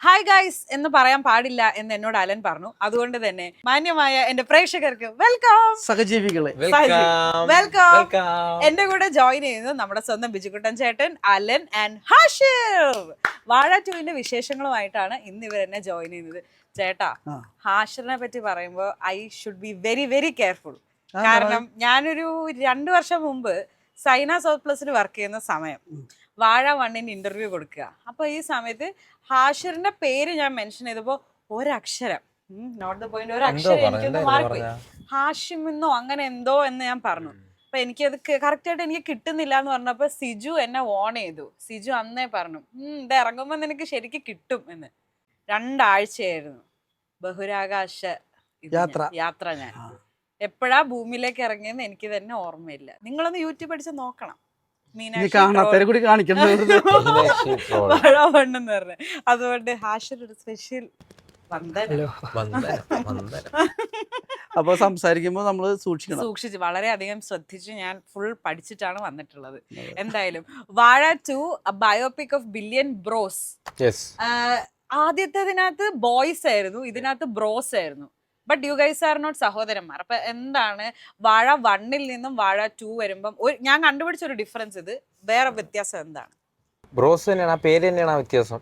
Hi guys എന്ന് പറയാൻ പാടില്ല എന്ന് എന്നോട് അലൻ പറഞ്ഞു. അതുകൊണ്ട് തന്നെ മാന്യമായ എന്റെ പ്രേക്ഷകർക്ക് വെൽക്കം. സഹജീവികളെ വെൽക്കം. എന്റെ കൂടെ ജോയിൻ ചെയ്യുന്നത് നമ്മുടെ സ്വന്തം ബിജുക്കുട്ടൻ ചേട്ടൻ, അലൻ ആൻഡ് ഹാഷിർ. വാഴ 2ന്റെ വിശേഷങ്ങളുമായിട്ടാണ് ഇന്ന് ഇവർ എന്നെ ജോയിൻ ചെയ്യുന്നത്. ചേട്ടാ, ഹാഷിറിനെ പറ്റി പറയുമ്പോൾ I should be very very careful. കാരണം ഞാനൊരു 2 വർഷം മുമ്പ് സൈന സൗത്ത് പ്ലസിൽ വർക്ക് ചെയ്യുന്ന സമയം വാഴ 1ന്റെ ഇന്റർവ്യൂ കൊടുക്കുക. അപ്പൊ ഈ സമയത്ത് ഹാഷിറിന്റെ പേര് ഞാൻ മെൻഷൻ ചെയ്തപ്പോ ഒരക്ഷരം നോട്ട് ദ പോയിന്റ്, ഒരക്ഷരം എനിക്കൊന്ന് മാറിപ്പോയി. ഹാഷിമെന്നോ അങ്ങനെ എന്തോ എന്ന് ഞാൻ പറഞ്ഞു. അപ്പൊ എനിക്കത് കറക്റ്റ് ആയിട്ട് എനിക്ക് കിട്ടുന്നില്ല എന്ന് പറഞ്ഞപ്പോ സിജു എന്നെ ഓൺ ചെയ്തു. സിജു അന്നേ പറഞ്ഞു ഇത് ഇറങ്ങുമ്പോ നിനക്ക് ശരിക്കും കിട്ടും എന്ന്. 2 ആഴ്ചയായിരുന്നു ബഹിരാകാശ യാത്ര. ഞാൻ എപ്പോഴാ ഭൂമിയിലേക്ക് ഇറങ്ങിയെന്ന് എനിക്ക് തന്നെ ഓർമ്മയില്ല. നിങ്ങളൊന്ന് യൂട്യൂബ് അടിച്ച് നോക്കണം. അതുകൊണ്ട് ഹാഷിർ ഒരു സ്പെഷ്യൽ അപ്പൊ സംസാരിക്കുമ്പോ നമ്മള് സൂക്ഷിച്ച് വളരെയധികം ശ്രദ്ധിച്ച് ഞാൻ ഫുൾ പഠിച്ചിട്ടാണ് വന്നിട്ടുള്ളത്. എന്തായാലും Vaazha 2 biopic of billion bros. ആദ്യത്തേതിനകത്ത് ബോയ്സ് ആയിരുന്നു, ഇതിനകത്ത് ബ്രോസ് ആയിരുന്നു. But you guys are not സഹോദരന്മാർ. അപ്പൊ എന്താണ് വാഴ 1ൽ നിന്നും വാഴ 2 വരുമ്പം ഞാൻ കണ്ടുപിടിച്ച ഒരു ഡിഫറൻസ്, ഇത് വേറെ വ്യത്യാസം എന്താണ്? ബ്രോസ് തന്നെയാണ്, ആ പേര് തന്നെയാണ് വ്യത്യാസം.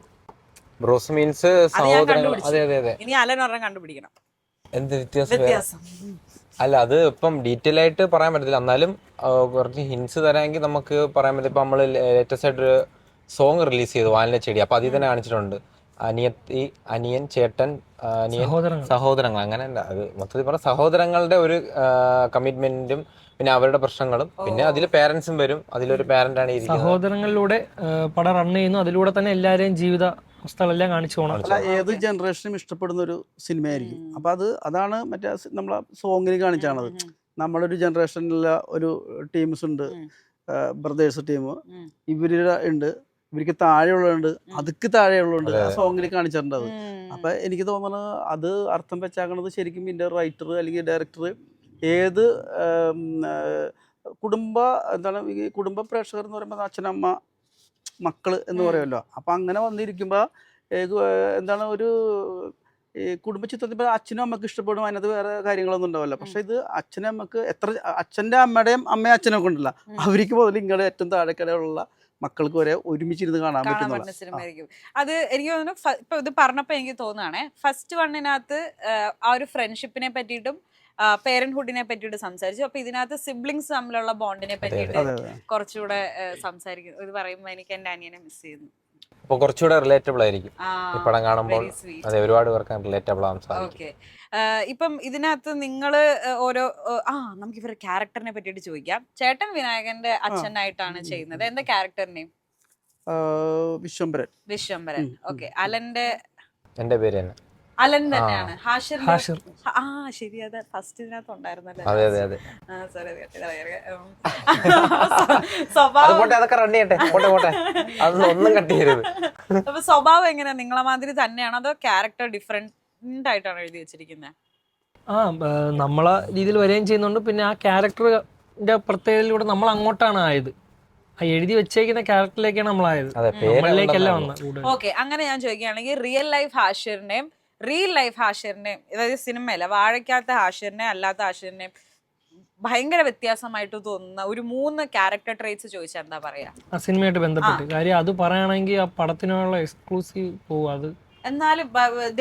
ബ്രോസ് മീൻസ് സഹോദരങ്ങൾ. ഇനി അലൻ ഒരെണ്ണം കണ്ടുപിടിക്കണം. എന്ത് വ്യത്യാസം? അല്ല, അത് ഇപ്പം ഡീറ്റെയിൽ ആയിട്ട് പറയാൻ പറ്റത്തില്ല. എന്നാലും കുറച്ച് ഹിൻസ് തരാമെങ്കിൽ നമുക്ക് പറയാൻ പറ്റും. ഇപ്പൊ നമ്മള് ലേറ്റസ്റ്റ് ആയിട്ട് സോങ് റിലീസ് ചെയ്തു, വാനില ചെടി. അപ്പൊ അതിൽ തന്നെ കാണിച്ചിട്ടുണ്ട് അനിയൻ, ചേട്ടൻ, സഹോദരങ്ങൾ. അങ്ങനെ അത് മൊത്തത്തിൽ പറഞ്ഞ സഹോദരങ്ങളുടെ ഒരു കമ്മിറ്റ്മെന്റും പിന്നെ അവരുടെ പ്രശ്നങ്ങളും, പിന്നെ അതിൽ പേരൻസും വരും. അതിലൊരു പാരന്റ് ആണ് സഹോദരങ്ങളിലൂടെ പടം റൺ ചെയ്യുന്നു. അതിലൂടെ തന്നെ എല്ലാവരെയും ജീവിത അവസ്ഥകളെല്ലാം കാണിച്ചു പോകണം. ഏത് ജനറേഷനും ഇഷ്ടപ്പെടുന്ന ഒരു സിനിമയായിരിക്കും. അപ്പൊ അതാണ് മറ്റേ നമ്മളെ സോങ്ങിൽ കാണിച്ചാണത്. നമ്മളൊരു ജനറേഷനിലുള്ള ഒരു ടീംസ് ഉണ്ട്, ബ്രദേഴ്സ് ടീം. ഇവരുടെ ഉണ്ട്, ഇവർക്ക് താഴെയുള്ളതുണ്ട്, അതുക്ക് താഴെയുള്ളതുണ്ട്. ആ സോങ്ങിൽ കാണിച്ചിട്ടുണ്ട് അത്. അപ്പൊ എനിക്ക് തോന്നുന്നത് അത് അർത്ഥം വെച്ചാക്കണത് ശരിക്കും ഇതിന്റെ റൈറ്റർ അല്ലെങ്കിൽ ഡയറക്ടർ ഏത് കുടുംബ പ്രേക്ഷകർ എന്ന് പറയുമ്പോൾ അച്ഛനമ്മ മക്കള് എന്ന് പറയുമല്ലോ. അപ്പൊ അങ്ങനെ വന്നിരിക്കുമ്പോ ഒരു കുടുംബ ചിത്രത്തിൽ അച്ഛനും അമ്മക്ക് ഇഷ്ടപ്പെടും, അതിനകത്ത് വേറെ കാര്യങ്ങളൊന്നും ഉണ്ടാവില്ല. പക്ഷെ ഇത് അച്ഛനും അമ്മക്ക് അച്ഛൻ്റെ അമ്മയുടെയും അമ്മയും അച്ഛനൊക്കെ ഉണ്ടല്ലോ, അവർക്ക് മുതൽ ഇങ്ങടെ ഏറ്റവും താഴെക്കടയുള്ള മക്കൾക്ക് വരെ ഒരുമിച്ചിരുന്ന് കാണാൻ പറ്റുന്ന സിനിമയായിരിക്കും അത്. എനിക്ക് തോന്നുന്നു ഇപ്പൊ ഇത് പറഞ്ഞപ്പോ എനിക്ക് തോന്നുകയാണെ ഫസ്റ്റ് 1-നകത്ത് ആ ഒരു ഫ്രണ്ട്ഷിപ്പിനെ പറ്റിയിട്ടും പേരന്റ്ഹുഡിനെ പറ്റിയിട്ട് സംസാരിച്ചു. അപ്പൊ ഇതിനകത്ത് സിബ്ലിങ്സ് തമ്മിലുള്ള ബോണ്ടിനെ പറ്റിയിട്ട് കുറച്ചുകൂടെ സംസാരിക്കും. ഇത് പറയുമ്പോ എനിക്ക് എന്റെ അനിയനെ മിസ് ചെയ്യുന്നു. അപ്പൊ കുറച്ചുകൂടെ റിലേറ്റബിൾ ആയിരിക്കും ഈ പടം കാണുമ്പോൾ. അതെ, ഒരുപാട് പേർക്ക് റിലേറ്റബിൾ ആവാൻ സാധിക്കും. ഇപ്പം ഇതിനകത്ത് നിങ്ങള് ഓരോ നമുക്ക് ഇവരുടെ ക്യാരക്ടറിനെ പറ്റിയിട്ട് ചോദിക്കാം. ചേട്ടൻ വിനായകന്റെ അച്ഛനായിട്ടാണ് ചെയ്യുന്നത്. എന്താ ക്യാരക്ടറിനെയും? വിശ്വംഭരൻ. ഓക്കെ. അലന്റെ? എന്റെ പേര് തന്നെ അലൻ തന്നെയാണ്. ഹാഷിർ ശരി, അത് ഫസ്റ്റ് ഇതിനകത്ത് ഉണ്ടായിരുന്നല്ലോ. അപ്പൊ സ്വഭാവം എങ്ങനെയാ? നിങ്ങളെ മാതിരി തന്നെയാണോ അതോ ക്യാരക്ടർ ഡിഫറെന്റ് ആയിട്ടാണ് എഴുതി വെച്ചിരിക്കുന്നത്? നമ്മളെ രീതിയിൽ വരികയും ചെയ്യുന്നുണ്ട്. പിന്നെ ആ ക്യാരക്ടറിന്റെ പ്രത്യേകതയിലൂടെ നമ്മൾ അങ്ങോട്ടാണ് ആയത്. എഴുതി വെച്ചേക്കുന്ന ക്യാരക്ടറിലേക്കാണ് നമ്മളായത്, നമ്മളിലേക്കല്ല വന്നത്. ഓക്കെ, അങ്ങനെ ഞാൻ ചോദിക്കുകയാണെങ്കിൽ റിയൽ ലൈഫ് ഹാഷിറിനെയും അതായത് സിനിമയിലെ വാഴയ്ക്കകത്ത ഹാഷിറിനെ അല്ലാത്ത ഹാഷിറിനെയും ഭയങ്കര വ്യത്യാസമായിട്ട് തോന്നുന്ന ഒരു 3 ക്യാരക്ടർ ട്രേറ്റ്സ് ചോദിച്ചാൽ എന്താ പറയാ? ആ സിനിമയായിട്ട് ബന്ധപ്പെട്ട് കാര്യം അത് പറയുകയാണെങ്കിൽ ആ പടത്തിനുള്ള എക്സ്ക്ലൂസീവ് പോവും. അത് എന്നാലും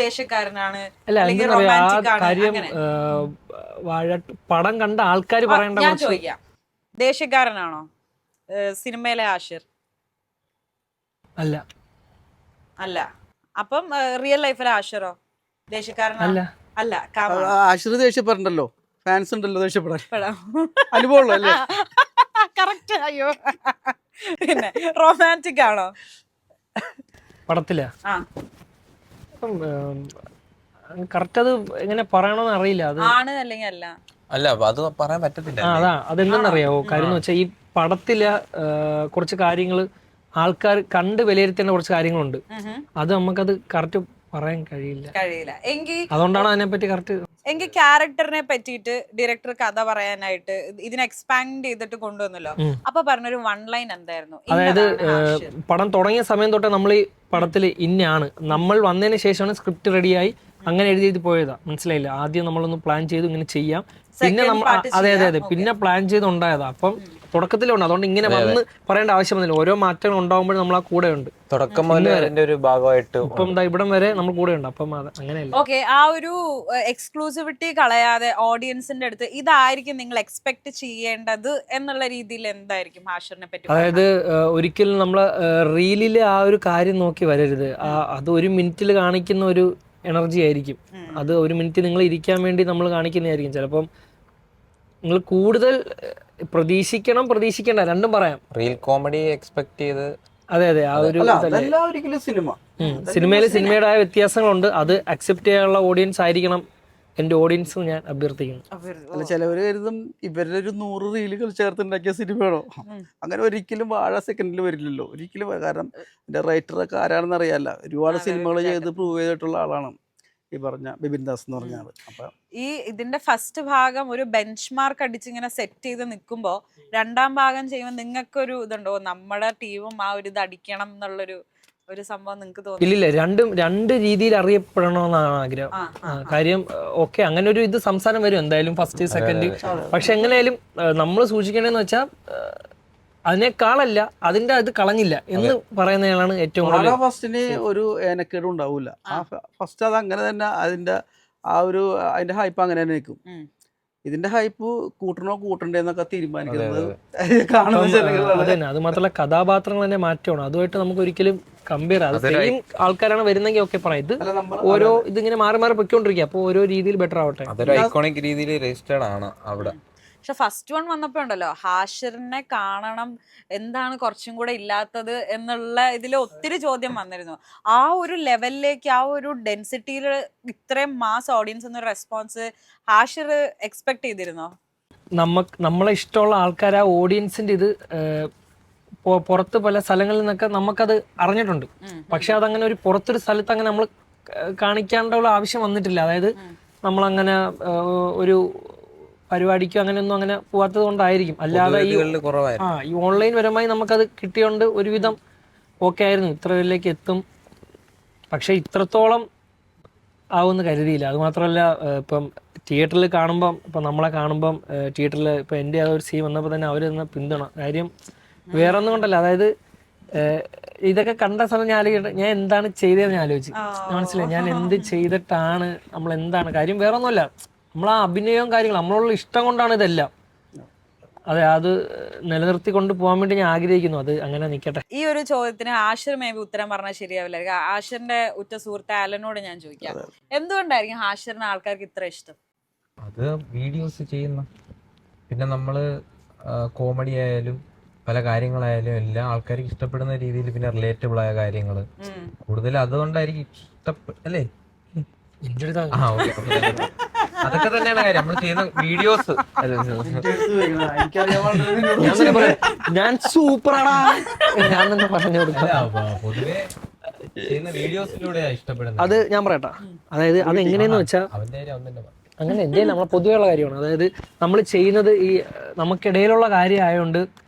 ദേഷ്യക്കാരനാണ്. കാര്യം വാഴ പടം കണ്ട ആൾക്കാർ പറയേണ്ട. ഞാൻ ചോദിക്കാം, ദേഷ്യക്കാരനാണോ സിനിമയിലെ ഹാഷിർ? അല്ല. അപ്പം റിയൽ ലൈഫിലെ ഹാഷിറോ ദേഷ്യക്കാരനല്ല? അല്ല. ഹാഷിർ ദേഷ്യപ്പെടണ്ടല്ലോ, ഫാൻസ് ഉണ്ടല്ലോ ദേഷ്യപ്പെടാൻ. അനുഭവമുള്ളൂ അല്ലേ? കറക്റ്റ്. അയ്യോ, പിന്നെ റൊമാൻറ്റിക് ആണോ പടത്തില്? കറക്റ്റ് അത് എങ്ങനെ പറയണമെന്ന് അറിയില്ല. അത് ആണ് അല്ലെങ്കിൽ അല്ല? അത് പറയാൻ പറ്റത്തില്ല. അതെന്തെന്നറിയാവോ കാര്യം എന്ന് വെച്ചാൽ ഈ പടത്തില് കുറച്ച് കാര്യങ്ങള് ആൾക്കാർ കണ്ട് വിലയിരുത്തേണ്ട കുറച്ച് കാര്യങ്ങളുണ്ട്. അത് നമുക്കത് കറക്റ്റ് പറയാൻ കഴിയില്ല. എങ്കിൽ അതുകൊണ്ടാണ് അതിനെപ്പറ്റി കറക്റ്റ് എങ്കിൽ ക്യാരക്ടറിനെ പറ്റിയിട്ട് ഡയറക്ടർ കഥ പറയാനായിട്ട് ഇതിനെ എക്സ്പാൻഡ് ചെയ്തിട്ട് കൊണ്ടുവന്നല്ലോ, അപ്പൊ പറഞ്ഞൊരു വൺ ലൈൻ എന്തായിരുന്നു? അതായത് പടം തുടങ്ങിയ സമയം തൊട്ടേ നമ്മൾ ഈ പടത്തിൽ ഇന്നാണ്, നമ്മൾ വന്നതിന് ശേഷമാണ് സ്ക്രിപ്റ്റ് റെഡിയായി അങ്ങനെ എഴുതി പോയതാ. മനസ്സിലായില്ല, ആദ്യം നമ്മളൊന്ന് പ്ലാൻ ചെയ്തു ഇങ്ങനെ ചെയ്യാം, പിന്നെ നമ്മൾ അതെ പിന്നെ പ്ലാൻ ചെയ്തുണ്ടായതാ. അപ്പം തുടക്കത്തിലുണ്ട്, അതുകൊണ്ട് ഇങ്ങനെ വന്ന് പറയേണ്ട ആവശ്യം വന്നില്ല. ഓരോ മാറ്റങ്ങൾ ഉണ്ടാകുമ്പോഴും നമ്മൾ ആ കൂടെ ഉണ്ട്, തുടക്കം മുതൽ ഒരു ഭാഗമായിട്ട്. ഇപ്പം ഇവിടം വരെ നമ്മൾ കൂടെ ഉണ്ട്. അപ്പം അങ്ങനെയല്ല. ഓക്കെ, ആ ഒരു എക്സ്ക്ലൂസിവിറ്റി കളയാതെ ഓഡിയൻസിന്റെ അടുത്ത് ഇതായിരിക്കും നിങ്ങൾ എക്സ്പെക്ട് ചെയ്യേണ്ടത് എന്നുള്ള രീതിയിൽ എന്തായിരിക്കും ഹാഷിറിനെ പറ്റി? അതായത് ഒരിക്കലും നമ്മള് റീലില് ആ ഒരു കാര്യം നോക്കി വരരുത്. അത് ഒരു മിനിറ്റിൽ കാണിക്കുന്ന ഒരു എനർജി ആയിരിക്കും. അത് ഒരു മിനിറ്റ് നിങ്ങൾ ഇരിക്കാൻ വേണ്ടി നമ്മൾ കാണിക്കുന്നതായിരിക്കും. ചിലപ്പം നിങ്ങൾ കൂടുതൽ പ്രതീക്ഷിക്കേണ്ട, രണ്ടും പറയാം. റീൽ കോമഡി എക്സ്പെക്ട് ചെയ്ത് അതെ ആ ഒരു സിനിമയിൽ സിനിമയുടെ വ്യത്യാസങ്ങളുണ്ട്, അത് അക്സെപ്റ്റ് ചെയ്യാനുള്ള ഓഡിയൻസ് ആയിരിക്കണം എന്റെ ഓഡിയൻസ് ഞാൻ അഭ്യർത്ഥിക്കുന്നു. അല്ല, ചിലവര് കരുതും ഇവരുടെ ഒരു 100 റീലുകൾ ചേർത്തുണ്ടാക്കിയ സിനിമയാണോ? അങ്ങനെ ഒരിക്കലും വാഴ സെക്കൻഡിൽ വരില്ലല്ലോ, ഒരിക്കലും. കാരണം എന്റെ റൈറ്ററൊക്കെ ആരാണെന്ന് അറിയാല്ല, ഒരുപാട് സിനിമകൾ ചെയ്ത് പ്രൂവ് ചെയ്തിട്ടുള്ള ആളാണ് ഈ പറഞ്ഞ ബിപിൻ ദാസ് എന്ന് പറഞ്ഞ ആള്. അപ്പൊ ഈ ഇതിന്റെ ഫസ്റ്റ് ഭാഗം ഒരു ബെഞ്ച് മാർക്ക് അടിച്ച് ഇങ്ങനെ സെറ്റ് ചെയ്ത് നിൽക്കുമ്പോ രണ്ടാം ഭാഗം ചെയ്യുമ്പോൾ നിങ്ങൾക്കൊരു ഇതുണ്ടോ, നമ്മുടെ ടീമും ആ ഒരു ഇത് അടിക്കണം എന്നുള്ളൊരു സംഭവം നിങ്ങൾക്ക് തോന്നുന്നു? ഇല്ലില്ല, രണ്ട് രീതിയിൽ അറിയപ്പെടണമെന്നാണ് ആഗ്രഹം. കാര്യം ഓക്കെ, അങ്ങനെ ഒരു ഇത് സംസാരം വരും എന്തായാലും ഫസ്റ്റ് സെക്കൻഡ്. പക്ഷെ എങ്ങനെയായാലും നമ്മൾ സൂക്ഷിക്കേണ്ടതെന്ന് വെച്ചാൽ അതിനേക്കാളല്ല, അതിന്റെ അത് കളഞ്ഞില്ല എന്ന് പറയുന്നതാണ് ഏറ്റവും കൂടുതൽ. ഫസ്റ്റിന് ഒരു ഏനക്കേടും ഉണ്ടാവൂല. ഫസ്റ്റ് അത് അങ്ങനെ തന്നെ അതിന്റെ ഹൈപ്പ് അങ്ങനെ തന്നെ നിൽക്കും. ഇതിന്റെ ഹൈപ്പ് കൂട്ടണോ കൂട്ടണ്ടേന്നൊക്കെ തീരുമാനിക്കുന്നത് കാണുന്ന ജനങ്ങളാണ്. അത് മാത്രമല്ല കഥാപാത്രങ്ങൾ തന്നെ മാറ്റമാണ്, അതുമായിട്ട് നമുക്ക് ഒരിക്കലും കമ്പയർ അത് സെയിം ആൾക്കാരാണ് വരുന്നെങ്കിൽ ഓക്കെ പറയാം. ഇത് ഓരോ ഇതിങ്ങനെ മാറി പൊയ്ക്കൊണ്ടിരിക്കുക, അപ്പോൾ ഓരോ രീതിയിൽ ബെറ്റർ ആവട്ടെ. അതൊരു ഐക്കോണിക് രീതിയിൽ രജിസ്റ്റേർഡ് ആണ് അവിടെ. പക്ഷെ ഫസ്റ്റ് വൺ വന്നപ്പോ ഉണ്ടല്ലോ, ഹാഷിറിനെ കാണണം, എന്താണ് കുറച്ചും കൂടെ ഇല്ലാത്തത് എന്നുള്ള ഇതിൽ ഒത്തിരി ചോദ്യം വന്നിരുന്നു. ആ ഒരു ലെവലിലേക്ക്, ആ ഒരു ഡെൻസിറ്റിയിൽ ഇത്രയും മാസ് ഓഡിയൻസ് എന്നൊരു റെസ്പോൺസ് ഹാഷിർ എക്സ്പെക്ട് ചെയ്തിരുന്നോ? നമ്മളെ ഇഷ്ടമുള്ള ആൾക്കാർ, ആ ഓഡിയൻസിന്റെ ഇത് പുറത്ത് പല സ്ഥലങ്ങളിൽ നിന്നൊക്കെ നമുക്കത് അറിഞ്ഞിട്ടുണ്ട്. പക്ഷെ അതങ്ങനെ ഒരു പുറത്തൊരു സ്ഥലത്ത് അങ്ങനെ നമ്മൾ കാണിക്കേണ്ട ആവശ്യം വന്നിട്ടില്ല. അതായത് നമ്മളങ്ങനെ ഒരു പരിപാടിക്കോ അങ്ങനെയൊന്നും അങ്ങനെ പോവാത്തത് കൊണ്ടായിരിക്കും. അല്ലാതെ ഈ ഓൺലൈൻ പരമായി നമുക്കത് കിട്ടിയോണ്ട് ഒരുവിധം ഓക്കെ ആയിരുന്നു, ഇത്ര വലിലേക്ക് എത്തും. പക്ഷെ ഇത്രത്തോളം ആവുമെന്ന് കരുതിയില്ല. അത് മാത്രമല്ല, ഇപ്പം തിയേറ്ററിൽ കാണുമ്പം, ഇപ്പം നമ്മളെ കാണുമ്പം തിയേറ്ററിൽ ഇപ്പം എൻ്റെ ആ ഒരു സീൻ വന്നപ്പോൾ തന്നെ അവർ തന്ന പിന്തുണ, കാര്യം വേറെ ഒന്നും കൊണ്ടല്ല. അതായത് ഇതൊക്കെ കണ്ട സമയം ഞാൻ എന്താണ് ചെയ്തതെന്ന് ഞാൻ ആലോചിച്ചു. മനസ്സിലായി, ഞാൻ എന്ത് ചെയ്തിട്ടാണ്, നമ്മൾ എന്താണ് കാര്യം, വേറെ ഒന്നുമല്ല, നമ്മളാ അഭിനയവും കാര്യങ്ങളും നമ്മളുള്ള ഇഷ്ടം കൊണ്ടാണ് ഇതെല്ലാം. അതെ, അത് നിലനിർത്തിക്കൊണ്ട് പോകാൻ വേണ്ടി ഞാൻ ആഗ്രഹിക്കുന്നു. അത് അങ്ങനെ നിൽക്കട്ടെ. ഈ ഒരു ചോദ്യത്തിന് ആഷിർ മേ ബി ഉത്തരം പറഞ്ഞാൽ ശരിയാവില്ല. ആഷിറിന്റെ ഉറ്റ സുഹൃത്ത് ആലനോട് ഞാൻ ചോദിക്കാം, എന്തുകൊണ്ടായിരിക്കും ഹാഷിറിന് ആൾക്കാർക്ക് ഇത്ര ഇഷ്ടം? അത് വീഡിയോസ് ചെയ്യുന്ന, പിന്നെ നമ്മള് കോമഡി ആയാലും പല കാര്യങ്ങളായാലും എല്ലാം ആൾക്കാർക്ക് ഇഷ്ടപ്പെടുന്ന രീതിയിൽ, പിന്നെ റിലേറ്റബിൾ ആയ കാര്യങ്ങള് കൂടുതൽ അതുകൊണ്ടായിരിക്കും അല്ലേ? അതൊക്കെ തന്നെയാണ് കാര്യം. നമ്മൾ ചെയ്യുന്ന വീഡിയോസ് ഞാൻ സൂപ്പറാടാ ഞാൻ തന്നെ പറഞ്ഞു കൊടുക്കാം. പൊതുവെ ചെയ്യുന്ന വീഡിയോസിലൂടെ ഇഷ്ടപ്പെടുന്നത്. അത് ഞാൻ പറയട്ടാ, അതായത് അത് എങ്ങനെയെന്ന് വെച്ചാൽ അങ്ങനെ എൻ്റെ നമ്മളെ പൊതുവെയുള്ള കാര്യമാണ്. അതായത് നമ്മൾ ചെയ്യുന്നത് ഈ നമുക്കിടയിലുള്ള കാര്യമായതുകൊണ്ട്,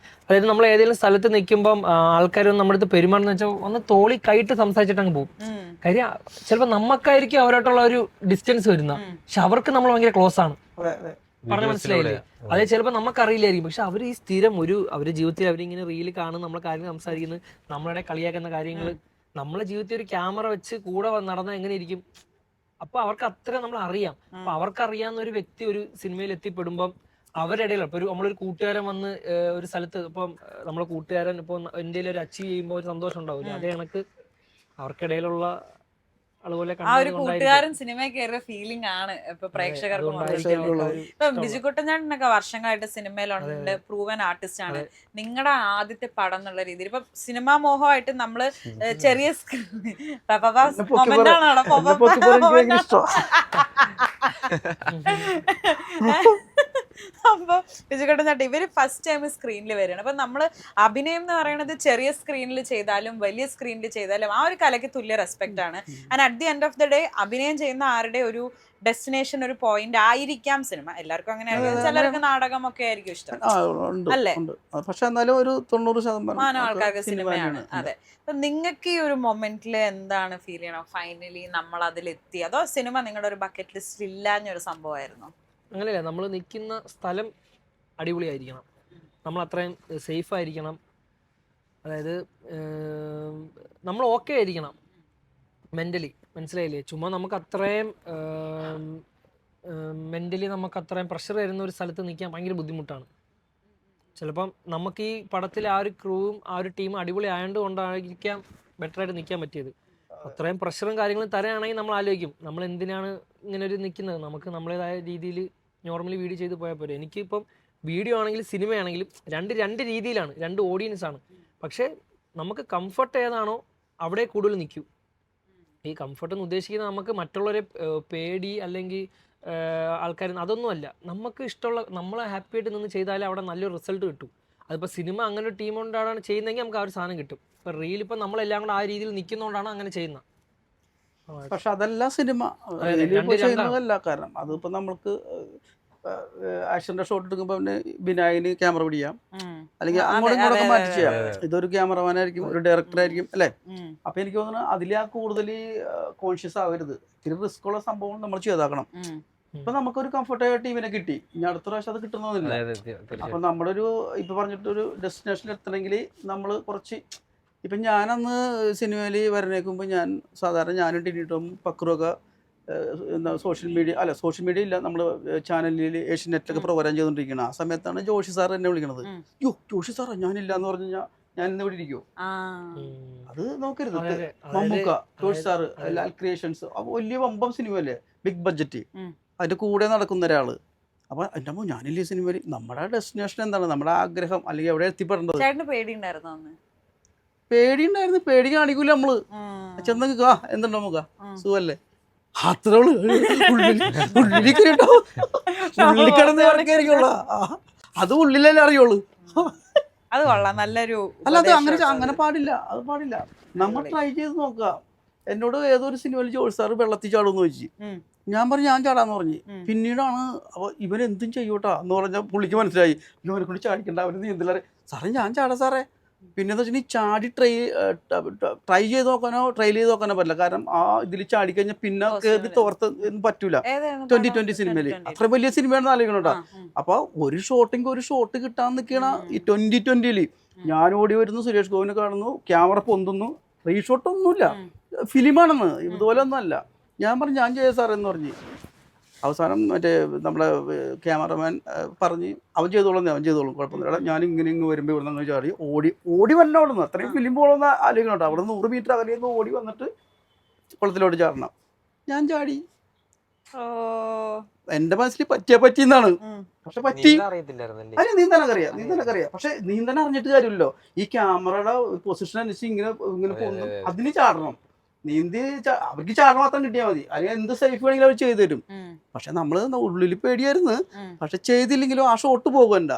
അതായത് നമ്മൾ ഏതെങ്കിലും സ്ഥലത്ത് നിൽക്കുമ്പം ആൾക്കാരൊന്നും നമ്മുടെ അടുത്ത് പെരുമാറുന്ന വെച്ചാൽ ഒന്ന് തോളി കൈയിട്ട് സംസാരിച്ചിട്ട് അങ്ങ് പോകും. കാര്യം ചിലപ്പോൾ നമുക്കായിരിക്കും അവരായിട്ടുള്ള ഒരു ഡിസ്റ്റൻസ് വരുന്ന, പക്ഷെ അവർക്ക് നമ്മൾ ഭയങ്കര ക്ലോസ് ആണ്. പറഞ്ഞ മനസ്സിലായില്ലേ? അതായത് ചിലപ്പോൾ നമുക്കറിയില്ലായിരിക്കും, പക്ഷെ അവർ ഈ സ്ഥിരം അവരുടെ ജീവിതത്തിൽ അവരിങ്ങനെ റീല് കാണും, നമ്മളെ കാര്യങ്ങൾ സംസാരിക്കുന്നത്, നമ്മളുടെ കളിയാക്കുന്ന കാര്യങ്ങൾ, നമ്മളെ ജീവിതത്തിൽ ഒരു ക്യാമറ വെച്ച് കൂടെ നടന്നാൽ എങ്ങനെ ഇരിക്കും? അപ്പൊ അവർക്ക് അത്ര നമ്മൾ അറിയാം. അപ്പൊ അവർക്കറിയാവുന്ന ഒരു വ്യക്തി ഒരു സിനിമയിൽ എത്തിപ്പെടുമ്പം അവരുടെ ഇടയിൽ ഇപ്പൊ നമ്മളൊരു കൂട്ടുകാരൻ വന്ന് ഒരു സ്ഥലത്ത്, ഇപ്പം നമ്മളെ കൂട്ടുകാരൻ ഇപ്പൊ എന്തെങ്കിലും ഒരു അച്ചീവ് ചെയ്യുമ്പോൾ ഒരു സന്തോഷം ഉണ്ടാവില്ല, അതേ കണക്ക് അവർക്കിടയിലുള്ള അതുപോലെ ആ ഒരു കൂട്ടുകാരൻ സിനിമയിൽ കയറിയ ഫീലിംഗ് ആണ് ഇപ്പൊ പ്രേക്ഷകർക്ക്. ഇപ്പൊ ബിജുക്കുട്ടൻ ചേട്ടനൊക്കെ വർഷങ്ങളായിട്ട് സിനിമയിലുണ്ട്, പ്രൂവൻ ആർട്ടിസ്റ്റ് ആണ്. നിങ്ങളുടെ ആദ്യത്തെ പടം എന്നുള്ള രീതിയിൽ ഇപ്പൊ സിനിമാ മോഹമായിട്ട് നമ്മള് ചെറിയ അപ്പൊ ബിജുകേട്ടൻ ചേട്ടാ ഇവര് ഫസ്റ്റ് ടൈം സ്ക്രീനിൽ വരികയാണ്. അപ്പൊ നമ്മള് അഭിനയം എന്ന് പറയുന്നത് ചെറിയ സ്ക്രീനിൽ ചെയ്താലും വലിയ സ്ക്രീനിൽ ചെയ്താലും ആ ഒരു കലയ്ക്ക് തുല്യ റെസ്പെക്ട് ആണ്. And at the end of the day അഭിനയം ചെയ്യുന്ന ആരുടെ ഒരു ഡെസ്റ്റിനേഷൻ, ഒരു പോയിന്റ് ആയിരിക്കാം സിനിമ. എല്ലാവർക്കും അങ്ങനെ ചിലർക്ക് നാടകം ഒക്കെ ആയിരിക്കും ഇഷ്ടം അല്ലേ? പക്ഷെ എന്നാലും ഒരു 90% ആൾക്കാർക്ക് സിനിമയാണ്. അതെ. അപ്പൊ നിങ്ങൾക്ക് ഈ ഒരു മൊമെന്റിൽ എന്താണ് ഫീൽ ചെയ്യണം? ഫൈനലി നമ്മൾ അതിലെത്തി, അതോ സിനിമ നിങ്ങളുടെ ഒരു ബക്കറ്റ് ലിസ്റ്റിൽ ഇല്ലാഞ്ഞൊരു സംഭവമായിരുന്നു? അങ്ങനെയല്ല, നമ്മൾ നിൽക്കുന്ന സ്ഥലം അടിപൊളിയായിരിക്കണം, നമ്മൾ അത്രയും സേഫ് ആയിരിക്കണം, അതായത് നമ്മൾ ഓക്കെ ആയിരിക്കണം മെൻ്റലി, മനസ്സിലായില്ലേ? ചുമ്മാ നമുക്ക് അത്രയും മെൻ്റലി നമുക്ക് അത്രയും പ്രഷർ വരുന്ന ഒരു സ്ഥലത്ത് നിൽക്കാൻ ഭയങ്കര ബുദ്ധിമുട്ടാണ്. ചിലപ്പം നമുക്ക് ഈ പടത്തിൽ ആ ഒരു ക്രൂവും ആ ഒരു ടീമും അടിപൊളി ആയതുകൊണ്ടായിരിക്കാം ബെറ്ററായിട്ട് നിൽക്കാൻ പറ്റിയത്. അത്രയും പ്രഷറും കാര്യങ്ങളും തരാണെങ്കിൽ നമ്മൾ ആലോചിക്കും നമ്മൾ എന്തിനാണ് ഇങ്ങനെ ഒരു നിൽക്കുന്നത്, നമുക്ക് നമ്മളേതായ രീതിയിൽ നോർമലി വീഡിയോ ചെയ്ത് പോയാൽ പോരെ. എനിക്കിപ്പം വീഡിയോ ആണെങ്കിലും സിനിമയാണെങ്കിലും രണ്ട് രീതിയിലാണ്, രണ്ട് ഓഡിയൻസാണ്. പക്ഷേ നമുക്ക് കംഫർട്ട് ഏതാണോ അവിടെ കൂടുതൽ നിൽക്കൂ. ഈ കംഫർട്ട് എന്ന് ഉദ്ദേശിക്കുന്നത് നമുക്ക് മറ്റുള്ളവരെ പേടി അല്ലെങ്കിൽ ആൾക്കാർ അതൊന്നുമല്ല. നമുക്ക് ഇഷ്ടമുള്ള നമ്മളെ ഹാപ്പി ആയിട്ട് നിന്ന് ചെയ്താലേ അവിടെ നല്ലൊരു റിസൾട്ട് കിട്ടും. അതിപ്പോൾ സിനിമ അങ്ങനെ ഒരു ടീം കൊണ്ടാണ് ചെയ്യുന്നതെങ്കിൽ നമുക്ക് ആ ഒരു സാധനം കിട്ടും. ഇപ്പം റീൽ ഇപ്പം നമ്മളെല്ലാം കൂടെ ആ രീതിയിൽ നിൽക്കുന്നതുകൊണ്ടാണ് അങ്ങനെ ചെയ്യുന്നത്. പക്ഷെ അതല്ല സിനിമ ചെയ്യുന്നതല്ല. കാരണം അതിപ്പോൾ നമ്മൾക്ക് ആക്ഷന്റെ ഷോട്ട് എടുക്കുമ്പോൾ പിന്നെ വിനായകന് ക്യാമറ പിടിക്കാം, അല്ലെങ്കിൽ അങ്ങോട്ടും ഇങ്ങോട്ടൊക്കെ മാറ്റി ചെയ്യാം. ഇതൊരു ക്യാമറമാൻ ആയിരിക്കും, ഒരു ഡയറക്ടർ ആയിരിക്കും അല്ലേ? അപ്പൊ എനിക്ക് തോന്നുന്നു അതിലാ കൂടുതൽ കോൺഷ്യസ് ആവരുത്. ഇത്തിരി റിസ്ക് ഉള്ള സംഭവം നമ്മൾ ചെയ്താക്കണം. ഇപ്പൊ നമുക്കൊരു കംഫർട്ട് ടീമിനെ കിട്ടി, ഇനി അടുത്ത പ്രാവശ്യം അത് കിട്ടുന്നൊന്നുമില്ല. അപ്പൊ നമ്മുടെ ഒരു ഇപ്പൊ പറഞ്ഞിട്ടൊരു ഡെസ്റ്റിനേഷനിൽ എത്തണമെങ്കിൽ നമ്മൾ കുറച്ച് ഇപ്പം ഞാനന്ന് സിനിമയിൽ വരണേക്കുമ്പോൾ ഞാൻ സാധാരണ ഞാനും ടിനിട്ടും പക്രുമൊക്കെ എന്താ സോഷ്യൽ മീഡിയ ഇല്ല, നമ്മൾ ചാനലിൽ ഏഷ്യനെറ്റിലൊക്കെ പ്രോഗ്രാം ചെയ്തുകൊണ്ടിരിക്കണം. ആ സമയത്താണ് ജോഷി സാർ എന്നെ വിളിക്കണത്. യോ ജോഷി സാറാ ഞാനില്ല എന്ന് പറഞ്ഞു കഴിഞ്ഞാൽ ഞാൻ ഇന്ന് ഇവിടെ ഇരിക്കുമോ? അത് നോക്കരുത്. മമ്മൂക്ക, ജോഷി സാറ്, ലാൽ ക്രിയേഷൻസ്, വലിയ വമ്പം സിനിമയല്ലേ, ബിഗ് ബഡ്ജറ്റ്, അതിന്റെ കൂടെ നടക്കുന്ന ഒരാള്. അപ്പൊ എൻ്റെ അമ്മ ഞാനില്ലേ സിനിമയിൽ. നമ്മുടെ ഡെസ്റ്റിനേഷൻ എന്താണ്, നമ്മുടെ ആഗ്രഹം, അല്ലെങ്കിൽ എവിടെ എത്തിപ്പെടേണ്ടത്. പേടിയുണ്ടായിരുന്നു, പേടി കാണിക്കൂല നമ്മള്. ചെന്ന് എന്തുണ്ടോ നമുക്ക് സുഖല്ലേ, അത്രേ ഉള്ളു. ഉള്ളിക്കിടന്ന് ഇറങ്ങിയായിരിക്കുള്ള അത് ഉള്ളിലല്ലേ അറിയുള്ളൂ. അത് കൊള്ളാം, നല്ലൊരു. അല്ല അത് അങ്ങനെ പാടില്ല, അത് പാടില്ല. നമ്മൾ ട്രൈ ചെയ്ത് നോക്കാം. എന്നോട് ഏതൊരു സിനിമയിൽ ജോഷി സാറ് വെള്ളത്തിൽ ചാടുമെന്ന് ചോദിച്ചു. ഞാൻ പറഞ്ഞു ഞാൻ ചാടാന്ന് പറഞ്ഞു. പിന്നീടാണ് അപ്പോൾ ഇവൻ എന്തും ചെയ്യൂട്ടാ എന്ന് പറഞ്ഞാൽ പുള്ളിക്ക് മനസ്സിലായി. ഇവനെ കൊണ്ട് ചാടിക്കണ്ട, അവന് നീന്തലേ. സാറേ ഞാൻ ചാടാ സാറേ. പിന്നെന്ന് വെച്ചിട്ടുണ്ടെങ്കിൽ ചാടി ട്രൈ ചെയ്ത് നോക്കാനോ ട്രയൽ ചെയ്ത് നോക്കാനോ പറ്റില്ല. കാരണം ആ ഇതിൽ ചാടിക്കഴിഞ്ഞാൽ പിന്നെ കയറി തോർത്ത് പറ്റൂല. 2020 സിനിമയിൽ അത്ര വലിയ സിനിമയാണെന്ന് ആലോചിക്കണോട്ടാ. അപ്പൊ ഒരു ഷോട്ട് കിട്ടാൻ നിൽക്കണ ഈ 2020 ഞാൻ ഓടി വരുന്നു, സുരേഷ് ഗോപിനെ കാണുന്നു, ക്യാമറ പൊന്തുന്നു, റീഷോട്ട് ഒന്നുമില്ല, ഫിലിമാണെന്ന്, ഇതുപോലെ ഒന്നും അല്ല. ഞാൻ പറഞ്ഞു ഞാൻ ചെയ്യാം സാർ എന്ന് പറഞ്ഞു. അവസാനം മറ്റേ നമ്മുടെ ക്യാമറമാൻ പറഞ്ഞ് അവൻ ചെയ്തോളും കുഴപ്പമൊന്നുമില്ല, ഞാൻ ഇങ്ങനെ വരുമ്പോൾ ഇവിടെ നിന്ന് ചാടി ഓടി വരണം. അവിടെ നിന്ന് അത്രയും ഫിലിം പോകണമെന്ന് ആലോചിക്കണം കേട്ടോ. അവിടെ നിന്ന് 100 മീറ്റർ അകലെയൊന്ന് ഓടി വന്നിട്ട് കുളത്തിലോട്ട് ചാടണം. ഞാൻ ചാടി. എന്റെ മനസ്സിൽ പറ്റിയെന്നാണ്. പക്ഷെ പറ്റി. അല്ല നീന്താനൊക്കെ അറിയാം. പക്ഷെ നീന്താൻ അറിഞ്ഞിട്ട് കാര്യമില്ലല്ലോ. ഈ ക്യാമറയുടെ പൊസിഷൻ അനുസരിച്ച് ഇങ്ങനെ പോകുന്നു, അതിന് ചാടണം. നീന്തി അവർക്ക് ചാട മാത്രം കിട്ടിയാൽ മതി, അല്ലെങ്കിൽ എന്ത് സേഫ് വേണമെങ്കിലും അവർ ചെയ്തു തരും. പക്ഷെ നമ്മള് ഉള്ളിൽ പേടിയായിരുന്നു. പക്ഷെ ചെയ്തില്ലെങ്കിലും ആ ഷോട്ട് പോകും.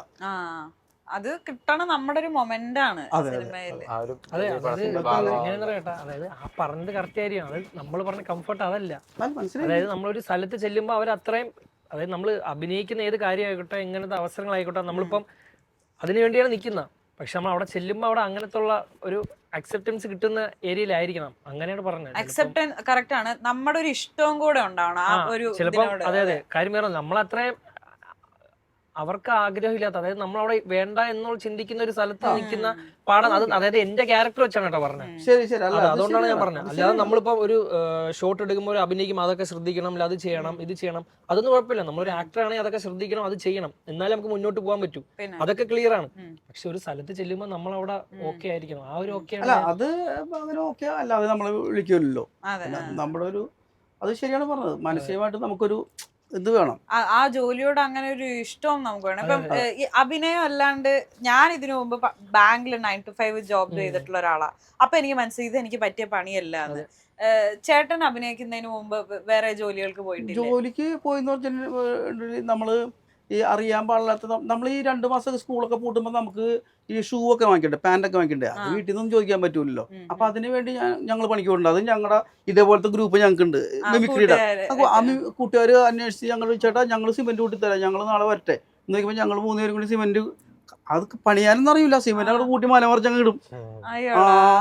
അത് കിട്ടണം, നമ്മുടെ ഒരു മൊമെന്റ് ആണ് സിനിമയില്. അതായത് ആ പറഞ്ഞത് കറക്റ്റ് കാര്യമാണ്. അത് നമ്മൾ പറഞ്ഞ കംഫർട്ട് അതല്ല. അതായത് നമ്മളൊരു സ്ഥലത്ത് ചെല്ലുമ്പോൾ അവർ അത്രയും, അതായത് നമ്മൾ അഭിനയിക്കുന്ന ഏത് കാര്യമായിക്കോട്ടെ, എങ്ങനത്തെ അവസരങ്ങളായിക്കോട്ടെ, നമ്മളിപ്പം അതിനു വേണ്ടിയാണ് നിൽക്കുന്നത്. പക്ഷെ നമ്മൾ അവിടെ ചെല്ലുമ്പോൾ അവിടെ അങ്ങനത്തെ ഉള്ള ഒരു അക്സെപ്റ്റൻസ് കിട്ടുന്ന ഏരിയയിലായിരിക്കണം. അങ്ങനെയാണ് പറഞ്ഞത്. അക്സെപ്റ്റൻസ് കറക്റ്റ് ആണ്, നമ്മുടെ ഒരു ഇഷ്ടവും കൂടെ ഉണ്ടാവണം ആ ഒരു ചിലപ്പോൾ. അതെ കാര്യം വേറെ, നമ്മളത്രയും അവർക്ക് ആഗ്രഹമില്ലാത്ത, അതായത് നമ്മളവിടെ വേണ്ട എന്നുള്ള ചിന്തിക്കുന്ന ഒരു സ്ഥലത്ത് നിൽക്കുന്ന പാടാൻ. അത് അതായത് എന്റെ ക്യാരക്ടർ വെച്ചാണ് കേട്ടോ പറഞ്ഞത്. അതുകൊണ്ടാണ് ഞാൻ പറഞ്ഞത്. അല്ലാതെ നമ്മളിപ്പോ ഒരു ഷോട്ട് എടുക്കുമ്പോൾ ഒരു അഭിനയിക്കും, അതൊക്കെ ശ്രദ്ധിക്കണം, അല്ല അത് ചെയ്യണം ഇത് ചെയ്യണം, അതൊന്നും കുഴപ്പമില്ല. നമ്മളൊരു ആക്ടർ ആണെങ്കിൽ അതൊക്കെ ശ്രദ്ധിക്കണം, അത് ചെയ്യണം, എന്നാലും നമുക്ക് മുന്നോട്ട് പോകാൻ പറ്റൂ. അതൊക്കെ ക്ലിയർ ആണ്. പക്ഷെ ഒരു സ്ഥലത്ത് ചെല്ലുമ്പോൾ നമ്മളവിടെ ഓക്കെ ആയിരിക്കണം. ആ ഒരു ഓക്കെ അത് അങ്ങനെ ഓക്കെ അല്ലാതെ നമ്മളെ വിളിക്കുമല്ലോ. നമ്മുടെ ഒരു അത് ശരിയാണ് പറഞ്ഞത്. മാനസികമായിട്ട് നമുക്കൊരു ഇത് വേണം, ആ ജോലിയോട് അങ്ങനെ ഒരു ഇഷ്ടവും നമുക്ക് വേണം. ഇപ്പം അഭിനയം അല്ലാണ്ട് ഞാൻ ഇതിനു മുമ്പ് ബാങ്കിൽ 9 to 5 ജോബ് ചെയ്തിട്ടുള്ള ഒരാളാ. അപ്പൊ എനിക്ക് മനസ്സിലായി ഇത് എനിക്ക് പറ്റിയ പണിയല്ല എന്ന്. ചേട്ടൻ അഭിനയിക്കുന്നതിന് മുമ്പ് വേറെ ജോലികൾക്ക് പോയിട്ടില്ല? ജോലിക്ക് പോയിന്ന് പറഞ്ഞാൽ നമ്മള് ഈ അറിയാൻ പാടില്ലാത്ത നമ്മൾ ഈ 2 മാസം സ്കൂളൊക്കെ പൂട്ടുമ്പോൾ നമുക്ക് ഈ ഷൂ ഒക്കെ വാങ്ങിക്കണ്ടേ, പാൻറ്റൊക്കെ വാങ്ങിക്കണ്ടേ, അത് വീട്ടിൽ നിന്നൊന്നും ചോദിക്കാൻ പറ്റൂലല്ലോ. അപ്പൊ അതിന് വേണ്ടി ഞങ്ങൾ പണിക്ക് പോകുന്നുണ്ട്. അത് ഞങ്ങളുടെ ഇതേപോലത്തെ ഗ്രൂപ്പ് ഞങ്ങൾക്കുണ്ട്, മിമിക്രിയുടെ. ആ കൂട്ടുകാർ അന്വേഷിച്ച് ഞങ്ങൾ ചേട്ടാ ഞങ്ങൾ സിമെന്റ് കൂട്ടിത്തരാം, ഞങ്ങൾ നാളെ വരട്ടെ എന്ന് നോക്കുമ്പോൾ ഞങ്ങൾ 3 പേരും കൂടി സിമെന്റ്, അത് പണിയാനൊന്നും അറിയില്ല, സിമെന്റ് അങ്ങോട്ട് കൂട്ടി മലമറിച്ച് അങ്ങ് ഇടും.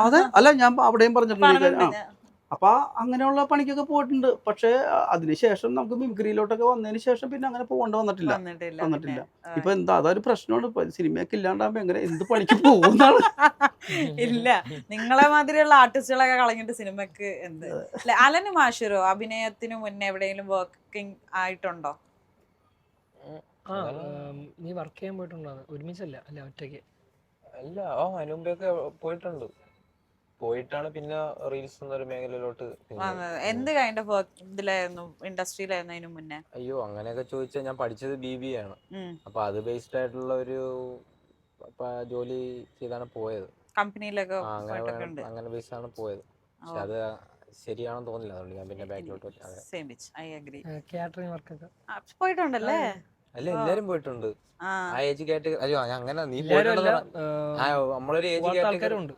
അതെ, അല്ല ഞാൻ അവിടെയും പറഞ്ഞിട്ടുണ്ട്. അപ്പൊ അങ്ങനെയുള്ള പണിക്കൊക്കെ പോയിട്ടുണ്ട്. പക്ഷെ അതിനുശേഷം നമുക്ക് മിമിക്രിയിലോട്ടൊക്കെ വന്നതിന് ശേഷം പിന്നെ അങ്ങനെ പോകേണ്ട വന്നിട്ടില്ല. ഇപ്പൊ എന്താ അതൊരു പ്രശ്നമാണ്. ഇപ്പൊ സിനിമയൊക്കെ ഇല്ലാണ്ടാകുമ്പോ എങ്ങനെ എന്ത് പണിക്ക് പോകുന്നതാണ്. ഇല്ല, നിങ്ങളെ മാതിരിയുള്ള ആർട്ടിസ്റ്റുകളൊക്കെ കളഞ്ഞിട്ട് സിനിമക്ക് എന്ത്. അലനും ഹാഷിറോ അഭിനയത്തിന് മുന്നേ എവിടെയെങ്കിലും വർക്കിംഗ് ആയിട്ടുണ്ടോ? നീ വർക്ക് ചെയ്യാൻ പോയിട്ടുണ്ടോ? ഒരുമിച്ചല്ല, അല്ല ഒറ്റയ്ക്ക്? അല്ല, അതിനുമ്പൊക്കെ പോയിട്ടാണ് പിന്നെ റീൽസ് എന്നൊരു മേഖലയിലോട്ട്. എന്ത് കൈൻഡ് ഓഫ് വർക്ക് ഇതിലായിരുന്നു, ഇൻഡസ്ട്രിയിലായിരുന്നു അതിനു മുന്നേ? അയ്യോ, അങ്ങനെയൊക്കെ ചോദിച്ചാൽ ഞാൻ പഠിച്ചത് BBA ആണ്. അപ്പൊ അത് ബേസ്ഡ് ആയിട്ടുള്ള ഒരു ജോലി ചെയ്താണ് പോയത്. കമ്പനിയിലൊക്കെ അങ്ങനെ ബേസ്ഡ് ആണ് പോയത്. പക്ഷെ അത് ശരിയാണെന്ന് തോന്നില്ല, അതുകൊണ്ട് ഞാൻ പിന്നെ ബാക്കിലോട്ട് കാറ്ററിംഗ് വർക്കൊക്കെ പോയിട്ടുണ്ടല്ലേ? അല്ല, എല്ലാരും പോയിട്ടുണ്ട്. ആ ഏജ് കാറ്റഗറി. അയ്യോ അങ്ങനെ നീ പോയിട്ടുണ്ടോ? നമ്മളൊരു ഏജ് കാറ്റഗറി ഉണ്ട്.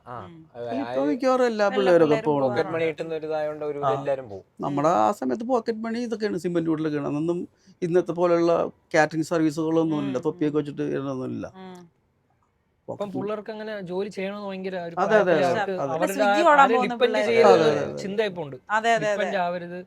പോക്കറ്റ് മണി കിട്ടുന്ന ഒരു ഇതായോണ്ട് ഒരു എല്ലാരും പോകും. നമ്മുടെ ആ സമയത്ത് പോക്കറ്റ് മണി ഇതൊക്കെയാണ്, സിമെന്റ് വീട്ടിലൊക്കെയാണ്. അതൊന്നും ഇന്നത്തെ പോലെയുള്ള കാറ്ററിംഗ് സർവീസുകളൊന്നും ഇല്ല, തൊപ്പിയൊക്കെ വെച്ചിട്ട് ഇടുന്നൊന്നുമില്ല. ഇപ്പം പിള്ളേർക്ക് അങ്ങനെ ജോലി ചെയ്യണമെന്ന് ഭയങ്കര ചിന്ത ഇപ്പൊ ഉണ്ട്. ഡിപ്പെൻഡ് ആവരുത്,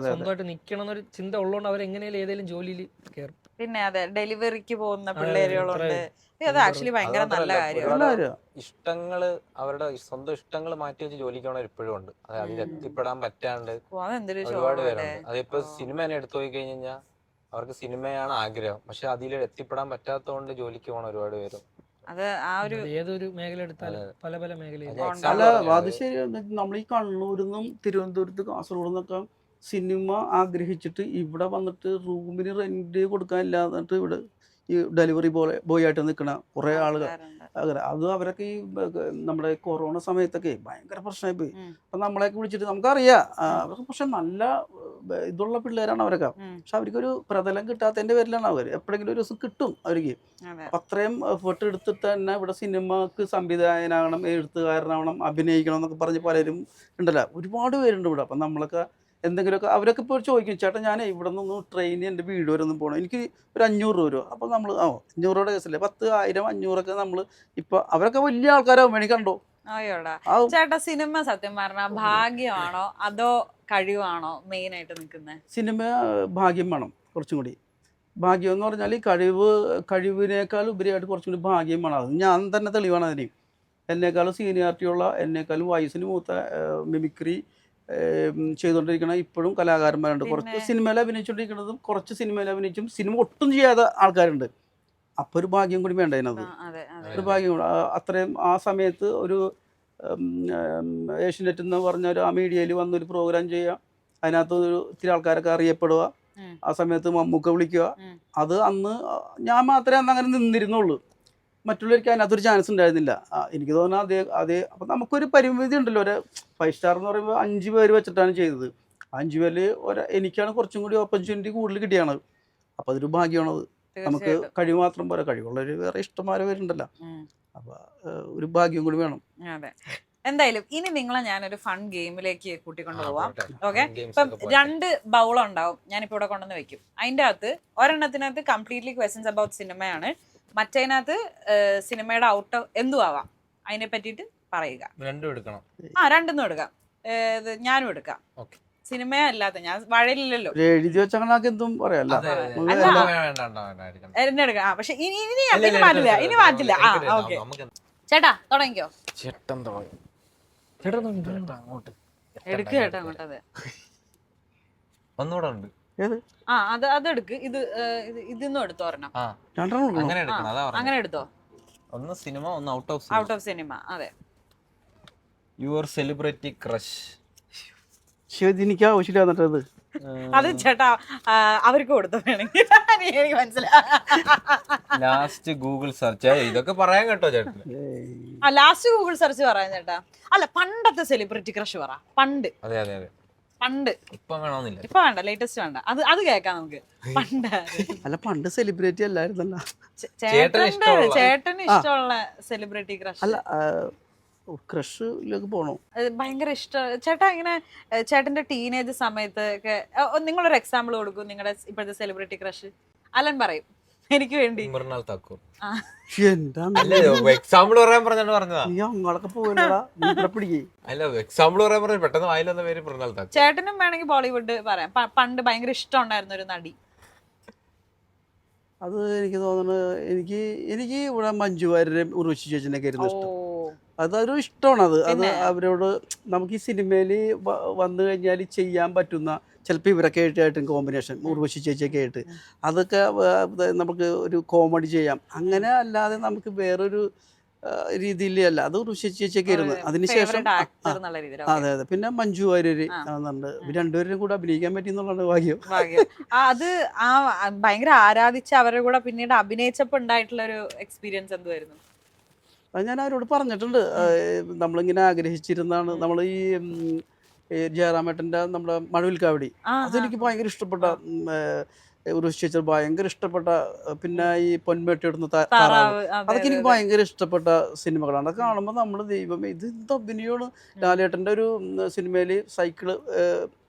സ്വന്തമായിട്ട് നിക്കണം എന്നൊരു ചിന്ത ഉള്ളതുകൊണ്ട് അവർ എങ്ങനെയാലും ഏതെങ്കിലും ജോലിയിൽ കയറും. പിന്നെ അതെ, ഡെലിവറിക്ക് പോകുന്ന പിള്ളേരുകളുണ്ട്. അത് ആക്ച്വലി ഭയങ്കര നല്ല കാര്യമാണ്. ഇഷ്ടങ്ങള്, അവരുടെ സ്വന്തം ഇഷ്ടങ്ങൾ മാറ്റി വെച്ച് ജോലിക്ക് ഇപ്പോഴും ഉണ്ട്. അതിൽ എത്തിപ്പെടാൻ പറ്റാണ്ട് ഒരുപാട് പേരുണ്ട്. അതിപ്പോ സിനിമ തന്നെ എടുത്തു പോയി കഴിഞ്ഞാൽ അവർക്ക് സിനിമയാണ് ആഗ്രഹം, പക്ഷെ അതിൽ എത്തിപ്പെടാൻ പറ്റാത്തതുകൊണ്ട് ജോലിക്ക് പോകണ ഒരുപാട് പേരും. അത് ആ ഒരു ഏതൊരു മേഖല എടുത്താലും പല പല മേഖലയിൽ. അല്ല, അത് ശരി. നമ്മൾ ഈ കണ്ണൂരിൽ നിന്നും തിരുവനന്തപുരത്ത് കാസർഗോഡ് നിന്നൊക്കെ സിനിമ ആഗ്രഹിച്ചിട്ട് ഇവിടെ വന്നിട്ട് റൂമിന് റെന്റ് കൊടുക്കാനില്ലാന്നിട്ട് ഇവിടെ ഈ ഡെലിവറി ബോയ് ആയിട്ട് നിൽക്കണ കുറേ ആളുകൾ. അത് അവരൊക്കെ ഈ നമ്മുടെ കൊറോണ സമയത്തൊക്കെ ഭയങ്കര പ്രശ്നമായി പോയി. അപ്പൊ നമ്മളെയൊക്കെ വിളിച്ചിട്ട് നമുക്കറിയാം അവർക്ക്, പക്ഷെ നല്ല ഇതുള്ള പിള്ളേരാണ് അവരൊക്കെ. പക്ഷെ അവർക്കൊരു പ്രതലം കിട്ടാത്തതിന്റെ പേരിലാണ് അവർ. എപ്പോഴെങ്കിലും ഒരു ദിവസം കിട്ടും അവർക്ക്. അപ്പൊ അത്രയും എഫേർട്ട് എടുത്തിട്ട് തന്നെ ഇവിടെ സിനിമക്ക് സംവിധായകനാകണം, എഴുത്തുകാരനാവണം, അഭിനയിക്കണം എന്നൊക്കെ പറഞ്ഞ് പലരും ഉണ്ടല്ലോ, ഒരുപാട് പേരുണ്ട് ഇവിടെ. അപ്പൊ നമ്മളൊക്കെ എന്തെങ്കിലുമൊക്കെ അവരൊക്കെ ഇപ്പോൾ ചോദിക്കും, ചേട്ടാ ഞാൻ ഇവിടെ നിന്ന് ട്രെയിനിൽ എൻ്റെ വീട് വരെ ഒന്നും പോകണം, എനിക്ക് ഒരു 500 രൂപ. അപ്പോൾ നമ്മൾ 500 രൂപയുടെ കേസല്ലേ, 10, 1000, 500 നമ്മൾ ഇപ്പോൾ അവരൊക്കെ വലിയ ആൾക്കാരാവും വേണി കണ്ടോ. ചേട്ടാ, സിനിമ സത്യം പറഞ്ഞാൽ ഭാഗ്യമാണോ അതോ കഴിവാണോ മെയിൻ ആയിട്ട് നിൽക്കുന്നത്? സിനിമ ഭാഗ്യം വേണം, കുറച്ചും കൂടി. ഭാഗ്യം എന്ന് പറഞ്ഞാൽ ഈ കഴിവിനേക്കാൾ ഉപരിയായിട്ട് കുറച്ചും കൂടി ഭാഗ്യം വേണം. അത് ഞാൻ തന്നെ തെളിവാണ് അതിന്. എന്നേക്കാളും സീനിയോറിറ്റിയുള്ള, എന്നേക്കാളും വയസ്സിന് മൂത്ത മിമിക്രി ചെയ്തുകൊണ്ടിരിക്കുന്ന ഇപ്പോഴും കലാകാരന്മാരുണ്ട്. കുറച്ച് സിനിമയിൽ അഭിനയിച്ചുകൊണ്ടിരിക്കുന്നതും കുറച്ച് സിനിമയിൽ അഭിനയിച്ചും സിനിമ ഒട്ടും ചെയ്യാത്ത ആൾക്കാരുണ്ട്. അപ്പോൾ ഒരു ഭാഗ്യം കൂടി വേണ്ട അതിനത്, ഒരു ഭാഗ്യം കൂടി. അത്രയും ആ സമയത്ത് ഒരു ഏഷ്യനെറ്റ് എന്ന് പറഞ്ഞ ഒരു ആ മീഡിയയിൽ വന്നൊരു പ്രോഗ്രാം ചെയ്യുക, അതിനകത്ത് ഇത്തിരി ആൾക്കാരൊക്കെ അറിയപ്പെടുക, ആ സമയത്ത് മമ്മൂക്ക വിളിക്കുക. അത് അന്ന് ഞാൻ മാത്രമേ അന്ന് അങ്ങനെ നിന്നിരുന്നുള്ളൂ, മറ്റുള്ളവർക്ക് അതിനകത്തൊരു ചാൻസ് ഉണ്ടായിരുന്നില്ല. എനിക്ക് തോന്നുന്നു അതേ. അപ്പം നമുക്കൊരു പരിമിതി ഉണ്ടല്ലോ. ഒരു 5 സ്റ്റാർ എന്ന് പറയുമ്പോൾ 5 പേര് വെച്ചിട്ടാണ് ചെയ്തത്. 5 പേരിൽ എനിക്കാണ് കുറച്ചും കൂടി ഓപ്പർച്യൂണിറ്റി കൂടുതൽ കിട്ടിയാണ്. അപ്പം അതൊരു ഭാഗ്യമാണത്. നമുക്ക് കഴിവ് മാത്രം പോരാ, കഴിവുള്ളവർ വേറെ ഇഷ്ടംമാരെ പേരുണ്ടല്ലോ. അപ്പം ഒരു ഭാഗ്യം കൂടി വേണം. അതെ. എന്തായാലും ഇനി നിങ്ങളെ ഞാനൊരു ഫൺ ഗെയിമിലേക്ക് കൂട്ടിക്കൊണ്ട് പോവാം. ഓക്കെ, ഇപ്പം 2 ബൗളുണ്ടാവും, ഞാനിപ്പോൾ ഇവിടെ കൊണ്ടുവന്ന് വെക്കും. അതിൻ്റെ അകത്ത് ഒരെണ്ണത്തിനകത്ത് കംപ്ലീറ്റ്ലി ക്വസ്റ്റ്യൻസ് അബൌട്ട് സിനിമയാണ്, മറ്റേതിനകത്ത് സിനിമയുടെ ഔട്ട് എന്തും ആവാം, അതിനെ പറ്റിയിട്ട് പറയുക. രണ്ടും എടുക്കണം? രണ്ടൊന്നും എടുക്കാം, ഞാനും എടുക്കാം. സിനിമ അല്ലാത്ത, ഞാൻ വഴലില്ലല്ലോ, എഴുതി വെച്ചങ്ങനാക്കി എന്തും പറയാല്ലോ. എന്നെ എടുക്കാം. പക്ഷെ ഇനി മാറ്റില്ല. ഓക്കെ ചേട്ടാ, തുടങ്ങിക്കോ. എടുക്കുക ചേട്ടാ അങ്ങോട്ടത്. ഒന്നുകൂടെ ഉണ്ട്. അതെടുക്ക്. ഇതൊന്നും എടുത്തോ, ഒരെണ്ണം അങ്ങനെ എടുത്തോ. ഒന്ന് സിനിമ, ഒന്ന് ഔട്ട് ഓഫ് സിനിമ. അതെ. Your celebrity crush. എനിക്ക് ആവശ്യമില്ല എന്നിട്ടത്. അത് ചേട്ടാ അവർക്ക് കൊടുത്തു വേണമെങ്കിൽ, എനിക്ക് മനസ്സിലായി. ലാസ്റ്റ് ഗൂഗിൾ സെർച്ച്, ഇതൊക്കെ പറയാൻ കേട്ടോ ചേട്ടൻ. ലാസ്റ്റ് ഗൂഗിൾ സെർച്ച് പറയാൻ ചേട്ടാ. അല്ല, പണ്ടത്തെ സെലിബ്രിറ്റി ക്രഷ് പറ. പണ്ട്. അതെ. പണ്ട് ഇപ്പൊ വേണമെന്നില്ല. ഇപ്പൊ വേണ്ട, ലേറ്റസ്റ്റ് വേണ്ട, അത് കേക്കാം നമുക്ക്. പണ്ട് അല്ല പണ്ട് സെലിബ്രിറ്റി അല്ലായിരുന്നല്ല. ചേട്ടന് ഇഷ്ടമുള്ള സെലിബ്രിറ്റി ക്രഷ്? അല്ല ക്രഷിലേക്ക് പോണോ? ഭയങ്കര ഇഷ്ടം ചേട്ടാ. ഇങ്ങനെ ചേട്ടന്റെ ടീനേജ് സമയത്ത് ഒക്കെ നിങ്ങളൊരു എക്സാമ്പിൾ കൊടുക്കും നിങ്ങളുടെ ഇപ്പോഴത്തെ സെലിബ്രിറ്റി ക്രഷ്. അലൻ പറയും എനിക്ക് വേണ്ടി. മൃണാൽ താക്കൂർ. എന്താ എക്സാമ്പിൾ പറയാൻ പറഞ്ഞതാ. നീ അങ്ങോട്ടൊക്കെ പോകണ്ടടാ, നീ ഇവിടെ പിടിക്കേ. അല്ല എക്സാമ്പിൾ പറയാൻ പറഞ്ഞ പെട്ടെന്ന് വായിലെന്ന പേര് മൃണാൽ താക്കൂർ. ചേട്ടനും വേണമെങ്കിൽ ബോളിവുഡ് പറയാം. പണ്ട് ഭയങ്കര ഇഷ്ടം ഉണ്ടായിരുന്ന ഒരു നടി. അത് എനിക്ക് തോന്നുന്നത് എനിക്ക് ഇവിടെ മഞ്ജു വാര്യരെയും ഉർവശി ചേച്ചിനെയൊക്കെ ആയിരുന്നു ഇഷ്ടം. അതൊരു ഇഷ്ടമാണ്. അത് അവരോട് നമുക്ക് ഈ സിനിമയിൽ വന്നു കഴിഞ്ഞാൽ ചെയ്യാൻ പറ്റുന്ന ചിലപ്പോൾ ഇവരൊക്കെ ആയിട്ടും കോമ്പിനേഷൻ, ഉർവശി ചേച്ചിയൊക്കെ ആയിട്ട് അതൊക്കെ നമുക്ക് ഒരു കോമഡി ചെയ്യാം. അങ്ങനെ അല്ലാതെ നമുക്ക് വേറൊരു രീതിയിൽ അല്ല. അത് ഉർവശി ചേച്ചിയൊക്കെ ആയിരുന്നു. അതിനുശേഷം അതെ. പിന്നെ മഞ്ജു വാര്യര് ആണെന്നുണ്ട്. രണ്ടുപേരും കൂടെ അഭിനയിക്കാൻ പറ്റി എന്നുള്ളതാണ് ഭാഗ്യം. അത് ഭയങ്കര ആരാധിച്ച അവരുടെ കൂടെ പിന്നീട് അഭിനയിച്ചപ്പോൾ ഉണ്ടായിട്ടുള്ള ഒരു എക്സ്പീരിയൻസ് എന്തുവായിരുന്നു? അത് ഞാൻ അവരോട് പറഞ്ഞിട്ടുണ്ട്. നമ്മളിങ്ങനെ ആഗ്രഹിച്ചിരുന്നാണ്. നമ്മൾ ഈ ജയറാമേട്ടൻ്റെ നമ്മുടെ മഴവിൽക്കാവടി, അതെനിക്ക് ഭയങ്കര ഇഷ്ടപ്പെട്ട, ഉർവശി ചേച്ചി ഭയങ്കര ഇഷ്ടപ്പെട്ട. പിന്നെ ഈ പൊന്മേട്ടിടുന്ന താറാവ്, അതൊക്കെ എനിക്ക് ഭയങ്കര ഇഷ്ടപ്പെട്ട സിനിമകളാണ്. അത് കാണുമ്പോൾ നമ്മൾ ദൈവമേ ഇത് അഭിനയമാണ്. ലാലേട്ടൻ്റെ ഒരു സിനിമയിൽ സൈക്കിള്,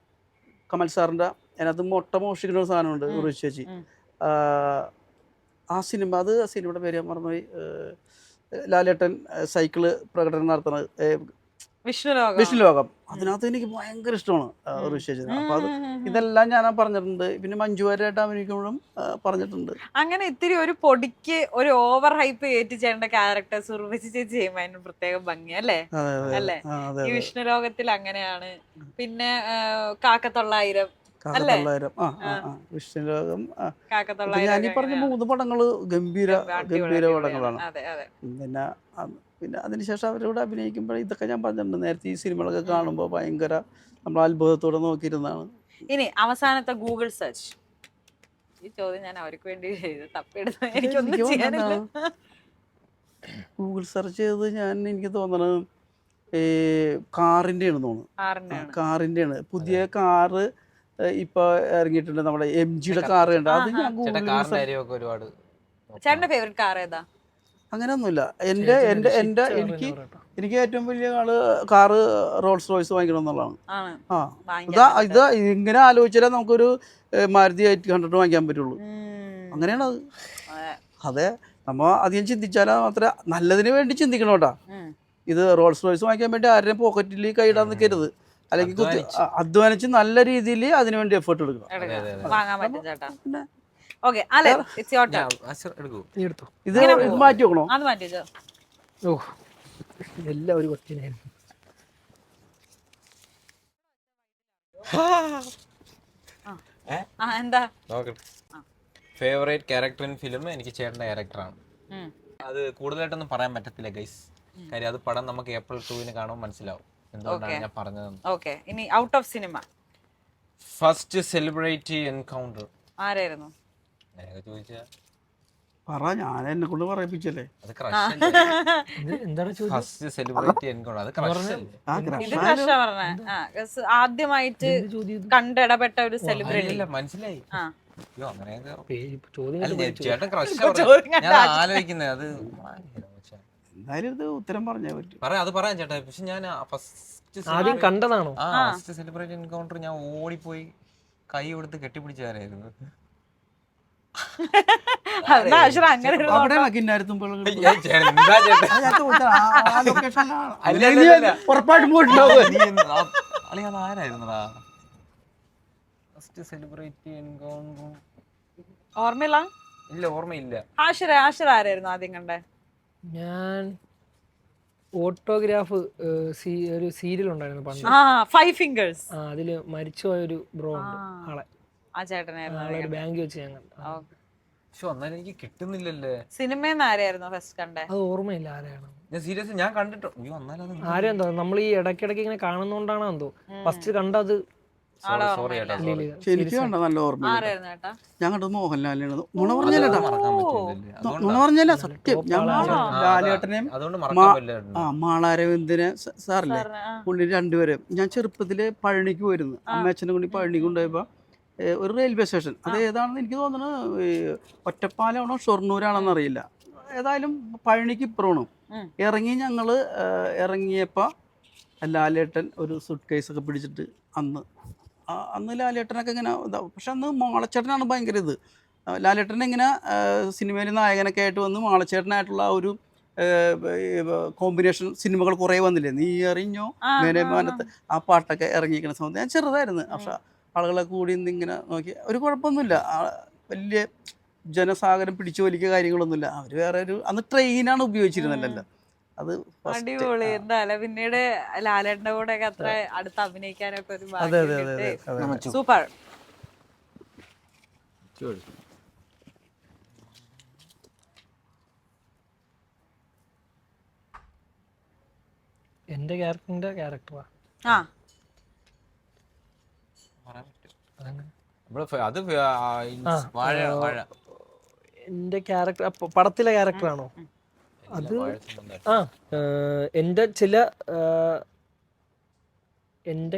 കമൽ സാറിൻ്റെ, അതിനകത്ത് മുട്ട മോഷിക്കുന്ന ഒരു സാധനമുണ്ട് ഉർവശി ചേച്ചി. ആ സിനിമയുടെ പേര് ഞാൻ മറന്നുപോയി. ലാലേട്ടൻ സൈക്കിള് പ്രകടനം നടത്തുന്നത് വിഷ്ണുലോകം. അതിനകത്ത് എനിക്ക് ഭയങ്കര ഇഷ്ടമാണ് ഉർവശി ചേച്ചി. അപ്പൊ അത് ഇതെല്ലാം ഞാൻ പറഞ്ഞിട്ടുണ്ട്. പിന്നെ മഞ്ജു വാര്യരായിട്ട് അഭിനയിക്കുമ്പോഴും പറഞ്ഞിട്ടുണ്ട്. അങ്ങനെ ഇത്തിരി ഒരു പൊടിക്ക് ഒരു ഓവർ ഹൈപ്പ് കയറ്റി ചെയ്യേണ്ട ക്യാരക്ടേഴ്സ് ഉർവശി ചേച്ചി ചെയ്യുമ്പോൾ അതിന് പ്രത്യേകം ഭംഗി അല്ലേ? അല്ലേ? ഈ വിഷ്ണുലോകത്തിൽ അങ്ങനെയാണ്. പിന്നെ കാക്കത്തൊള്ളായിരം, വിഷ്ണുലോകം, ഞാനീ പറഞ്ഞ 3 പടങ്ങള് ഗംഭീര പടങ്ങളാണ്. പിന്നെ അതിനുശേഷം അവരോട് അഭിനയിക്കുമ്പോൾ ഇതൊക്കെ ഞാൻ പറഞ്ഞിട്ടുണ്ട് നേരത്തെ. ഈ സിനിമകളൊക്കെ കാണുമ്പോൾ ഭയങ്കര നമ്മൾ അത്ഭുതത്തോടെ നോക്കിയിരുന്നാണ്. ഇനി അവസാനത്തെ ഗൂഗിൾ സെർച്ച്. ഈ ചോദ്യം ഞാൻ അവർക്ക് വേണ്ടി തപ്പിയെടുത്ത് എനിക്കൊന്നും ചെയ്യാനില്ല. ഗൂഗിൾ സെർച്ച് ചെയ്തത് എനിക്ക് തോന്നണത് കാറിൻ്റെ ആണ് തോന്നുന്നു. കാറിൻ്റെ ആണ്. പുതിയ കാറ് ഇപ്പൊ ഇറങ്ങിയിട്ടുണ്ട്. നമ്മുടെ MG കാറ് ഉണ്ട്. അത് ഞാൻ ഒരുപാട്. ചേട്ടന്റെ ഫേവറേറ്റ് കാർ ഏതാ? അങ്ങനെയൊന്നുമില്ല. എനിക്ക് ഏറ്റവും വലിയ കാറ് റോൾസ് റോയ്സ് വാങ്ങിക്കണം എന്നുള്ളതാണ്. ഇത് ഇങ്ങനെ ആലോചിച്ചാലേ നമുക്കൊരു മാരുതി 800 വാങ്ങിക്കാൻ പറ്റുള്ളൂ. അങ്ങനെയാണ് അത്. അതെ, നമ്മ അധികം ചിന്തിച്ചാൽ മാത്രമേ, നല്ലതിന് വേണ്ടി ചിന്തിക്കണം കേട്ടാ. ഇത് റോൾസ് റോയ്സ് വാങ്ങിക്കാൻ വേണ്ടി ആരുടെയും പോക്കറ്റിൽ കൈയിടാൻ നിൽക്കരുത്. അല്ലെങ്കിൽ അധ്വാനിച്ച് നല്ല രീതിയിൽ അതിനു വേണ്ടി എഫേർട്ട് എടുക്കണം. ഇത് മാറ്റി വെക്കണോ? എല്ലാം ഒരു ക്വസ്റ്റ്യനായിരുന്നു. ഫേവറേറ്റ് ക്യാരക്ടർ ഇൻ ഫിലിം എനിക്ക് ചേട്ടന്റെ ക്യാരക്ടറാണ്. അത് കൂടുതലായിട്ടൊന്നും പറയാൻ പറ്റത്തില്ല ഗൈസ്. കാര്യം അത് പടം നമുക്ക് April 2 കാണുമ്പോൾ മനസ്സിലാവും എന്തുകൊണ്ടാണ് ഞാൻ പറഞ്ഞത്. ഇനി out of cinema first celebrity encounter ആരായിരുന്നു? ചോദിച്ചാ പറ, ഞാൻ എന്നെ കൊണ്ട് പറയിപ്പിച്ചല്ലേ. അത് ഫസ്റ്റ് സെലിബ്രിറ്റി എൻകൗണ്ടർ, അത് ആദ്യമായിട്ട് കണ്ടിടപെട്ട ഒരു സെലിബ്രിറ്റി മനസ്സിലായി. ചേട്ടൻ ക്രഷ് ഞാൻ ആലോചിക്കുന്നത്. അത് എന്തായാലും ഇത് ഉത്തരം പറഞ്ഞാൽ പറ്റും. അത് പറയാം ചേട്ടാ. പക്ഷെ ഞാൻ ആദ്യം കണ്ടതാണോ? ഫസ്റ്റ് സെലിബ്രിറ്റി എൻകൗണ്ടർ ഞാൻ ഓടിപ്പോയി കൈ കൊടുത്ത് കെട്ടിപ്പിടിച്ചാരായിരുന്നു. ഉറപ്പായിട്ടും പോയിട്ടുണ്ടാവും. ആരായിരുന്നടാ ഫസ്റ്റ് സെലിബ്രിറ്റി എൻകൗണ്ടർ? ഓർമ്മയില്ല. ഇല്ല, ഓർമ്മയില്ല. ആഷിർ ആരായിരുന്നു ആദ്യം കണ്ടേ? ഞാൻ ഓട്ടോഗ്രാഫ് ഒരു സീരിയൽ ഉണ്ടായിരുന്നു പണ്ട്, 5 ഫിംഗേഴ്സ്. അതില് മരിച്ചുപോയ ഒരു ബ്രോ ഉണ്ട്. ആളെ ആ ചേട്ടനായിരുന്നു ബാങ്ക് വെച്ച് ഞാൻ കണ്ടു. എനിക്ക് കിട്ടുന്നില്ലല്ലേ. സിനിമയിൽ ആരെയായിരുന്നു ഫസ്റ്റ് കണ്ടേ? അത് ഓർമ്മയില്ല ആരെയാണ്. ഞാൻ സീരിയസ് ഞാൻ കണ്ടിട്ടോ. ആരെന്തോ നമ്മൾ ഈ ഇടയ്ക്കിടയ്ക്ക് ഇങ്ങനെ കാണുന്നോണ്ടാണോ എന്തോ ഫസ്റ്റ് കണ്ടത് സോറി ചേട്ടാ ഇല്ല, sorry. ഇല്ല. പക്ഷെ എനിക്ക് വേണ്ട നല്ല ഓർമ്മ ആരായിരുന്നു ചേട്ടാ? ഞാൻ കണ്ടത് മോഹൻലാലിനാണ്. നുണ അത് പറഞ്ഞല്ലേട്ടാ, മറക്കാൻ പറ്റില്ലല്ലേ? നുണ പറഞ്ഞല്ല സത്യം. ഞാൻ ആണോ? ലാലേട്ടനെയും അതുകൊണ്ട് മറക്കാൻ പറ്റില്ല. മാളാരവിന്ദനെ സാറില്ലേ സാറിന്, ആ. പുള്ളി രണ്ടുപേരും ഞാൻ ചെറുപ്പത്തില് പഴനിക്ക് പോയിരുന്നു. അമ്മയച്ഛനെ കൂടി പഴനിക്ക് കൊണ്ടുപോയപ്പോ ഒരു റെയിൽവേ സ്റ്റേഷൻ, അത് ഏതാണെന്ന് എനിക്ക് തോന്നുന്നത് ഒറ്റപ്പാലാണോ ഷൊർണൂരാണെന്ന് അറിയില്ല, ഏതായാലും പഴനിക്ക് ഇപ്പുറമാണ്. ഇറങ്ങി ഞങ്ങള് ഇറങ്ങിയപ്പോ ലാലേട്ടൻ ഒരു സൂട്ട് കേസൊക്കെ പിടിച്ചിട്ട് അന്ന് ലാലേട്ടനൊക്കെ ഇങ്ങനെ പക്ഷെ അന്ന് മാളച്ചേട്ടനാണ് ഭയങ്കര ഇത്. ലാലേട്ടൻ ഇങ്ങനെ സിനിമയിൽ നായകനൊക്കെ ആയിട്ട് വന്ന് മാളച്ചേട്ടനായിട്ടുള്ള ആ ഒരു കോമ്പിനേഷൻ സിനിമകൾ കുറേ വന്നില്ലേ, നീ അറിഞ്ഞോ മേനമാനത്ത്, ആ പാട്ടൊക്കെ ഇറങ്ങിയിരിക്കുന്ന സമയത്ത് ഞാൻ ചെറുതായിരുന്നു. പക്ഷെ ആളുകളെ കൂടി ഇങ്ങനെ നോക്കി ഒരു കുഴപ്പമൊന്നുമില്ല, വലിയ ജനസാഗരം പിടിച്ചു വലിക്കുക കാര്യങ്ങളൊന്നുമില്ല. അവർ വേറെ ഒരു അന്ന് ട്രെയിനാണ് ഉപയോഗിച്ചിരുന്നല്ലോ അത്. അടിപൊളി. എന്തായാലും പിന്നീട് ലാലേട്ടന്റെ കൂടെ ഒക്കെ അത്ര അടുത്ത് അഭിനയിക്കാനൊക്കെ ഒരു അതെ ഭാഗ്യം അതെ അതെ കിട്ടി. അതെ. സൂപ്പർ. എന്റെ ക്യാരക്ടറിന്റെ ക്യാരക്ടറാ. ആ അത് വാഴ വാഴ എന്റെ ക്യാരക്ടർ പടത്തിലെ ക്യാരക്ടറാണോ അത്? ആ എന്റെ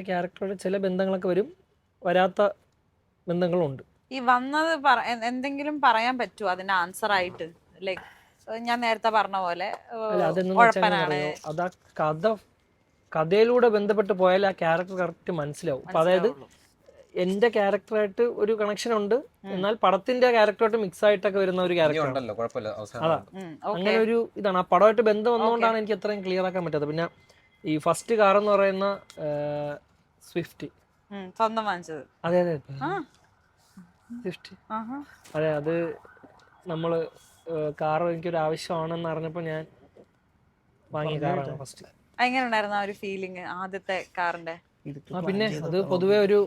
ക്യാരക്ടറുടെ ചില ബന്ധങ്ങളൊക്കെ വരും, വരാത്ത ബന്ധങ്ങളുണ്ട്. ഈ വന്നത് എന്തെങ്കിലും പറയാൻ പറ്റുമോ അതിന്റെ ആൻസർ ആയിട്ട്? ലൈക് ഞാൻ നേരത്തെ പറഞ്ഞ പോലെ അല്ല, അതെന്താ ഉഴപ്പനാണ്. അത് ആ കഥയിലൂടെ ബന്ധപ്പെട്ട് പോയാൽ ആ ക്യാരക്ടർ കറക്റ്റ് മനസ്സിലാവും. അപ്പൊ അതായത് എന്റെ ക്യാരക്ടറായിട്ട് ഒരു കണക്ഷൻ ഉണ്ട്, എന്നാൽ പടത്തിന്റെ ക്യാരക്ടറായിട്ട് മിക്സ് ആയിട്ടൊക്കെ വരുന്ന ഒരു ക്യാരക്ടർ. ഉണ്ടല്ലോ കുഴപ്പമില്ല. അതാ അങ്ങനെ ഒരു ഇതാണ് ആ പടമായിട്ട് ബന്ധം വന്നുകൊണ്ടാണ് എനിക്ക് അത്രയും ക്ലിയർ ആക്കാൻ പറ്റാത്തത്. പിന്നെ ഈ ഫസ്റ്റ് കാർ എന്ന് പറയുന്ന സ്വിഫ്റ്റ് സ്വന്തം വാങ്ങിച്ചത്. അതെ അതെ സ്വിഫ്റ്റ് അതെ, അത് നമ്മള് കാർ എനിക്കൊരു ആവശ്യമാണെന്ന് അറിഞ്ഞപ്പോ ഞാൻ വാങ്ങിയ കാറാണ് ഫസ്റ്റ്. എങ്ങനെ ഉണ്ടായിരുന്നു ആ ഒരു ഫീലിംഗ് ആദ്യത്തെ കാറിന്റെ? പിന്നെ അത് പൊതുവെ ഒരു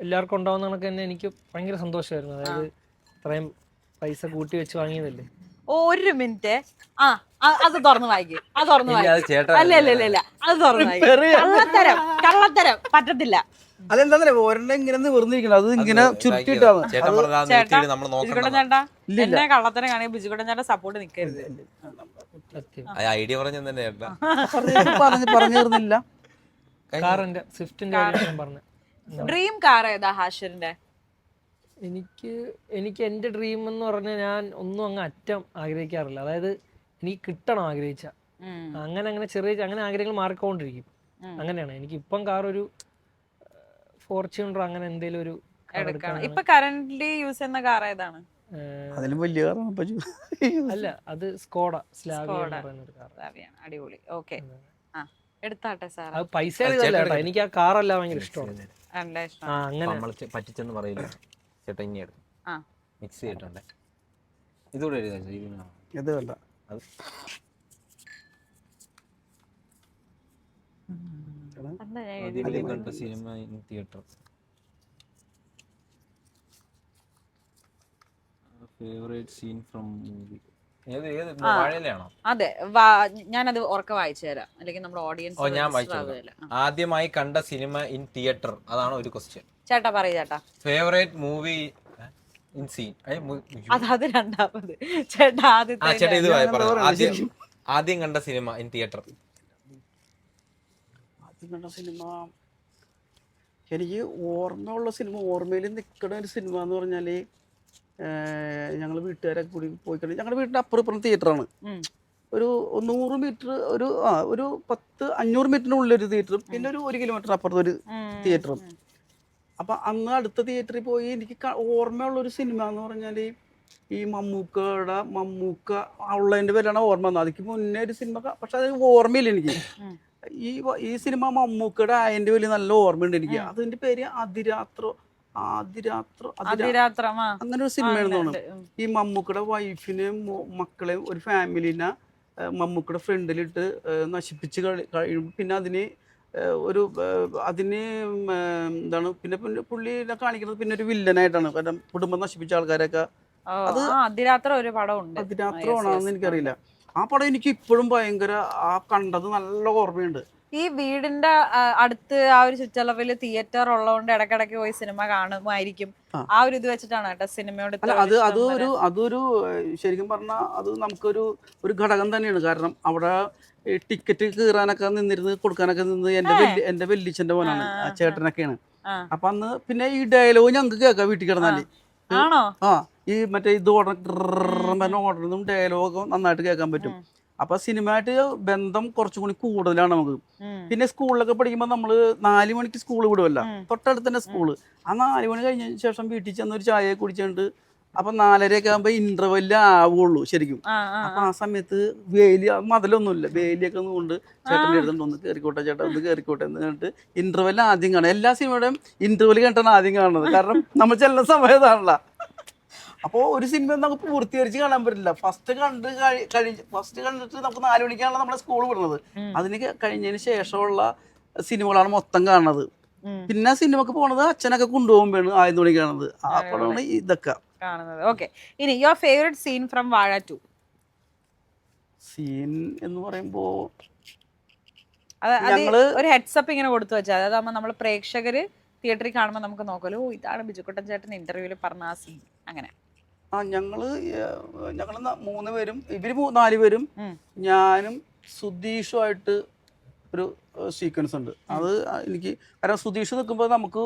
എല്ലാവർക്കും ഉണ്ടാവുന്ന കണക്ക് തന്നെ എനിക്ക് ഭയങ്കര സന്തോഷമായിരുന്നു. അതായത് ഇത്രയും പൈസ കൂട്ടി വെച്ച് വാങ്ങിയതല്ലേ. ഒരു മിനിറ്റ്, അത് തുറന്നു വായിക്കും, അത് തുറന്നു വായിക്കും. അല്ല അത് തുറന്നു വായിക്കും. കള്ളത്തരം പറ്റത്തില്ല. അതെന്താ ഒരെണ്ണം ഇങ്ങനെ നിവർന്നിരിക്കണം, അത് ഇങ്ങനെ ചുരുട്ടിയിട്ടാണ്. ചേട്ടാ എന്നെ കള്ളത്തരം കാണിയ ബിജുകുട്ടൻ ചേട്ടൻ സപ്പോർട്ട് നിൽക്കരുത്. ഐഡിയ പറഞ്ഞു തന്നെ പറഞ്ഞിരുന്നില്ല. കാറിന്റെ സ്വിഫ്റ്റിന്റെ കാര്യം ഞാൻ പറഞ്ഞു. ഡ്രീം കാർ ഏതാ ഹാഷിറിന്റെ? എനിക്ക് എന്റെ ഡ്രീം എന്ന് പറഞ്ഞാൽ ഞാൻ ഒന്നും അങ്ങ് അറ്റം ആഗ്രഹിക്കാറില്ല. അതായത് എനിക്ക് കിട്ടണം ആഗ്രഹിച്ച അങ്ങനെ ചെറിയ അങ്ങനെ ആഗ്രഹങ്ങൾ മാറിക്കൊണ്ടിരിക്കും. അങ്ങനെയാണ് എനിക്ക് ഇപ്പം കാർ ഒരു ഫോർച്യൂണർ അങ്ങനെ എന്തെങ്കിലും ഒരു എടുക്കണം. ഇപ്പൊ കറന്റ്ലി യൂസ് ചെയ്യുന്ന കാർ ഏതാണ്? അതിലും വലിയ കാറാണ്. അല്ല, അത് സ്കോഡ സ്ലാവിയ എന്ന് പറയുന്ന ഒരു കാർ. അടിപൊളി. ഓക്കെ, എടുത്താട്ടെ സാർ. അത് പൈസ എനിക്ക് ആ കാറല്ല ഭയങ്കര ഇഷ്ടമാണ്. നമ്മൾ പറ്റിച്ചെന്ന് പറയില്ല ചേട്ടാ. ഇനി എടുക്കും മിക്സ് ചെയ്തിട്ടുണ്ട്. ഇതുകൂടെ ഇത് വേണ്ട. കണ്ട cinema in theatre. Favourite scene from movie. അതെ, ഞാനത് ഉറക്കെ വായിച്ചു തരാം, അല്ലെങ്കിൽ നമ്മുടെ ഓഡിയൻസ്. ഞാൻ വായിച്ചു. ആദ്യമായി കണ്ട സിനിമ ഇൻ തിയേറ്റർ, അതാണ് ഒരു ക്വസ്റ്റ്യൻ. ചേട്ടാ പറയൂ ചേട്ടാ. Favourite movie in scene. അത് രണ്ടാമത്. ചേട്ടാ ചേട്ടാ ഇത് ആദ്യം കണ്ട സിനിമ ഇൻ തിയേറ്റർ. ആദ്യം കണ്ട സിനിമ എനിക്ക് ഓർമ്മയുള്ള സിനിമ, ഓർമ്മയിൽ നിൽക്കുന്ന ഒരു സിനിമ എന്ന് പറഞ്ഞാല് ഞങ്ങൾ വീട്ടുകാരൊക്കെ കൂടി പോയി കഴിഞ്ഞാൽ ഞങ്ങളുടെ വീടിൻ്റെ അപ്പുറം തിയേറ്ററാണ്. ഒരു 100 മീറ്റർ ഒരു 500 മീറ്ററിനുള്ളൊരു തിയേറ്ററും പിന്നെ ഒരു 1 കിലോമീറ്റർ അപ്പുറത്തൊരു തിയേറ്ററും. അപ്പം അന്ന് അടുത്ത തിയേറ്ററിൽ പോയി എനിക്ക് ഓർമ്മയുള്ളൊരു സിനിമ എന്ന് പറഞ്ഞാൽ ഈ മമ്മൂക്ക ഉള്ളതിൻ്റെ പേരാണ് ഓർമ്മ വന്നത്. അതിക്ക് മുന്നേ ഒരു സിനിമ, പക്ഷെ അത് ഓർമ്മയില്ല എനിക്ക്. ഈ സിനിമ മമ്മൂക്കയുടെ അതിൻ്റെ വലിയ നല്ല ഓർമ്മയുണ്ട് എനിക്ക്. അതിൻ്റെ പേര് അങ്ങനെ ഒരു സിനിമയാണെന്ന് തോന്നുന്നു. ഈ മമ്മൂക്കയുടെ വൈഫിനെയും മക്കളെയും ഒരു ഫാമിലിനെ മമ്മൂക്കയുടെ ഫ്രണ്ടിലിട്ട് നശിപ്പിച്ച് കഴിയുമ്പോൾ പിന്നെ അതിന് എന്താണ് പിന്നെ പുള്ളിനെ കാണിക്കുന്നത് പിന്നെ ഒരു വില്ലനായിട്ടാണ്. കാരണം കുടുംബം നശിപ്പിച്ച ആൾക്കാരൊക്കെ. അത് അതിരാത്രമാണെന്ന് എനിക്കറിയില്ല. ആ പടം എനിക്ക് ഇപ്പോഴും ഭയങ്കര കണ്ടത് നല്ല ഓർമ്മയുണ്ട്. ഈ വീടിന്റെ അടുത്ത് ആ ഒരു ചുറ്റളവില് തിയേറ്റർ ഉള്ളതുകൊണ്ട് ഇടക്കിടക്ക് പോയി സിനിമ കാണുമായിരിക്കും. ആ ഒരു ഇത് വെച്ചിട്ടാണ് കേട്ടോ സിനിമയോട് അല്ല അതൊരു ശരിക്കും പറഞ്ഞാൽ അത് നമുക്കൊരു ഘടകം തന്നെയാണ്. കാരണം അവിടെ ടിക്കറ്റ് കീറാനൊക്കെ നിന്നിരുന്ന് കൊടുക്കാനൊക്കെ നിന്ന് എന്റെ വെല്ലിച്ചന്റെ മോനാണ്, ആ ചേട്ടനൊക്കെയാണ്. അപ്പൊ അന്ന് പിന്നെ ഈ ഡയലോഗ് ഞങ്ങൾക്ക് കേൾക്കാം വീട്ടിൽ കിടന്നാല്. ആണോ? ഈ മറ്റേ ഇത് ഓർഡറും ഡയലോഗും നന്നായിട്ട് കേൾക്കാൻ പറ്റും. അപ്പൊ സിനിമയായിട്ട് ബന്ധം കുറച്ചും കൂടി കൂടുതലാണ് നമുക്ക്. പിന്നെ സ്കൂളിലൊക്കെ പഠിക്കുമ്പോൾ നമ്മള് 4 മണിക്ക് സ്കൂൾ വിടുമല്ല, തൊട്ടടുത്ത് തന്നെ സ്കൂള്. ആ 4 മണി കഴിഞ്ഞതിന് ശേഷം വീട്ടിൽ ചെന്ന് ഒരു ചായ കുടിച്ചിട്ട് അപ്പൊ 4:30 ആകുമ്പോ ഇന്റർവെല്ല് ആവുള്ളൂ ശരിക്കും. അപ്പൊ ആ സമയത്ത് മതിലൊന്നുമില്ല, വേലിയൊക്കെ കൊണ്ട് ചേട്ടൻ്റെ അടുത്തുണ്ട്, ഒന്ന് കയറിക്കോട്ടെ ചേട്ടാ, ഒന്ന് കയറിക്കോട്ടെ എന്ന് പറഞ്ഞിട്ട് ഇന്റർവെല്ല് ആദ്യം കാണാം. എല്ലാ സിനിമയുടെയും ഇന്റർവെല്ല് കണ്ടാണ് ആദ്യം കാണുന്നത്. കാരണം നമ്മൾ ചെല്ലുന്ന സമയത്താണല്ലോ. അപ്പോൾ ഒരു സിനിമ നമുക്ക് പൂർത്തീകരിച്ച് കാണാൻ പറ്റില്ല. ഫസ്റ്റ് കണ്ടിട്ട് നമുക്ക് 4 മണിക്കാണല്ലോ നമ്മളെ സ്കൂൾ വിടുന്നത്. അതിന് കഴിഞ്ഞതിന് ശേഷമുള്ള സിനിമകളാണ് മൊത്തം കാണുന്നത്. പിന്നെ സിനിമക്ക് പോണത് അച്ഛനൊക്കെ കൊണ്ടുപോകുമ്പോഴാണ് 5 മണിക്ക് കാണുന്നത്. അപ്പോഴാണ് ഇതൊക്കെ കാണുന്നത്. ഓക്കെ, ഇനി യുവർ ഫേവറേറ്റ് സീൻ ഫ്രം വാഴ 2? സീൻ എന്ന് പറയുമ്പോ ഒരു ഹെഡ്സപ്പ് ഇങ്ങനെ കൊടുത്തു വെച്ചാൽ, അതാകുമ്പോൾ നമ്മൾ പ്രേക്ഷകര് തിയേറ്ററിൽ കാണുമ്പോൾ നമുക്ക് നോക്കല്ലോ, ഇതാണ് ബിജുക്കുട്ടൻ ചേട്ടൻ ഇന്റർവ്യൂവിൽ പറഞ്ഞ ആ സീൻ. അങ്ങനെ ഞങ്ങള് 3 പേരും, ഇവര് 4 പേരും, ഞാനും സുധീഷുമായിട്ട് ഒരു സീക്വൻസ് ഉണ്ട്. അത് എനിക്ക് കാരണം സുധീഷ് നിൽക്കുമ്പോൾ നമുക്ക്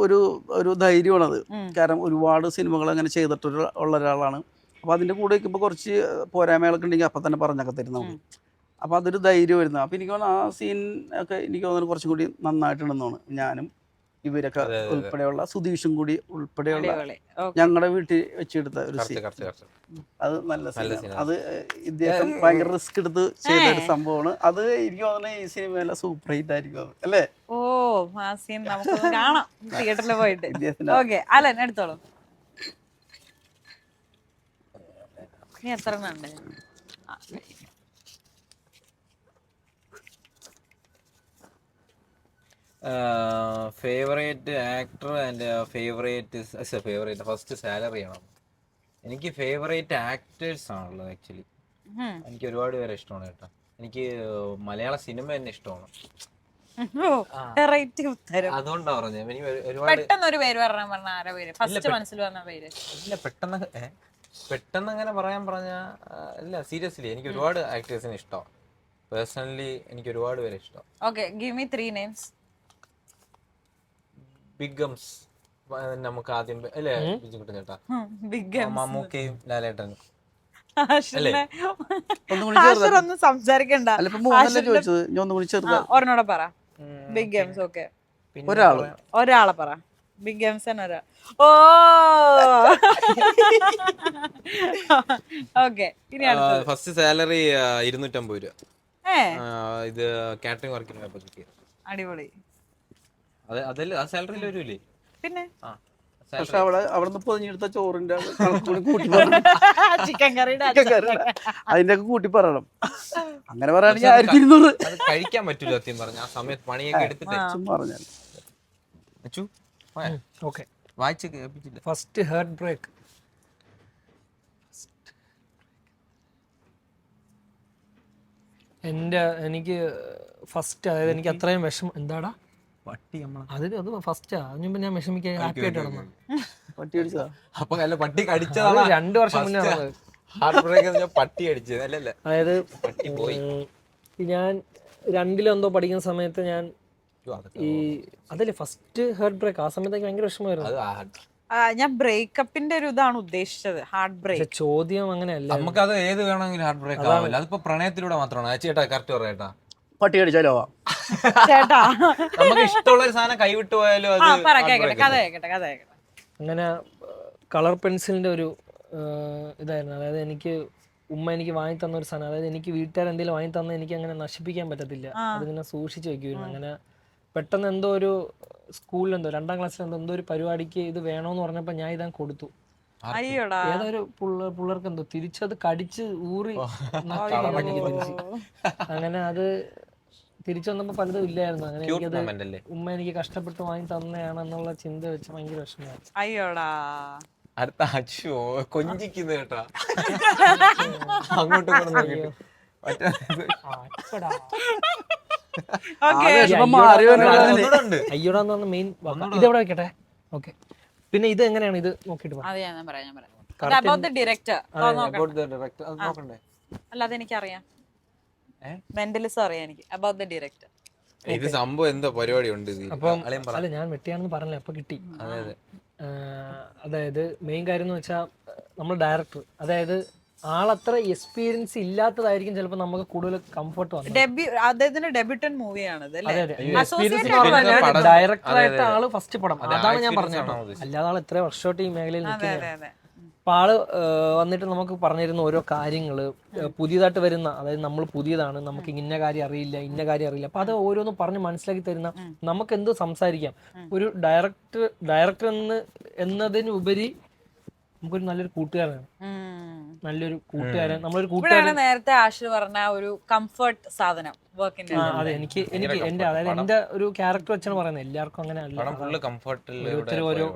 ഒരു ധൈര്യമാണത്. കാരണം ഒരുപാട് സിനിമകൾ അങ്ങനെ ചെയ്തിട്ടുള്ള ഒരാളാണ്. അപ്പോൾ അതിൻ്റെ കൂടെ നിൽക്കുമ്പോൾ കുറച്ച് പോരായ്മകളൊക്കെ ഉണ്ടെങ്കിൽ അപ്പം തന്നെ പറഞ്ഞൊക്കെ തരും നമുക്ക്. അപ്പോൾ അതൊരു ധൈര്യം വരുന്നത്. അപ്പോൾ എനിക്ക് തോന്നുന്നു ആ സീൻ ഒക്കെ എനിക്ക് തോന്നുന്നു കുറച്ചും കൂടി നന്നായിട്ടുണ്ടെന്നാണ്. ഞാനും ഇവരൊക്കെ ഉൾപ്പെടെയുള്ള സുധീഷും കൂടി ഉൾപ്പെടെയുള്ള ഞങ്ങളുടെ വീട്ടിൽ വെച്ചെടുത്ത ഒരു സീൻ. അത് നല്ല സീനാണ്. അത് ഇദ്ദേഹം ഭയങ്കര റിസ്ക് എടുത്ത് ചെയ്ത ഒരു സംഭവമാണ്. അത് എനിക്ക് തോന്നുന്നത് ഈ സിനിമയിലെ സൂപ്പർ ഹിറ്റ് ആയിരിക്കും അല്ലേ? ഓ, ആ സീൻ നമുക്ക് കാണാം തിയേറ്ററിൽ പോയിട്ട്. ഓക്കെ, അലൻ എടുത്തോളൂ. നീ എത്ര ഉണ്ട്? Favourite actor and favourite first salary ആണ്. എനിക്ക് ഫേവറേറ്റ് ആക്ടേഴ്സ് ആണുള്ളത് ആക്ച്വലി. എനിക്ക് ഒരുപാട് പേരെ ഇഷ്ടമാണ് കേട്ടോ. എനിക്ക് മലയാള സിനിമ തന്നെ ഇഷ്ടമാണ്. അതുകൊണ്ടാ പറഞ്ഞത്. എനിക്ക് പെട്ടെന്ന് അങ്ങനെ പറഞ്ഞ ഇല്ല, സീരിയസ്ലി എനിക്ക് ഒരുപാട് ആക്ടേഴ്സിനെ ഇഷ്ടമാണ്. പേഴ്സണലി എനിക്ക് ഒരുപാട് പേരെ ഇഷ്ടം. Okay, give me 3 names. Big gums നമുക്ക് ആദ്യം അല്ലേ ബിജുക്കുട്ടൻ ചേട്ടാ? മമ്മൂക്കയും ലാലേട്ടനും. ഒന്നും സംസാരിക്കണ്ട, ഒരെണ്ണോടെ പറ. Big games. ഓക്കെ, ഒരാളെ പറ. ബിഗ് ഗെയിംസ് തന്നെ ഒരാൾ. ഓ, ഓക്കെ. ഇനി ഫസ്റ്റ് സാലറി 250 രൂപ. ഇത് കാറ്ററിംഗ് വർക്കിന് പോയപ്പോ കിട്ടിയത്. അടിപൊളി. അതല്ലേ ആ സാലറിയിൽ വരൂലേ? പിന്നെ പക്ഷെ അവിടെ പൊതിഞ്ഞെടുത്ത ചോറിന്റെ ചിക്കൻ കറിയുടെ അതിന്റെ ഒക്കെ കൂട്ടി പറയണം. അങ്ങനെ പറയുകയാണെങ്കിൽ 1200 അത് കഴിക്കാൻ പറ്റൂല സത്യം പറഞ്ഞ. ആ സമയത്ത് പണിയൊക്കെ എടുത്തിട്ട് പറഞ്ഞാൽ വായിച്ച് കേൾപ്പിച്ചില്ല. First heart break. എനിക്ക് ഫസ്റ്റ്, അതായത് എനിക്ക് അത്രയും വിഷമം. എന്താടാ പട്ടി? അത് ഫസ്റ്റാ. അതിന് മുമ്പ് ഞാൻ വിഷമിക്കാൻ ഹാപ്പി ആയിട്ട് നടന്നു. അപ്പൊ അല്ല, പട്ടി കടിച്ചതാണ് 2 വർഷം മുന്നേ. പട്ടി അടിച്ചത് അല്ലല്ലേ? അതായത് ഞാൻ 2-ലെന്തോ പഠിക്കുന്ന സമയത്ത് ഞാൻ അതല്ലേ ഫസ്റ്റ് ഹേർട്ട് ബ്രേക്ക്. ആ സമയത്ത് ഭയങ്കര വിഷമമായിരുന്നു. ഞാൻ ബ്രേക്കപ്പിന്റെ ഒരു ഇതാണ് ഉദ്ദേശിച്ചത്, ഹാർട്ട് ബ്രേക്ക്. ചോദ്യം അങ്ങനെയല്ല. നമുക്കത് ഏത് വേണമെങ്കിലും ഹാർട്ട് ബ്രേക്ക് ആവില്ല. അതിപ്പോ പ്രണയത്തിലൂടെ മാത്രമാണ്. ചേട്ടാ കറക്റ്റ് പറയട്ടാ, പട്ടി കടിച്ചാലോ ചേട്ടാ? നമുക്ക് ഇഷ്ടമുള്ള ഒരു സാധനം കൈവിട്ട് പോയാലും അങ്ങനെ കളർ പെൻസിലിന്റെ ഒരു ഇതായിരുന്നു. അതായത് എനിക്ക് എനിക്ക് വാങ്ങി തന്ന ഒരു സാധനം. അതായത് എനിക്ക് വീട്ടുകാർ എന്തെങ്കിലും വാങ്ങി തന്നാൽ എനിക്ക് അങ്ങനെ നശിപ്പിക്കാൻ പറ്റത്തില്ല. അതിങ്ങനെ സൂക്ഷിച്ച് വെക്കുമായിരുന്നു. അങ്ങനെ പെട്ടെന്ന് എന്തോ ഒരു സ്കൂളിലെന്തോ 2ാം ക്ലാസ്സിൽ എന്തോ ഒരു പരിപാടിക്ക് ഇത് വേണോന്ന് പറഞ്ഞപ്പോ ഞാൻ ഇതാ കൊടുത്തു. ഏതൊരു പിള്ളേർക്ക് എന്തോ തിരിച്ചത് കടിച്ച് ഊറി. അങ്ങനെ അത് തിരിച്ചു വന്നപ്പോ പലതും ഇല്ലായിരുന്നു. അങ്ങനെ എനിക്കത് എനിക്ക് കഷ്ടപ്പെട്ട് വാങ്ങി തന്നെയാണെന്നുള്ള ചിന്ത വെച്ച് ഭയങ്കര വിഷമമായിരുന്നു. അയ്യോടാ, അടുത്ത അച്ഛോ കൊഞ്ചിക്കുന്നു കേട്ടാ. അങ്ങോട്ടും ഓക്കെ മാറി ഒന്നുകൂടെ ഉണ്ട്. അയ്യോടാന്ന് പറഞ്ഞ മെയിൻ ഇതെവിടെ വെക്കട്ടെ. ഓക്കെ, പിന്നെ ഇത് എങ്ങനെയാണ് ഇത് നോക്കിയിട്ട് പറ. അത് ഞാൻ പറയാം about the director About the director, അത് നോക്കണ്ടേ? അല്ലാതെ എനിക്കറിയാം, മെന്റലിസം അറിയാം എനിക്ക് അബൌട്ട് ദ ഡയറക്ടർ. ഇത് സംഭവം എന്തോ പരിപാടി ഉണ്ട് അപ്പം അല്ല, ഞാൻ വെട്ടിയാണെന്ന് പറഞ്ഞില്ല, അപ്പൊ കിട്ടി. അതായത് മെയിൻ കാര്യം എന്ന് വെച്ചാൽ നമ്മൾ ഡയറക്ടർ, അതായത് ആളത്ര എക്സ്പീരിയൻസ് ഇല്ലാത്തതായിരിക്കും ചിലപ്പോൾ നമുക്ക് കൂടുതൽ കംഫർട്ട് വന്നത്. അദ്ദേഹത്തിന്റെ ഡെബ്യൂട്ടൻ മൂവിയാണത് അല്ലേ? ഡയറക്ടറായിട്ട് ആള് ഫസ്റ്റ് പടം, അതാണ് ഞാൻ പറഞ്ഞത്. അല്ലാതെ ആൾ എത്ര വർഷമായിട്ട് ഈ മേഖലയിൽ നിൽക്കുന്നത്. അപ്പൊ ആള് വന്നിട്ട് നമുക്ക് പറഞ്ഞിരുന്ന ഓരോ കാര്യങ്ങള്, പുതിയതായിട്ട് വരുന്ന, അതായത് നമ്മൾ പുതിയതാണ്, നമുക്ക് ഇന്ന കാര്യം അറിയില്ല, അപ്പൊ അത് ഓരോന്നും പറഞ്ഞ് മനസ്സിലാക്കി തരുന്ന, നമുക്ക് എന്ത് സംസാരിക്കാം. ഒരു ഡയറക്ടർ എന്നതിനുപരി നമുക്കൊരു നല്ലൊരു കൂട്ടുകാരനാണ്, നല്ലൊരു കൂട്ടുകാരൻ. നമ്മളൊരു കൂട്ടുകാരൻ നേരത്തെ ആശു പറഞ്ഞ ഒരു കംഫർട്ട് സാധനം വർക്കിന്റെ. അതെ, എനിക്ക് എന്റെ അതായത് എന്റെ ഒരു ക്യാരക്ടർ വെച്ചാണ് പറയുന്നത്. എല്ലാവർക്കും അങ്ങനെ അല്ല, ഓരോരുത്തരും ഓരോ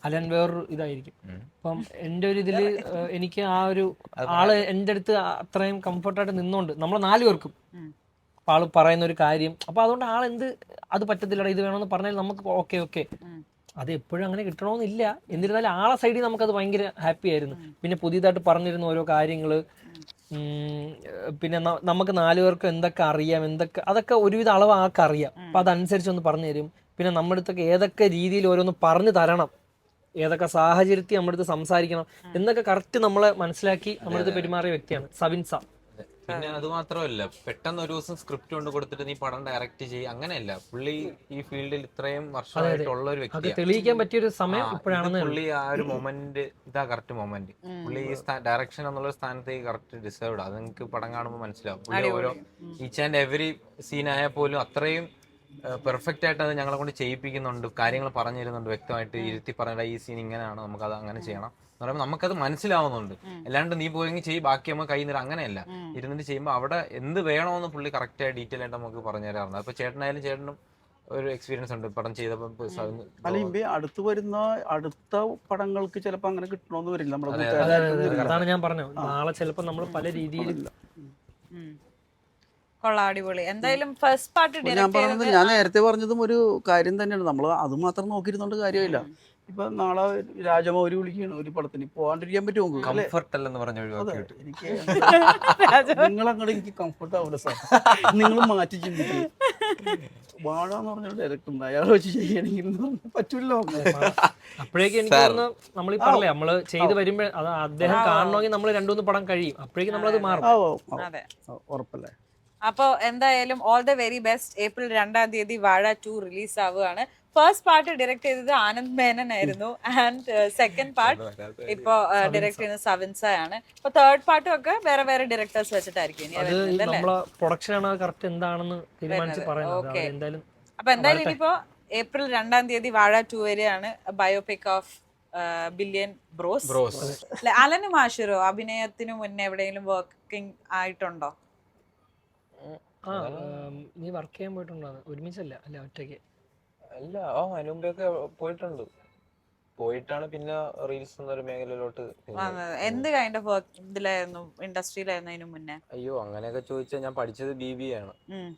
അലൻ വേറൊരു ഇതായിരിക്കും. അപ്പം എൻ്റെ ഒരു ഇതില് എനിക്ക് ആ ഒരു ആള് എൻ്റെ അടുത്ത് അത്രയും കംഫർട്ടായിട്ട് നിന്നോണ്ട് നമ്മളെ 4 പേർക്കും ആള് പറയുന്ന ഒരു കാര്യം, അപ്പൊ അതുകൊണ്ട് ആളെന്ത് അത് പറ്റത്തില്ലടാ ഇത് വേണമെന്ന് പറഞ്ഞാൽ നമുക്ക് ഓക്കെ. അത് എപ്പോഴും അങ്ങനെ കിട്ടണമെന്നില്ല, എന്നിരുന്നാലും ആളെ സൈഡിൽ നമുക്കത് ഭയങ്കര ഹാപ്പി ആയിരുന്നു. പിന്നെ പുതിയതായിട്ട് പറഞ്ഞിരുന്ന ഓരോ കാര്യങ്ങള്, പിന്നെ നമുക്ക് 4 പേർക്കും എന്തൊക്കെ അറിയാം, അതൊക്കെ ഒരുവിധ അളവ് ആൾക്കറിയാം. അപ്പൊ അതനുസരിച്ച് ഒന്ന് പറഞ്ഞു തരും. പിന്നെ നമ്മുടെ അടുത്തൊക്കെ ഏതൊക്കെ രീതിയിൽ ഓരോന്ന് പറഞ്ഞു തരണം, ഏതൊക്കെ സാഹചര്യത്തിൽ നമ്മുടെ അടുത്ത് സംസാരിക്കണം എന്നൊക്കെ കറക്റ്റ് നമ്മളെ മനസ്സിലാക്കി നമ്മുടെ അടുത്ത് പെരുമാറിയ വ്യക്തിയാണ് സവിൻസ. പിന്നെ അത് മാത്രമല്ല, പെട്ടെന്ന് ഒരു ദിവസം സ്ക്രിപ്റ്റ് കൊണ്ട് കൊടുത്തിട്ട് നീ പടം ഡയറക്റ്റ് ചെയ്യും, അങ്ങനെയല്ല. പുള്ളി ഈ ഫീൽഡിൽ ഇത്രയും വർഷമായിട്ടുള്ള ഒരു വ്യക്തിയാണ്. തെളിയിക്കാൻ പറ്റിയൊരു സമയം ഇപ്പോഴാണെന്ന്. പുള്ളി ആ ഒരു മൊമെന്റ്, ഇതാ കറക്റ്റ് മൊമെന്റ്. പുള്ളി ഈ ഡയറക്ഷൻ എന്നുള്ള സ്ഥാനത്തേക്ക് കറക്റ്റ് ഡിസേർവ്ഡ്. അത് നിങ്ങൾക്ക് പടം കാണുമ്പോൾ മനസ്സിലാവും. പുള്ളി ഓരോ ഈച്ച് ആൻഡ് എവറി സീനായാൽ പോലും അത്രയും പെർഫെക്റ്റ് ആയിട്ട് അത് ഞങ്ങളെ കൊണ്ട് ചെയ്യിപ്പിക്കുന്നുണ്ട്, കാര്യങ്ങൾ പറഞ്ഞു തരുന്നുണ്ട്, വ്യക്തമായിട്ട് ഇരുത്തി പറഞ്ഞ ഈ സീൻ ഇങ്ങനെയാണ്, നമുക്കത് അങ്ങനെ ചെയ്യണം എന്ന് പറയുമ്പോൾ നമുക്കത് മനസ്സിലാവുന്നുണ്ട്. അല്ലാണ്ട് നീ പോയെങ്കിൽ ചെയ്യും, ബാക്കി നമുക്ക് കയ്യിൽ നിന്ന് അങ്ങനെയല്ല. ഇരുന്നിട്ട് ചെയ്യുമ്പോൾ അവിടെ എന്ത് വേണമെന്ന് പുള്ളി കറക്റ്റ് ആയി ഡീറ്റെയിൽ ആയിട്ട് നമുക്ക് പറഞ്ഞു തരാറുണ്ട്. അപ്പൊ ചേട്ടനും ഒരു എക്സ്പീരിയൻസ് ഉണ്ട് പടം ചെയ്തപ്പോൾ. അല്ലെങ്കിൽ അടുത്ത് വരുന്ന അടുത്ത പടങ്ങൾക്ക് ചിലപ്പോ അങ്ങനെ കിട്ടണമെന്ന് വരില്ല. അതാണ് ഞാൻ പറഞ്ഞത്, നാളെ ചിലപ്പോൾ നമ്മൾ പല രീതിയിലില്ല. അടിപൊളി. എന്തായാലും ഫസ്റ്റ് പാർട്ട് ഞാൻ പറഞ്ഞത്, ഞാൻ നേരത്തെ പറഞ്ഞതും ഒരു കാര്യം തന്നെയാണ്. നമ്മൾ അത് മാത്രം നോക്കിയിരുന്നോണ്ട് കാര്യമില്ല. ഇപ്പൊ നാളെ രാജമൗരി വിളിക്കുകയാണ് ഒരു പടത്തിന്, പോകാണ്ടിരിക്കാൻ പറ്റുമോ? കംഫർട്ട് അല്ലെന്ന് പറഞ്ഞു എനിക്ക് നിങ്ങളങ്ങോട്ട് എനിക്ക് കംഫർട്ട് ആവില്ല സാർ, നിങ്ങൾ മാറ്റി ചിന്തിക്കും. വാഴ എന്ന് പറഞ്ഞ ഡയറക്ടർ ഉണ്ട്, അയാൾ വെച്ച് ചെയ്യണമെങ്കിൽ പറ്റൂല്ലോ. അപ്പോഴേക്കും എനിക്ക് തോന്നുന്നു നമ്മൾ ഈ പറഞ്ഞേ, നമ്മള് ചെയ്ത് വരുമ്പോ അത് അദ്ദേഹം കാണണമെങ്കിൽ നമ്മൾ 2-3 പടം കഴിയും, അപ്പോഴേക്കും നമ്മളത് മാറും. ഉറപ്പല്ലേ? അപ്പോൾ എന്തായാലും all the very best. April 2-ാം തീയതി വാഴ 2 റിലീസ് ആവുകയാണ്. ഫസ്റ്റ് പാർട്ട് ഡയറക്ട് ചെയ്തത് ആനന്ദ് മേനൻ ആയിരുന്നു, ആൻഡ് സെക്കൻഡ് പാർട്ട് ഇപ്പൊ ഡയറക്ട് ചെയ്യുന്നത് സവിൻസ ആണ്. ഇപ്പൊ തേർഡ് പാർട്ടും ഒക്കെ വേറെ വേറെ ഡയറക്ടേഴ്സ് വെച്ചിട്ടായിരിക്കും. അപ്പൊ എന്തായാലും ഇനിയിപ്പോ ഏപ്രിൽ 2-ാം തീയതി വാഴ 2 വരെയാണ്. Biopic of billion bros. അലനും ആഷിറോ അഭിനയത്തിന് മുന്നേ എവിടെയെങ്കിലും വർക്കിംഗ് ആയിട്ടുണ്ടോ? നീ വർക്ക് ചെയ്യാൻ പോയിട്ടുണ്ടോ? ഒരുമിച്ചല്ല, അല്ല ഒറ്റയ്ക്ക്? അല്ല, അനുമ്പൊക്കെ പോയിട്ടാണ് പിന്നെ റീൽസ് എന്നൊരു മേഖലയിലോട്ട്. എന്ത് കൈൻഡ് ഓഫ് വർക്ക് ഇതിലായിരുന്നു, ഇൻഡസ്ട്രിയിലായിരുന്നു അതിനു മുന്നേ? അയ്യോ, അങ്ങനെയൊക്കെ ചോദിച്ചാൽ ഞാൻ പഠിച്ചത് BBA ആണ്.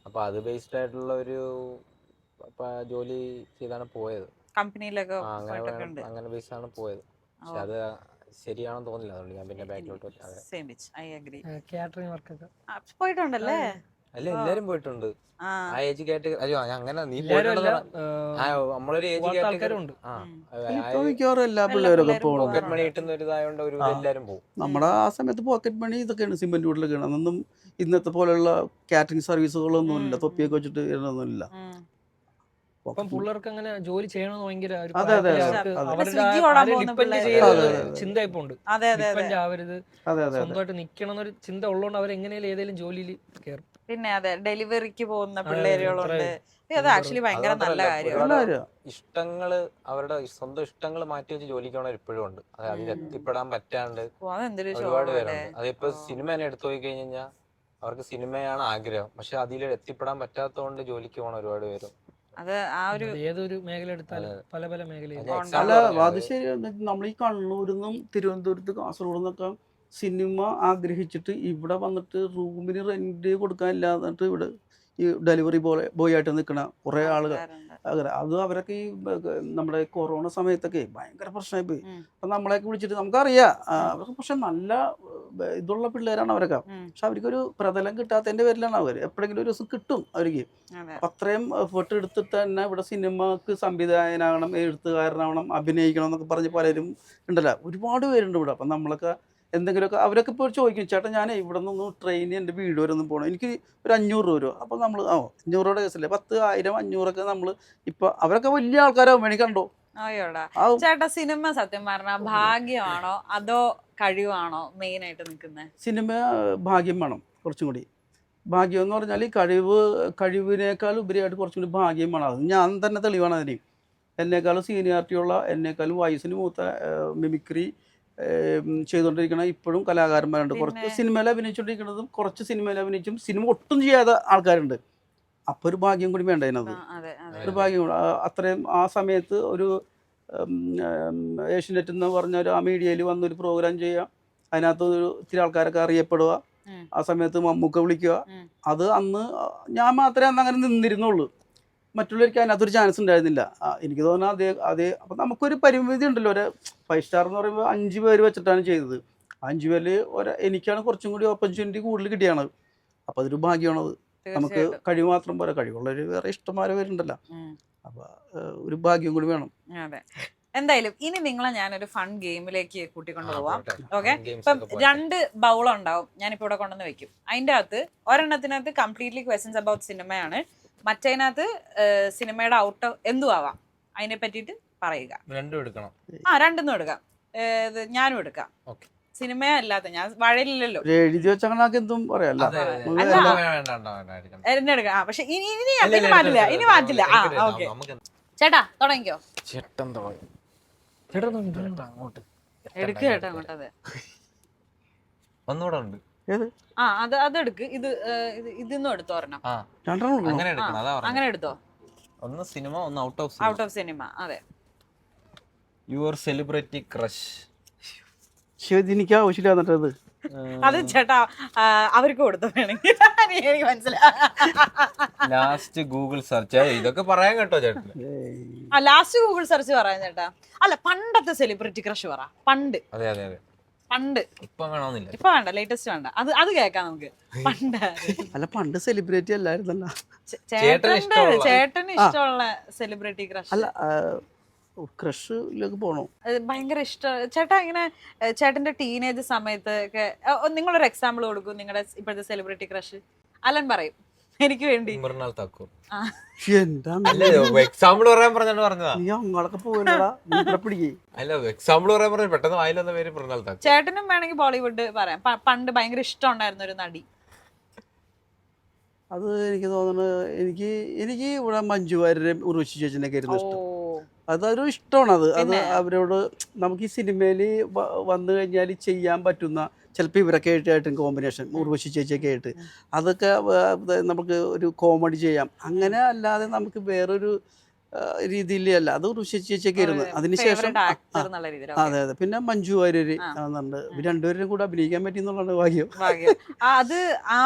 അപ്പൊ അത് ബേസ്ഡ് ആയിട്ടുള്ള ഒരു ജോലി ചെയ്താണ് പോയത്. കമ്പനിയിലൊക്കെ അങ്ങനെ ബേസ് ആണ് പോയത്. പക്ഷെ അത് ശരിയാണെന്ന് തോന്നില്ല, അതുകൊണ്ട് ഞാൻ പിന്നെ ബാക്കിലോട്ട്. കാറ്ററിംഗ് വർക്കൊക്കെ പോയിട്ടുണ്ടല്ലേ? അല്ല, എല്ലാരും പോയിട്ടുണ്ട്. ആ ഏജ് കാറ്റഗറി. അയ്യോ, അങ്ങനെ നീ പോയിട്ടുണ്ടോ? നമ്മളൊരു ഏജ് കാറ്റഗറി ഉണ്ട്. പോക്കറ്റ് മണി കിട്ടുന്ന ഒരു ഇതായോണ്ട് ഒരു എല്ലാരും പോകും. നമ്മുടെ ആ സമയത്ത് പോക്കറ്റ് മണി ഇതൊക്കെയാണ്, സിമെന്റ് വീട്ടിലൊക്കെയാണ്. അതൊന്നും ഇന്നത്തെ പോലെയുള്ള കാറ്ററിംഗ് സർവീസുകളൊന്നും ഇല്ല, തൊപ്പിയൊക്കെ വെച്ചിട്ട് ഇടുന്നൊന്നുമില്ല. പിള്ളേർക്ക് അങ്ങനെ ജോലി ചെയ്യണമെന്ന് ഭയങ്കര ചിന്തയിപ്പോണ്ട്. സ്വന്തമായിട്ട് നിക്കണം എന്നൊരു ചിന്ത ഉള്ളതുകൊണ്ട് അവർ എങ്ങനെയാലും ഏതെങ്കിലും ജോലിയിൽ കയറും. പിന്നെ അതെ, ഡെലിവറിക്ക് പോകുന്ന പിള്ളേരുകളുണ്ട്. അത് ആക്ച്വലി ഭയങ്കര നല്ല കാര്യമാണ്. ഇഷ്ടങ്ങള്, അവരുടെ സ്വന്തം ഇഷ്ടങ്ങൾ മാറ്റി വെച്ച് ജോലിക്കണവർ ഇപ്പോഴും ഉണ്ട്. അതിൽ എത്തിപ്പെടാൻ പറ്റാണ്ട് ഒരുപാട് പേരുണ്ട്. അതിപ്പോ സിനിമ തന്നെ എടുത്തു പോയി കഴിഞ്ഞാൽ അവർക്ക് സിനിമയാണ് ആഗ്രഹം, പക്ഷെ അതിൽ എത്തിപ്പെടാൻ പറ്റാത്തതുകൊണ്ട് ജോലിക്ക് പോകണ ഒരുപാട് പേരും. അത് ആ ഒരു ഏതൊരു മേഖല എടുത്താലും പല പല മേഖലയിൽ. അല്ല, അത് ശരി. നമ്മൾ ഈ കണ്ണൂരിൽ നിന്നും തിരുവനന്തപുരത്ത് കാസർഗോഡ് നിന്നൊക്കെ സിനിമ ആഗ്രഹിച്ചിട്ട് ഇവിടെ വന്നിട്ട് റൂമിന് റെന്റ് കൊടുക്കാനില്ലാന്നിട്ട് ഇവിടെ ഈ ഡെലിവറി ബോയ് ആയിട്ട് നിൽക്കുന്ന കുറേ ആളുകൾ അങ്ങനെ അത് അവരൊക്കെ ഈ നമ്മുടെ കൊറോണ സമയത്തൊക്കെ ഭയങ്കര പ്രശ്നമായി പോയി. അപ്പം നമ്മളെയൊക്കെ വിളിച്ചിട്ട് നമുക്കറിയാം അവർക്ക് പക്ഷെ നല്ല ഇതുള്ള പിള്ളേരാണ് അവരൊക്കെ. പക്ഷെ അവർക്കൊരു പ്രതലം കിട്ടാത്തതിൻ്റെ പേരിലാണ് അവർ. എപ്പോഴെങ്കിലും ഒരു ദിവസം കിട്ടും അവർക്ക്. അപ്പം അത്രയും എഫേർട്ട് എടുത്തിട്ട് തന്നെ ഇവിടെ സിനിമക്ക് സംവിധായകനാകണം, എഴുത്തുകാരനാവണം, അഭിനയിക്കണം എന്നൊക്കെ പറഞ്ഞ് പലരും ഉണ്ടല്ലോ, ഒരുപാട് പേരുണ്ട് ഇവിടെ. അപ്പം നമ്മളൊക്കെ എന്തെങ്കിലുമൊക്കെ അവരൊക്കെ ഇപ്പോൾ ചോദിക്കും, ചേട്ടാ ഞാൻ ഇവിടെ നിന്നൊന്ന് ട്രെയിനിൽ എൻ്റെ വീട് വരെ ഒന്നും പോകണം, എനിക്ക് ഒരു 500 രൂപ. അപ്പോൾ നമ്മൾ 500 രൂപയുടെ കേസല്ലേ, 10, 1000, 500 നമ്മൾ ഇപ്പോൾ അവരൊക്കെ വലിയ ആൾക്കാരാവും. എനിക്ക് കണ്ടോ അയ്യോടാ ചേട്ടാ, സിനിമ സത്യം പറഞ്ഞാൽ ഭാഗ്യമാണോ അതോ കഴിവാണോ മെയിൻ ആയിട്ട് നിൽക്കുന്നത്? സിനിമ ഭാഗ്യം വേണം, കുറച്ചും കൂടി. ഭാഗ്യം എന്ന് പറഞ്ഞാൽ കഴിവിനേക്കാൾ ഉപരിയായിട്ട് കുറച്ചും കൂടി ഭാഗ്യം വേണം. അത് ഞാൻ തന്നെ തെളിവാണ് അതിന്. എന്നേക്കാളും സീനിയോറിറ്റിയുള്ള, എന്നേക്കാളും വയസ്സിന് മൂത്ത മിമിക്രി ചെയ്തുകൊണ്ടിരിക്കണ ഇപ്പോഴും കലാകാരന്മാരുണ്ട്. കുറച്ച് സിനിമയിൽ അഭിനയിച്ചുകൊണ്ടിരിക്കുന്നതും കുറച്ച് സിനിമയിൽ അഭിനയിച്ചും സിനിമ ഒട്ടും ചെയ്യാത്ത ആൾക്കാരുണ്ട്. അപ്പോൾ ഒരു ഭാഗ്യം കൂടി വേണ്ട അതിനകത്ത്. ഒരു ഭാഗ്യം കൂടി. അത്രയും ആ സമയത്ത് ഒരു ഏഷ്യനെറ്റ് എന്ന് പറഞ്ഞ ഒരു ആ മീഡിയയിൽ വന്നൊരു പ്രോഗ്രാം ചെയ്യുക, അതിനകത്ത് ഒരു ഇത്തിരി ആൾക്കാരൊക്കെ അറിയപ്പെടുക, ആ സമയത്ത് മമ്മൂക്ക വിളിക്കുക. അത് അന്ന് ഞാൻ മാത്രമേ അന്ന് അങ്ങനെ നിന്നിരുന്നുള്ളൂ. മറ്റുള്ളവർക്ക് അതിനകത്തൊരു ചാൻസ് ഉണ്ടായിരുന്നില്ല. എനിക്ക് തോന്നുന്നു അതേ അപ്പം നമുക്കൊരു പരിമിതി ഉണ്ടല്ലോ. ഒരു 5 സ്റ്റാർ എന്ന് പറയുമ്പോൾ 5 പേര് വെച്ചിട്ടാണ് ചെയ്തത്. 5 പേരിൽ എനിക്കാണ് കുറച്ചും കൂടി ഓപ്പർച്യൂണിറ്റി കൂടുതൽ കിട്ടിയാണ്. അപ്പം അതൊരു ഭാഗ്യമാണത്. നമുക്ക് കഴിവ് മാത്രം പോരാ, കഴിവുള്ളവർ വേറെ ഇഷ്ടംമാരെ പേരുണ്ടല്ലോ. അപ്പം ഒരു ഭാഗ്യം കൂടി വേണം. അതെ. എന്തായാലും ഇനി നിങ്ങളെ ഞാനൊരു ഫൺ ഗെയിമിലേക്ക് കൂട്ടിക്കൊണ്ടു പോവാം. ഓക്കെ, ഇപ്പം 2 ബൗളുണ്ടാവും, ഞാനിപ്പോൾ ഇവിടെ കൊണ്ടുവന്ന് വെക്കും. അതിൻ്റെ അകത്ത് ഒരെണ്ണത്തിനകത്ത് കംപ്ലീറ്റ്ലി ക്വസ്റ്റ്യൻസ് അബൌട്ട് സിനിമയാണ്, മറ്റേതിനകത്ത് സിനിമയുടെ ഔട്ട് എന്തും ആവാം. അതിനെ പറ്റിയിട്ട് പറയുക. രണ്ടും എടുക്കണം? രണ്ടെന്നും എടുക്കാം, ഞാനും എടുക്കാം. സിനിമ അല്ലാത്ത ഞാൻ വാഴയില്ലല്ലോ എഴുതി വെച്ചങ്ങനാക്കി എന്തും പറയാല്ലോ. എന്നെ എടുക്കാം. പക്ഷെ ഇനി മാറ്റില്ല, ഇനി മാറ്റില്ല. ഓക്കെ ചേട്ടാ തുടങ്ങിക്കോ. എടുക്കുക ചേട്ടാ അങ്ങോട്ട്. അതെ, ഒന്നുകൂടെ ഉണ്ട്. അതെടുക്ക്. ഇതൊന്നും എടുത്തോ ഒരെണ്ണം. അങ്ങനെ എടുത്തോ. ഒന്ന് സിനിമ, ഒന്ന് ഔട്ട് ഓഫ് സിനിമ. അതെ. Your celebrity crush. എനിക്ക് ആവശ്യമില്ല. എന്നിട്ടത് അത് ചേട്ടാ അവർക്ക് കൊടുത്തു വേണമെങ്കിൽ. എനിക്ക് മനസ്സിലായി. ലാസ്റ്റ് ഗൂഗിൾ സെർച്ച് ഇതൊക്കെ പറയാൻ കേട്ടോ ചേട്ടൻ. ലാസ്റ്റ് ഗൂഗിൾ സെർച്ച് പറയാൻ ചേട്ടാ. അല്ല, പണ്ടത്തെ സെലിബ്രിറ്റി ക്രഷ് പറ. പണ്ട്. അതെ അതെ അതെ. പണ്ട്. ഇപ്പൊ വേണമെന്നില്ല. ഇപ്പൊ വേണ്ട, ലേറ്റസ്റ്റ് വേണ്ട. അത് കേൾക്കാം നമുക്ക്. പണ്ട്. അല്ല, പണ്ട് സെലിബ്രിറ്റി അല്ലായിരുന്നല്ലോ. ചേട്ടന് ഇഷ്ടമുള്ള സെലിബ്രിറ്റി ക്രഷ്. അല്ല, ക്രഷിലേക്ക് പോണോ? ഭയങ്കര ഇഷ്ടം ചേട്ടാ. ഇങ്ങനെ ചേട്ടന്റെ ടീനേജ് സമയത്ത് ഒക്കെ നിങ്ങളൊരു എക്സാമ്പിൾ കൊടുക്കും നിങ്ങളുടെ ഇപ്പോഴത്തെ സെലിബ്രിറ്റി ക്രഷ്. അലൻ പറയും എനിക്ക് വേണ്ടി. മൃണാൽ താക്കൂർ. എക്സാമ്പിൾ പറയാൻ പറഞ്ഞതാ. അല്ല, എക്സാമ്പിൾ പറയാൻ പറഞ്ഞു പെട്ടെന്ന് വായിലെന്ന പേര് മൃണാൽ താക്കൂർ. ചേട്ടനും വേണമെങ്കിൽ ബോളിവുഡ് പറയാം. പണ്ട് ഭയങ്കര ഇഷ്ടം ഉണ്ടായിരുന്ന ഒരു നടി. അത് എനിക്ക് തോന്നുന്നു, എനിക്ക് ഇവിടെ മഞ്ജു വാര്യരെയും ഉർവശി ചേച്ചിനെയൊക്കെ ആയിരുന്നു ഇഷ്ടം. അതൊരു ഇഷ്ടമാണ്. അത് അവരോട് നമുക്ക് ഈ സിനിമയിൽ വന്നു കഴിഞ്ഞാൽ ചെയ്യാൻ പറ്റുന്ന ചിലപ്പോൾ ഇവരൊക്കെ ആയിട്ടും കോമ്പിനേഷൻ, ഉർവശി ചേച്ചിയൊക്കെ ആയിട്ട് അതൊക്കെ നമുക്ക് ഒരു കോമഡി ചെയ്യാം. അങ്ങനെ അല്ലാതെ നമുക്ക് വേറൊരു രീതിയിൽ അല്ല. അത് ഉർവശി ചേച്ചിയൊക്കെ ആയിരുന്നു. അതിനുശേഷം അതെ അതെ. പിന്നെ മഞ്ജു വാര്യര് ആണെന്നുണ്ട്. രണ്ടുപേരും കൂടെ അഭിനയിക്കാൻ പറ്റി എന്നുള്ളതാണ് ഭാഗ്യം. അത്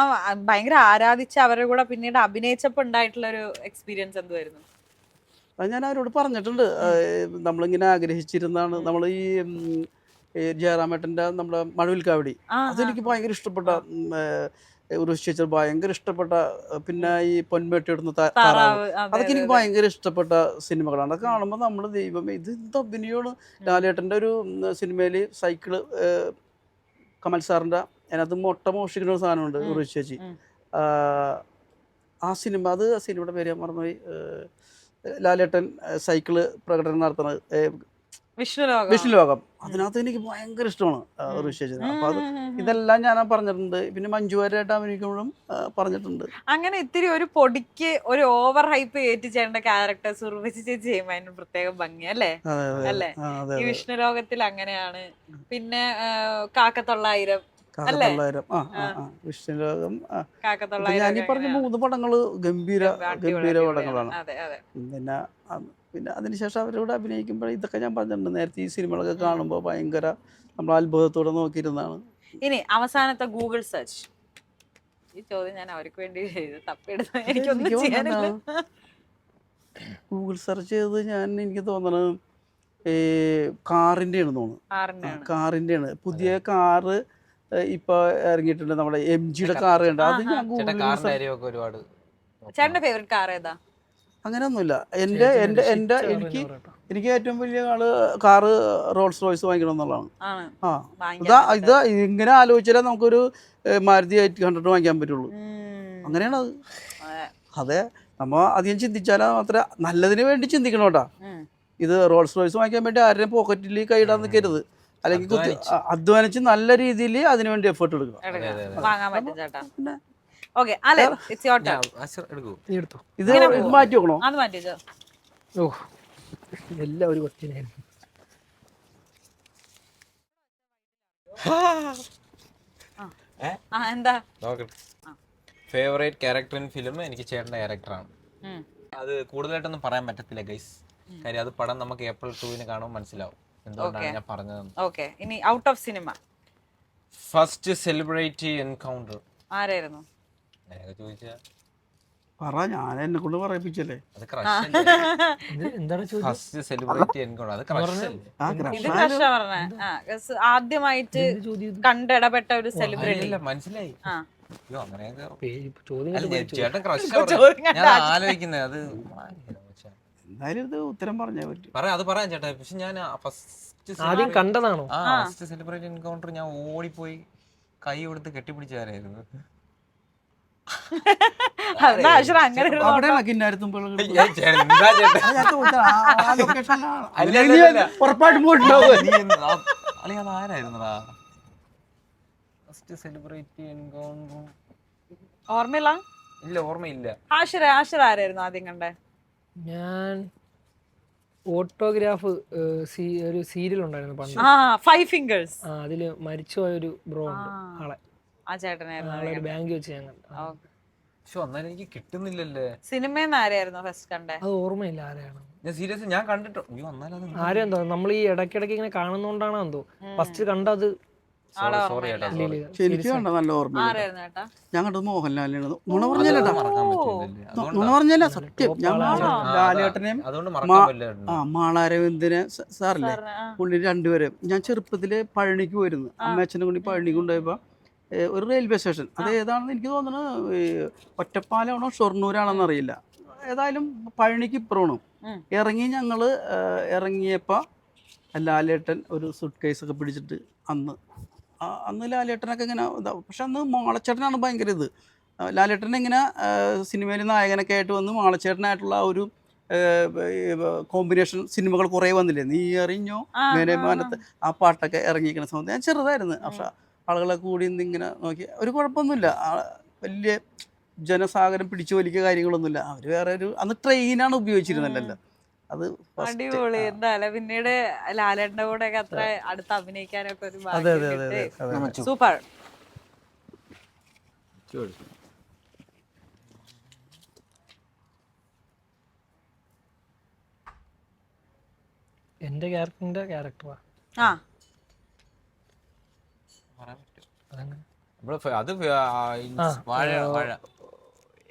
ഭയങ്കര ആരാധിച്ച അവരുടെ കൂടെ പിന്നീട് അഭിനയിച്ചപ്പോൾ ഉണ്ടായിട്ടുള്ള ഒരു എക്സ്പീരിയൻസ് എന്തുവായിരുന്നു? അത് ഞാൻ അവരോട് പറഞ്ഞിട്ടുണ്ട്. നമ്മളിങ്ങനെ ആഗ്രഹിച്ചിരുന്നാണ്. നമ്മൾ ഈ ജയറാമേട്ടൻ്റെ നമ്മുടെ മഴവിൽക്കാവടി, അതെനിക്ക് ഭയങ്കര ഇഷ്ടപ്പെട്ട, ഉർവശി ചേച്ചി ഭയങ്കര ഇഷ്ടപ്പെട്ട. പിന്നെ ഈ പൊന്മേട്ടിടുന്ന താറാവ്, അതൊക്കെ എനിക്ക് ഭയങ്കര ഇഷ്ടപ്പെട്ട സിനിമകളാണ്. അത് കാണുമ്പോൾ നമ്മൾ ദൈവമേ ഇത് എന്ത് അഭിനയമാണ്. ലാലേട്ടൻ്റെ ഒരു സിനിമയിൽ സൈക്കിള്, കമൽ സാറിൻ്റെ, അതിനകത്ത് മുട്ട മോഷിക്കുന്ന ഒരു സാധനമുണ്ട് ഉർവശി ചേച്ചി. ആ സിനിമയുടെ പേര് ഞാൻ മറന്നുപോയി. ലാലേട്ടൻ സൈക്കിള് പ്രകടനം നടത്തുന്നത് വിഷ്ണുലോകം. അതിനകത്ത് എനിക്ക് ഭയങ്കര ഇഷ്ടമാണ് ഉർവശി ചേച്ചി. അപ്പൊ അത് ഇതെല്ലാം ഞാൻ പറഞ്ഞിട്ടുണ്ട്. പിന്നെ മഞ്ജു വാര്യരായിട്ട് അഭിനയിക്കുമ്പോഴും പറഞ്ഞിട്ടുണ്ട്. അങ്ങനെ ഇത്തിരി ഒരു പൊടിക്ക് ഒരു ഓവർ ഹൈപ്പ് കയറ്റി ചെയ്യേണ്ട ക്യാരക്ടേഴ്സ് ഉർവശി ചേച്ചി ചെയ്യുമ്പോൾ അതിന് പ്രത്യേകം ഭംഗി അല്ലേ? അല്ലേ? ഈ വിഷ്ണുലോകത്തിൽ അങ്ങനെയാണ്. പിന്നെ കാക്കത്തൊള്ളായിരം, വിഷ്ണുലോകം, ഞാനീ പറഞ്ഞ 3 പടങ്ങള് ഗംഭീര പടങ്ങളാണ്. പിന്നെ അതിനുശേഷം അവരോട് അഭിനയിക്കുമ്പോൾ ഇതൊക്കെ ഞാൻ പറഞ്ഞിട്ടുണ്ട് നേരത്തെ. ഈ സിനിമകളൊക്കെ കാണുമ്പോൾ ഭയങ്കര നമ്മൾ അത്ഭുതത്തോടെ നോക്കിയിരുന്നാണ്. ഇനി അവസാനത്തെ ഗൂഗിൾ സെർച്ച് ഈ ചോദ്യം ഞാൻ അവർക്ക് വേണ്ടി തപ്പിയെടുത്ത് എനിക്കൊന്നും ചെയ്യാനില്ല. ഗൂഗിൾ സെർച്ച് ചെയ്ത് എനിക്ക് തോന്നണത് ഈ കാറിൻ്റെ ആണ് തോന്നുന്നു. കാറിൻ്റെ ആണ്. പുതിയ കാറ് ഇപ്പൊ ഇറങ്ങിയിട്ടുണ്ട്, നമ്മുടെ MG കാറ് ഉണ്ട്. അത് ഞാൻ ഒരുപാട്. ചേട്ടന്റെ ഫേവറേറ്റ് കാർ ഏതാ? അങ്ങനെയൊന്നുമില്ല. എനിക്ക് ഏറ്റവും വലിയ കാറ് റോൾസ് റോയ്സ് വാങ്ങിക്കണം എന്നുള്ളതാണ്. ഇത് ഇങ്ങനെ ആലോചിച്ചാലേ നമുക്കൊരു മാരുതി 800 വാങ്ങിക്കാൻ പറ്റുള്ളൂ. അങ്ങനെയാണ് അത്. അതെ, നമ്മ അധികം ചിന്തിച്ചാൽ മാത്രമേ നല്ലതിന് വേണ്ടി ചിന്തിക്കണം കേട്ടാ. ഇത് റോൾസ് റോയ്സ് വാങ്ങിക്കാൻ വേണ്ടി ആരുടെയും പോക്കറ്റിൽ കൈയിടാൻ നിൽക്കരുത്. അല്ലെങ്കിൽ അധ്വാനിച്ച് നല്ല രീതിയിൽ അതിനു വേണ്ടി എഫേർട്ട് എടുക്കണം. ഇത് മാറ്റി വെക്കണോ? ഓ എല്ലാം ഒരു ക്വസ്റ്റ്യനായിരുന്നു. ഫേവറേറ്റ് ക്യാരക്ടർ ഇൻ ഫിലിം എനിക്ക് ചേട്ടന്റെ ക്യാരക്ടറാണ്. അത് കൂടുതലായിട്ടൊന്നും പറയാൻ പറ്റത്തില്ല ഗൈസ്. കാര്യം അത് പടം നമുക്ക് April 2 കാണുമ്പോൾ മനസ്സിലാവും എന്തുകൊണ്ടാണ് ഞാൻ പറഞ്ഞത്. ഇനി out of cinema first celebrity encounter ആരായിരുന്നു? ചോദിച്ചാ പറ, ഞാൻ എന്നെ കൊണ്ട് പറയിപ്പിച്ചല്ലേ. അത് ക്രഷ്. ഫസ്റ്റ് സെലിബ്രിറ്റി എൻകൗണ്ടർ അത് ക്രഷ്. ആദ്യമായിട്ട് കണ്ടിടപെട്ട ഒരു സെലിബ്രിറ്റി മനസ്സിലായി. ചേട്ടൻ ക്രഷ് ഞാൻ ആലോചിക്കുന്നത്. അത് എന്തായാലും ഇത് ഉത്തരം പറഞ്ഞാൽ പറ്റും. അത് പറയാൻ ചേട്ടാ. പക്ഷെ ഞാൻ ആദ്യം കണ്ടതാണോ? ഫസ്റ്റ് സെലിബ്രിറ്റി എൻകൗണ്ടർ ഞാൻ ഓടിപ്പോയി കൈ കൊടുത്ത് കെട്ടിപ്പിടിച്ചാരായിരുന്നു. ഉറപ്പായിട്ടും പോയിട്ടുണ്ടാവും. അതാരായിരുന്നടാ ഫസ്റ്റ് സെലിബ്രിറ്റി എൻകൗണ്ടർ? ഓർമ്മയില്ല. ഇല്ല, ഓർമ്മയില്ല. ആഷിർ ആരായിരുന്നു ആദ്യം കണ്ടേ? ഞാൻ ഓട്ടോഗ്രാഫ് ഒരു സീരിയൽ ഉണ്ടായിരുന്നു പണ്ട്, 5 ഫിംഗേഴ്സ്. അതില് മരിച്ചുപോയ ഒരു ബ്രോ ഉണ്ട്. ആളെ ആ ചേട്ടനായിരുന്നു ഒരു ബാങ്ക് വെച്ച് ഞാൻ കണ്ടു. എനിക്ക് കിട്ടുന്നില്ലല്ലേ. സിനിമയിൽ ആരെയായിരുന്നു ഫസ്റ്റ് കണ്ടേ? അത് ഓർമ്മയില്ല ആരെയാണ്. ഞാൻ സീരിയസ് ഞാൻ കണ്ടിട്ടോ. ആരും എന്തോ നമ്മൾ ഈ ഇടയ്ക്കിടയ്ക്ക് ഇങ്ങനെ കാണുന്നോണ്ടാണോ എന്തോ ഫസ്റ്റ് കണ്ടത്. എനിക്ക് കണ്ട നല്ല ഓർമ്മ. ഞാൻ കണ്ടത് മോഹൻലാലിനാണ്. നുണ പറഞ്ഞല്ല സത്യം. ഞാൻ ലാലേട്ടനെയും മാളാരവിന്ദനെ സാറില്ലേ പുള്ളി രണ്ടുപേരും ഞാൻ ചെറുപ്പത്തില് പഴനിക്ക് പോയിരുന്നു. അമ്മയച്ഛനെ കൊണ്ട് പഴനിക്ക് കൊണ്ടുപോയപ്പോ ഒരു റെയിൽവേ സ്റ്റേഷൻ, അത് ഏതാണെന്ന് എനിക്ക് തോന്നുന്നത് ഒറ്റപ്പാലമാണോ ഷൊർണൂരാണെന്ന് അറിയില്ല. ഏതായാലും പഴനിക്ക് ഇപ്പുറമാണ്. ഞങ്ങള് ഇറങ്ങിയപ്പോൾ ലാലേട്ടൻ ഒരു സൂട്ട് കേസൊക്കെ പിടിച്ചിട്ട് അന്ന് ലാലേട്ടനൊക്കെ ഇങ്ങനെ ഇതാവും. പക്ഷെ അന്ന് മാളച്ചേട്ടനാണ് ഭയങ്കര ഇത്. ലാലേട്ടൻ ഇങ്ങനെ സിനിമയിൽ നായകനൊക്കെ ആയിട്ട് വന്ന് മാളച്ചേട്ടനായിട്ടുള്ള ഒരു കോമ്പിനേഷൻ സിനിമകൾ കുറേ വന്നില്ലേ, നീ അറിഞ്ഞോ മേനെ മാനത്ത്, ആ പാട്ടൊക്കെ ഇറങ്ങിയിരിക്കുന്ന സമയത്ത് ഞാൻ ചെറുതായിരുന്നു. പക്ഷെ ആളുകളെ കൂടി ഇന്നിങ്ങനെ നോക്കി ഒരു കുഴപ്പമൊന്നുമില്ല. വലിയ ജനസാഗരം പിടിച്ചു വലിക്കുക കാര്യങ്ങളൊന്നുമില്ല. അവർ വേറെ ഒരു അന്ന് ട്രെയിനാണ് ഉപയോഗിച്ചിരുന്നല്ലോ. അത് അടിപൊളി. എന്തായാലും പിന്നീട് ലാലേട്ടന്റെ കൂടെ ഒക്കെ അത്ര അടുത്ത് അഭിനയിക്കാനൊക്കെ ഒരു സൂപ്പർ. എന്റെ ക്യാരക്ടറാ.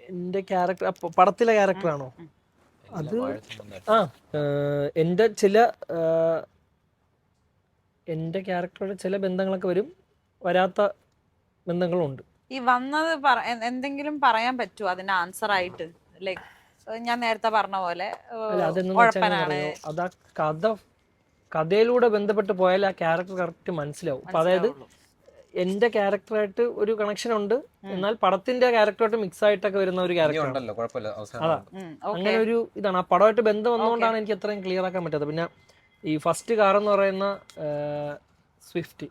എന്റെ ക്യാരക്ടർ പടത്തിലെ ക്യാരക്ടറാണോ? അത് എന്റെ ക്യാരക്ടറുടെ ചില ബന്ധങ്ങളൊക്കെ വരും, വരാത്ത ബന്ധങ്ങളുണ്ട്. ഈ വന്നത് എന്തെങ്കിലും പറയാൻ പറ്റുമോ അതിന്റെ ആൻസർ ആയിട്ട്? ലൈക്ക് ഞാൻ നേരത്തെ പറഞ്ഞ പോലെ അതാ കഥയിലൂടെ ബന്ധപ്പെട്ട് പോയാൽ ആ ക്യാരക്ടർ കറക്റ്റ് മനസ്സിലാവും. അപ്പൊ അതായത് എന്റെ ക്യാരക്ടറായിട്ട് ഒരു കണക്ഷൻ ഉണ്ട്, എന്നാൽ പടത്തിന്റെ ക്യാരക്ടറായിട്ട് മിക്സ് ആയിട്ടൊക്കെ വരുന്ന ഒരു ക്യാരക്ടർ. അതാ അങ്ങനെ ഒരു ഇതാണ്. ആ പടമായിട്ട് ബന്ധം വന്നുകൊണ്ടാണ് എനിക്ക് അത്രയും ക്ലിയർ ആക്കാൻ പറ്റാത്തത്. പിന്നെ ഈ ഫസ്റ്റ് കാർ എന്ന് പറയുന്ന സ്വിഫ്റ്റ്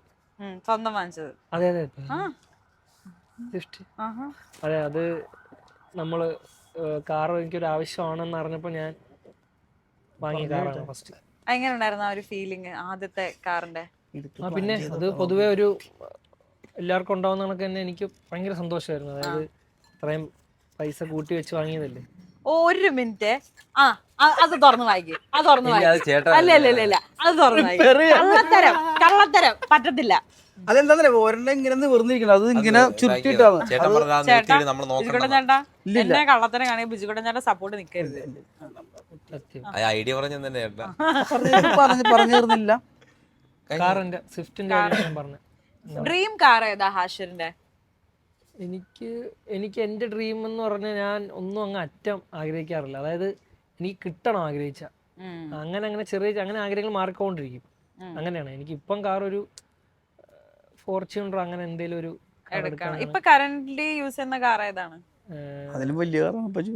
സ്വന്തം വാങ്ങിച്ചത്. അതെ സ്വിഫ്റ്റ്. അതെ, അത് നമ്മള് കാർ എനിക്കൊരു ആവശ്യമാണെന്ന് അറിഞ്ഞപ്പോ ഞാൻ വാങ്ങിയ കാറാണ് ഫസ്റ്റ്. എങ്ങനെ ഉണ്ടായിരുന്നു ആ ഒരു ഫീലിംഗ് ആദ്യത്തെ കാറിന്റെ? പിന്നെ അത് പൊതുവെ ഒരു എല്ലാവർക്കും ഉണ്ടാവുന്ന കണക്ക് തന്നെ എനിക്ക് ഭയങ്കര സന്തോഷമായിരുന്നു. അതായത് ഇത്രയും പൈസ കൂട്ടി വെച്ച് വാങ്ങിയതല്ലേ. ഒരു മിനിറ്റ്, അത് തുറന്നു വായിക്കും. അത് തുറന്നു വായിക്കും. അല്ല അത് തുറന്നു വായിക്കും. കള്ളത്തരം പറ്റത്തില്ല. അതെന്താ ഒരെണ്ണം ഇങ്ങനെ നിവർന്നിരിക്കണം, അത് ഇങ്ങനെ ചുരുട്ടിയിട്ടാണ്. ചേട്ടൻ പറഞ്ഞാ നിർത്തിയിട്ട് നമ്മൾ ബിജുകുട്ടൻ നോക്കണം. ചേട്ടാ എന്നെ കള്ളത്തിനെ കാണി ബിജുകുട്ടൻ ചേട്ടാ സപ്പോർട്ട് നിൽക്കരുത്. ഐഡിയ പറഞ്ഞ തന്നെ ചേട്ടാ. പറഞ്ഞു തീർന്നില്ല. കാറിന്റെ സ്വിഫ്റ്റിന്റെ കാര്യം ഞാൻ പറഞ്ഞു. ഡ്രീം കാർ ഏതാ ഹാഷിറിന്റെ? എനിക്ക് എൻ്റെ ഡ്രീം എന്ന് പറഞ്ഞാൽ ഞാൻ ഒന്നും അങ്ങ് അറ്റം ആഗ്രഹിക്കാറില്ല. അതായത് എനിക്ക് കിട്ടണം ആഗ്രഹിച്ച അങ്ങനെ ചെറിയ അങ്ങനെ ആഗ്രഹങ്ങൾ മാറിക്കൊണ്ടിരിക്കും. അങ്ങനെയാണ് എനിക്ക് ഇപ്പം കാർ ഒരു ഫോർച്യൂണർ അങ്ങനെ എന്തെങ്കിലും ഒരു എടുക്കണം. ഇപ്പൊ കറന്റ്ലി യൂസ് ചെയ്യുന്ന കാർ ഏതാണ്? അതിലും വലിയ കാറാണ്.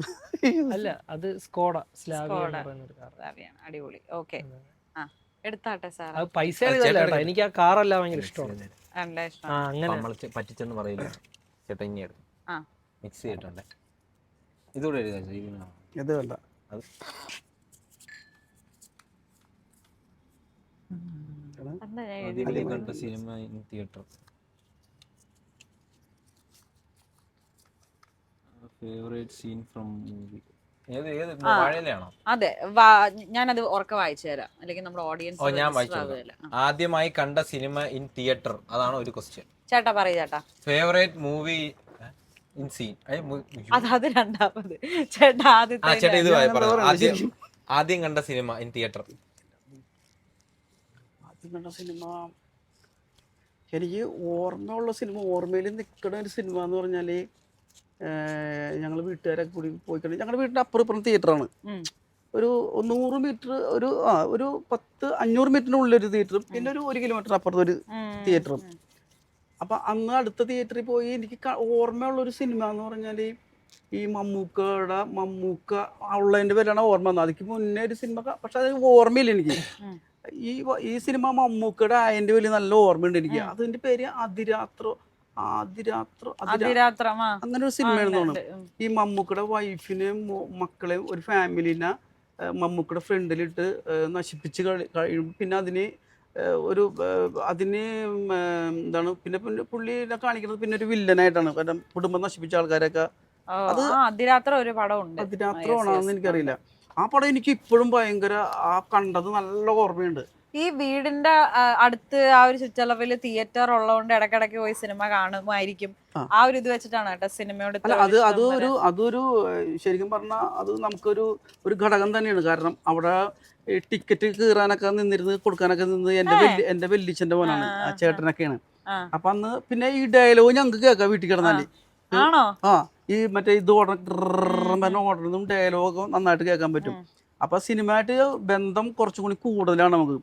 അല്ല, അത് സ്കോഡ സ്ലാവിയ എന്ന് പറയുന്ന ഒരു കാർ. അടിപൊളി. ഓക്കെ, എടുത്താട്ടെ സാർ. അത് പൈസ എനിക്ക് ആ കാറല്ല ഭയങ്കര ഇഷ്ടമാണ്. അങ്ങനെ പറ്റിച്ചെന്ന് പറയില്ല ചേട്ടാ. ഇനി എടുക്കും മിക്സ് ചെയ്തിട്ടുണ്ട്. ഇതുകൂടെ ഇത് വേണ്ട. കണ്ട cinema in theatre. Favourite scene from movie. അതെ, ഞാനത് ഉറക്കെ വായിച്ചു തരാം, അല്ലെങ്കിൽ നമ്മുടെ ഓഡിയൻസ്. ഞാൻ വായിച്ചു. ആദ്യമായി കണ്ട സിനിമ ഇൻ തിയേറ്റർ, അതാണ് ഒരു ക്വസ്റ്റ്യൻ. ചേട്ടാ പറയൂ ചേട്ടാ. Favourite movie in scene. അത് രണ്ടാമത്. ചേട്ടാ ചേട്ടാ ഇത് ആദ്യം കണ്ട സിനിമ ഇൻ തിയേറ്റർ. ആദ്യം കണ്ട സിനിമ എനിക്ക് ഓർമ്മയുള്ള സിനിമ, ഓർമ്മയിൽ നിൽക്കുന്ന ഒരു സിനിമ എന്ന് പറഞ്ഞാല് ഞങ്ങൾ വീട്ടുകാരൊക്കെ കൂടി പോയി കണ്ടു. ഞങ്ങളുടെ വീടിൻ്റെ അപ്പുറം തിയേറ്ററാണ്. ഒരു 100 മീറ്റർ, ഒരു 500 മീറ്ററിനുള്ളൊരു തിയേറ്ററും പിന്നെ ഒരു 1 കിലോമീറ്റർ അപ്പുറത്തൊരു തിയേറ്ററും. അപ്പം അന്ന് അടുത്ത തിയേറ്ററിൽ പോയി എനിക്ക് ഓർമ്മയുള്ളൊരു സിനിമ എന്ന് പറഞ്ഞാൽ ഈ മമ്മൂക്ക ഉള്ളതിൻ്റെ പേരാണ് ഓർമ്മ വന്നത്. അതിക്ക് മുന്നേ ഒരു സിനിമ, പക്ഷെ അത് ഓർമ്മയില്ല എനിക്ക്. ഈ സിനിമ മമ്മൂക്കയുടെ ആയതിൻ്റെ വലിയ നല്ല ഓർമ്മയുണ്ട് എനിക്ക്. അതിൻ്റെ പേര് അതിരാത്രം അങ്ങനെ ഒരു സിനിമയാണെന്ന് തോന്നുന്നു. ഈ മമ്മൂക്കയുടെ വൈഫിനെയും മക്കളെയും ഒരു ഫാമിലിനെ മമ്മൂക്കയുടെ ഫ്രണ്ടിലിട്ട് നശിപ്പിച്ച് കഴിയും. പിന്നെ അതിന് എന്താണ്, പിന്നെ പുള്ളിനെ കാണിക്കുന്നത് പിന്നെ ഒരു വില്ലനായിട്ടാണ്. കാരണം കുടുംബം നശിപ്പിച്ച ആൾക്കാരൊക്കെ. അത് അതിരാത്രമാണെന്ന് എനിക്കറിയില്ല. ആ പടം എനിക്ക് ഇപ്പോഴും ഭയങ്കര കണ്ടത് നല്ല ഓർമ്മയുണ്ട്. ഈ വീടിന്റെ അടുത്ത് ആ ഒരു ചുറ്റളവില് തിയേറ്റർ ഉള്ളതുകൊണ്ട് ഇടയ്ക്കിടയ്ക്ക് പോയി സിനിമ കാണുമായിരിക്കും. ആ ഒരു ഇത് വെച്ചിട്ടാണ് കേട്ടോ സിനിമയോട്. അതൊരു ശരിക്കും പറഞ്ഞാൽ അത് നമുക്കൊരു ഘടകം തന്നെയാണ്. കാരണം അവിടെ ടിക്കറ്റ് കീറാനൊക്കെ കൊടുക്കാനൊക്കെ നിന്ന് എന്റെ വല്യച്ഛന്റെ മോനാണ്, ആ ചേട്ടനൊക്കെയാണ്. അപ്പൊ അന്ന് പിന്നെ ഈ ഡയലോഗ് ഞങ്ങൾക്ക് കേൾക്കാം വീട്ടിൽ കിടന്നാല്. ഈ മറ്റേ ഇത് ഓർഡറും ഡയലോഗൊക്കെ നന്നായിട്ട് കേൾക്കാൻ പറ്റും. അപ്പൊ സിനിമയായിട്ട് ബന്ധം കുറച്ചും കൂടി കൂടുതലാണ് നമുക്ക്.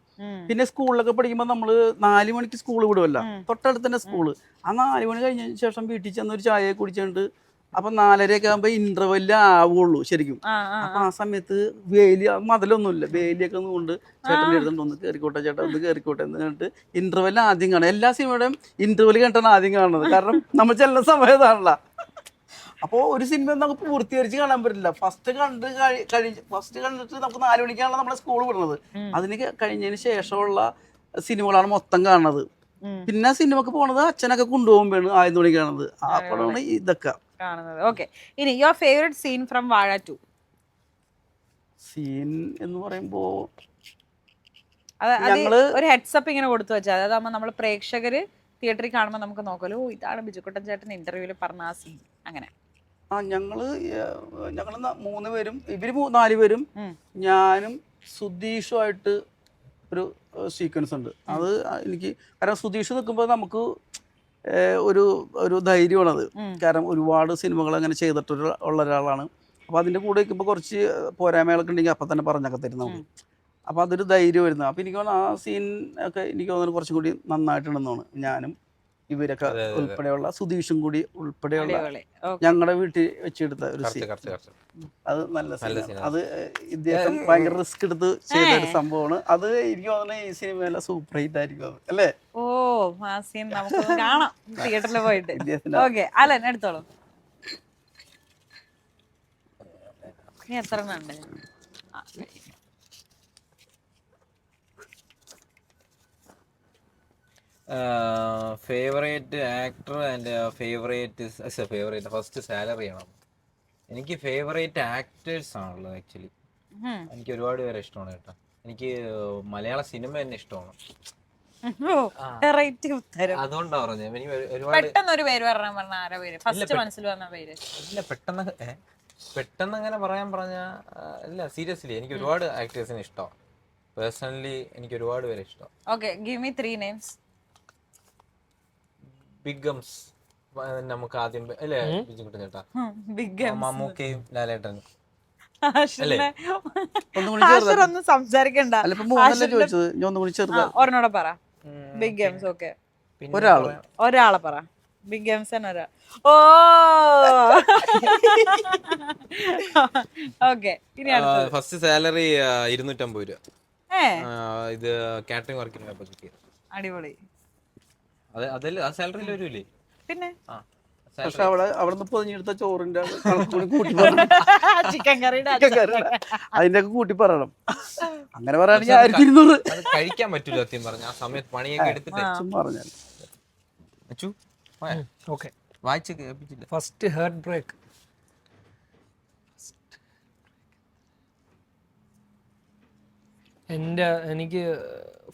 പിന്നെ സ്കൂളിലൊക്കെ പഠിക്കുമ്പോൾ നമ്മള് 4 മണിക്ക് സ്കൂൾ വിടുമല്ല, തൊട്ടടുത്ത് തന്നെ സ്കൂള്. ആ 4 മണി കഴിഞ്ഞതിന് ശേഷം വീട്ടിൽ ചെന്ന് ഒരു ചായ കുടിച്ചിട്ട് അപ്പൊ 4:30 ആകുമ്പോ ഇന്റർവെല്ല് ആവുള്ളൂ ശരിക്കും. അപ്പൊ ആ സമയത്ത് മതിലൊന്നുമില്ല, വേലിയൊക്കെ കൊണ്ട് ചേട്ടൻ്റെ അടുത്തുണ്ട്, ഒന്ന് കയറിക്കോട്ടെ ചേട്ടാ, ഒന്ന് കയറിക്കോട്ടെ എന്ന് പറഞ്ഞിട്ട് ഇന്റർവെല്ല് ആദ്യം കാണാം. എല്ലാ സിനിമയുടെയും ഇന്റർവെല്ല് കണ്ടിട്ടാണ് ആദ്യം കാണുന്നത്. കാരണം നമ്മൾ ചെല്ലുന്ന സമയത്താണല്ലോ. അപ്പോൾ ഒരു സിനിമ നമുക്ക് പൂർത്തീകരിച്ച് കാണാൻ പറ്റില്ല. ഫസ്റ്റ് കണ്ടിട്ട് നമുക്ക് 4 മണിക്കാണല്ലോ നമ്മളെ സ്കൂൾ വിടുന്നത്. അതിന് കഴിഞ്ഞതിന് ശേഷമുള്ള സിനിമകളാണ് മൊത്തം കാണുന്നത്. പിന്നെ സിനിമക്ക് പോണത് അച്ഛനൊക്കെ കൊണ്ടുപോകുമ്പോഴാണ് 5 മണിക്ക് കാണുന്നത്. അപ്പോഴാണ് ഇതൊക്കെ കാണുന്നത്. ഓക്കെ, ഇനി യുവർ ഫേവറേറ്റ് സീൻ ഫ്രം വാഴ 2? സീൻ എന്ന് പറയുമ്പോ ഒരു ഹെഡ്സപ്പ് ഇങ്ങനെ കൊടുത്തു വെച്ചാൽ, അതാകുമ്പോൾ നമ്മൾ പ്രേക്ഷകര് തിയേറ്ററിൽ കാണുമ്പോൾ നമുക്ക് നോക്കല്ലോ, ഇതാണ് ബിജുക്കുട്ടൻ ചേട്ടൻ ഇന്റർവ്യൂവിൽ പറഞ്ഞ ആ സീൻ. അങ്ങനെ ഞങ്ങള് 3 പേരും, ഇവര് 4 പേരും, ഞാനും സുധീഷുമായിട്ട് ഒരു സീക്വൻസ് ഉണ്ട്. അത് എനിക്ക്, കാരണം സുധീഷ് നിൽക്കുമ്പോൾ നമുക്ക് ഒരു ധൈര്യമാണത്. കാരണം ഒരുപാട് സിനിമകൾ അങ്ങനെ ചെയ്തിട്ടുള്ള ഒരാളാണ്. അപ്പോൾ അതിൻ്റെ കൂടെ നിൽക്കുമ്പോൾ കുറച്ച് പോരായ്മകളൊക്കെ ഉണ്ടെങ്കിൽ അപ്പം തന്നെ പറഞ്ഞൊക്കെ തരും നമുക്ക്. അപ്പോൾ അതൊരു ധൈര്യം വരുന്നത്. അപ്പോൾ എനിക്ക് തോന്നുന്നു ആ സീൻ ഒക്കെ എനിക്ക് തോന്നുന്നു കുറച്ചും കൂടി നന്നായിട്ടുണ്ടെന്നാണ്. ഞാനും ഇവരൊക്കെ ഉൾപ്പെടെയുള്ള സുധീഷും കൂടി ഉൾപ്പെടെയുള്ള ഞങ്ങളുടെ വീട്ടിൽ വെച്ചെടുത്ത ഒരു സീൻ. അത് നല്ല സീൻ. അത് ഇദ്ദേഹം ഭയങ്കര റിസ്ക് എടുത്ത് ചെയ്ത ഒരു സംഭവമാണ്. അത് എനിക്ക് തോന്നുന്നത് ഈ സിനിമയിലെ സൂപ്പർ ഹിറ്റ് ആയിരിക്കും അത്, അല്ലേ? ഓ, ആ സീൻ നമുക്ക് കാണാം തിയേറ്ററിൽ പോയിട്ട്. ഓക്കെ, അലൻ എടുത്തോളൂ. നീ എത്ര ഉണ്ട്? Favourite actor and favourite first salary ആണ്. എനിക്ക് ഫേവറേറ്റ് ആക്ടേഴ്സ് ആണുള്ളത് ആക്ച്വലി. എനിക്ക് ഒരുപാട് പേരെ ഇഷ്ടമാണ് കേട്ടോ. എനിക്ക് മലയാള സിനിമ തന്നെ ഇഷ്ടമാണ്. വെറൈറ്റി ഉത്തരം. അതുകൊണ്ടാ പറഞ്ഞത് എനിക്ക് ഒരുപാട് പെട്ടെന്ന് ഒരു പേര് പറഞ്ഞ ആരാ പേര് ഫസ്റ്റ് മനസ്സിൽ വന്ന പേര്? ഇല്ല പെട്ടെന്ന് അങ്ങനെ പറഞ്ഞ ഇല്ല സീരിയസ്ലി എനിക്ക് ഒരുപാട് ആക്ടേഴ്സിനെ ഇഷ്ടമാണ്. പേഴ്സണലി എനിക്ക് ഒരുപാട് പേരെ ഇഷ്ടം. Okay, give me 3 names. Big gums നമുക്ക് ആദ്യം അല്ലേ ബിജുക്കുട്ടൻ ചേട്ടാ, ബിഗ് മമ്മൂക്കയും ലാലേട്ടനും. ഒന്നും സംസാരിക്കണ്ട. അല്ല ഇപ്പൊ മൂന്നല്ലേ ചോദിച്ചത്, ഞാൻ ഒന്നും കൂടി ചെറുതാ. ഒരെണ്ണോടെ പറ. Big games. ഓക്കെ, ഒരാളെ പറ. ബിഗ് ഗെയിംസ് ഒരാ. ഓ ഓക്കെ, ഇനി അടുത്തത്. ഫസ്റ്റ് സാലറി 250 രൂപ. ഇത് കാറ്ററിംഗ് വർക്കിന് പോയപ്പോ കിട്ടിയത്. അടിപൊളി. അതല്ല ആ സാലറിയിൽ വരൂലേ? പിന്നെ പക്ഷെ അവിടെ പൊതിഞ്ഞെടുത്ത ചോറിന്റെ ചിക്കൻ കറിയുടെ അതിന്റെ ഒക്കെ കൂട്ടി പറയണം. അങ്ങനെ പറയുകയാണെങ്കിൽ 1200 അത് കഴിക്കാൻ പറ്റൂല സത്യം പറഞ്ഞ. ആ സമയത്ത് പണിയൊക്കെ എടുത്തിട്ട് പറഞ്ഞാൽ ഓക്കെ. വായിച്ച് കേൾപ്പിച്ചില്ല. First heart break. എനിക്ക്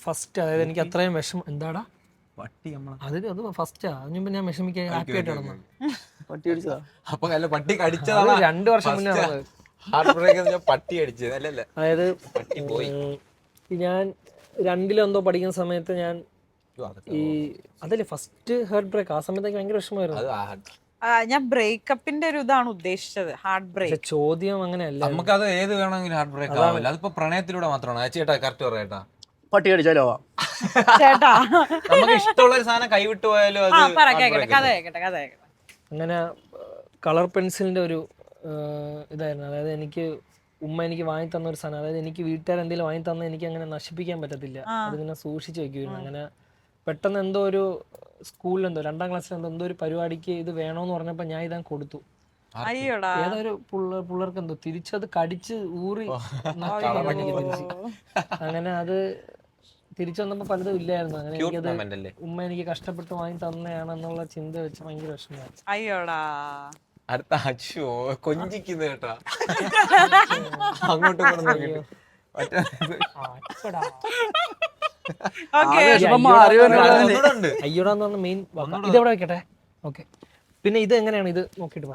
ഫസ്റ്റ്, അതായത് എനിക്ക് അത്രയും വിഷമം. എന്താടാ പട്ടി അത് ഫസ്റ്റാ. അതിന് മുമ്പ് ഞാൻ വിഷമിക്കാൻ ഹാപ്പി ആയിട്ട് നടന്നു. പട്ടി അടിച്ചതാ. അപ്പൊ അല്ല പട്ടി കടിച്ചതാണ്. 2 വർഷം മുന്നേ നടന്നത്. ഹാർട്ട് ബ്രേക്ക് പട്ടി അടിച്ചത് അല്ലല്ലേ? അതായത് പട്ടി പോയി. ഞാൻ 2-ലോ പഠിക്കുന്ന സമയത്ത് ഞാൻ അതല്ലേ ഫസ്റ്റ് ഹേർട്ട് ബ്രേക്ക്. ആ സമയത്ത് എനിക്ക് ഭയങ്കര വിഷമമായിരുന്നു. ഞാൻ ബ്രേക്കപ്പിന്റെ ഒരു ഇതാണ് ഉദ്ദേശിച്ചത്, ഹാർട്ട് ബ്രേക്ക്. ചോദ്യം അങ്ങനെയല്ല. നമുക്ക് അത് ഏത് വേണമെങ്കിലും ഹാർട്ട് ബ്രേക്ക് ആവില്ല. അതിപ്പോ പ്രണയത്തിലൂടെ മാത്രമാണ്. ചേട്ടാ കറക്റ്റ് പറയട്ടാ, പട്ടി അടിച്ചാലോ ചേട്ടാ നമുക്ക് ഇഷ്ടമുള്ള ഒരു സാധനം കൈവിട്ട് പോയാലും അങ്ങനെ കളർ പെൻസിലിന്റെ ഒരു ഇതായിരുന്നു. അതായത് എനിക്ക് എനിക്ക് വാങ്ങി തന്ന ഒരു സാധനം. അതായത് എനിക്ക് വീട്ടുകാർ എന്തെങ്കിലും വാങ്ങി തന്നാൽ എനിക്ക് അങ്ങനെ നശിപ്പിക്കാൻ പറ്റത്തില്ല. അതിങ്ങനെ സൂക്ഷിച്ചു വെക്കുമായിരുന്നു. അങ്ങനെ പെട്ടെന്ന് എന്തോ ഒരു സ്കൂളിൽ 2ാം ക്ലാസ്സിൽ എന്തോ ഒരു പരിപാടിക്ക് ഇത് വേണോന്ന് പറഞ്ഞപ്പോ ഞാൻ ഇതാ കൊടുത്തു. ഏതൊരു പിള്ളേർക്ക് എന്തോ തിരിച്ചത് കടിച്ച് ഊറി അങ്ങനെ അത് തിരിച്ചു വന്നപ്പോ പലതും ഇല്ലായിരുന്നു. അങ്ങനെ എനിക്കത് എനിക്ക് കഷ്ടപ്പെട്ട് വാങ്ങി തന്നെയാണെന്നുള്ള ചിന്ത വെച്ച് ഭയങ്കര വിഷമമായി. അയ്യോടാ, അടുത്ത അച്ഛോ കൊഞ്ചിക്കുന്നു കേട്ടാ. അങ്ങോട്ടും അയ്യോടാന്ന് പറഞ്ഞ മെയിൻ ഇതെവിടെ വെക്കട്ടെ. ഓക്കെ, പിന്നെ ഇത് എങ്ങനെയാണ് ഇത് നോക്കിട്ട്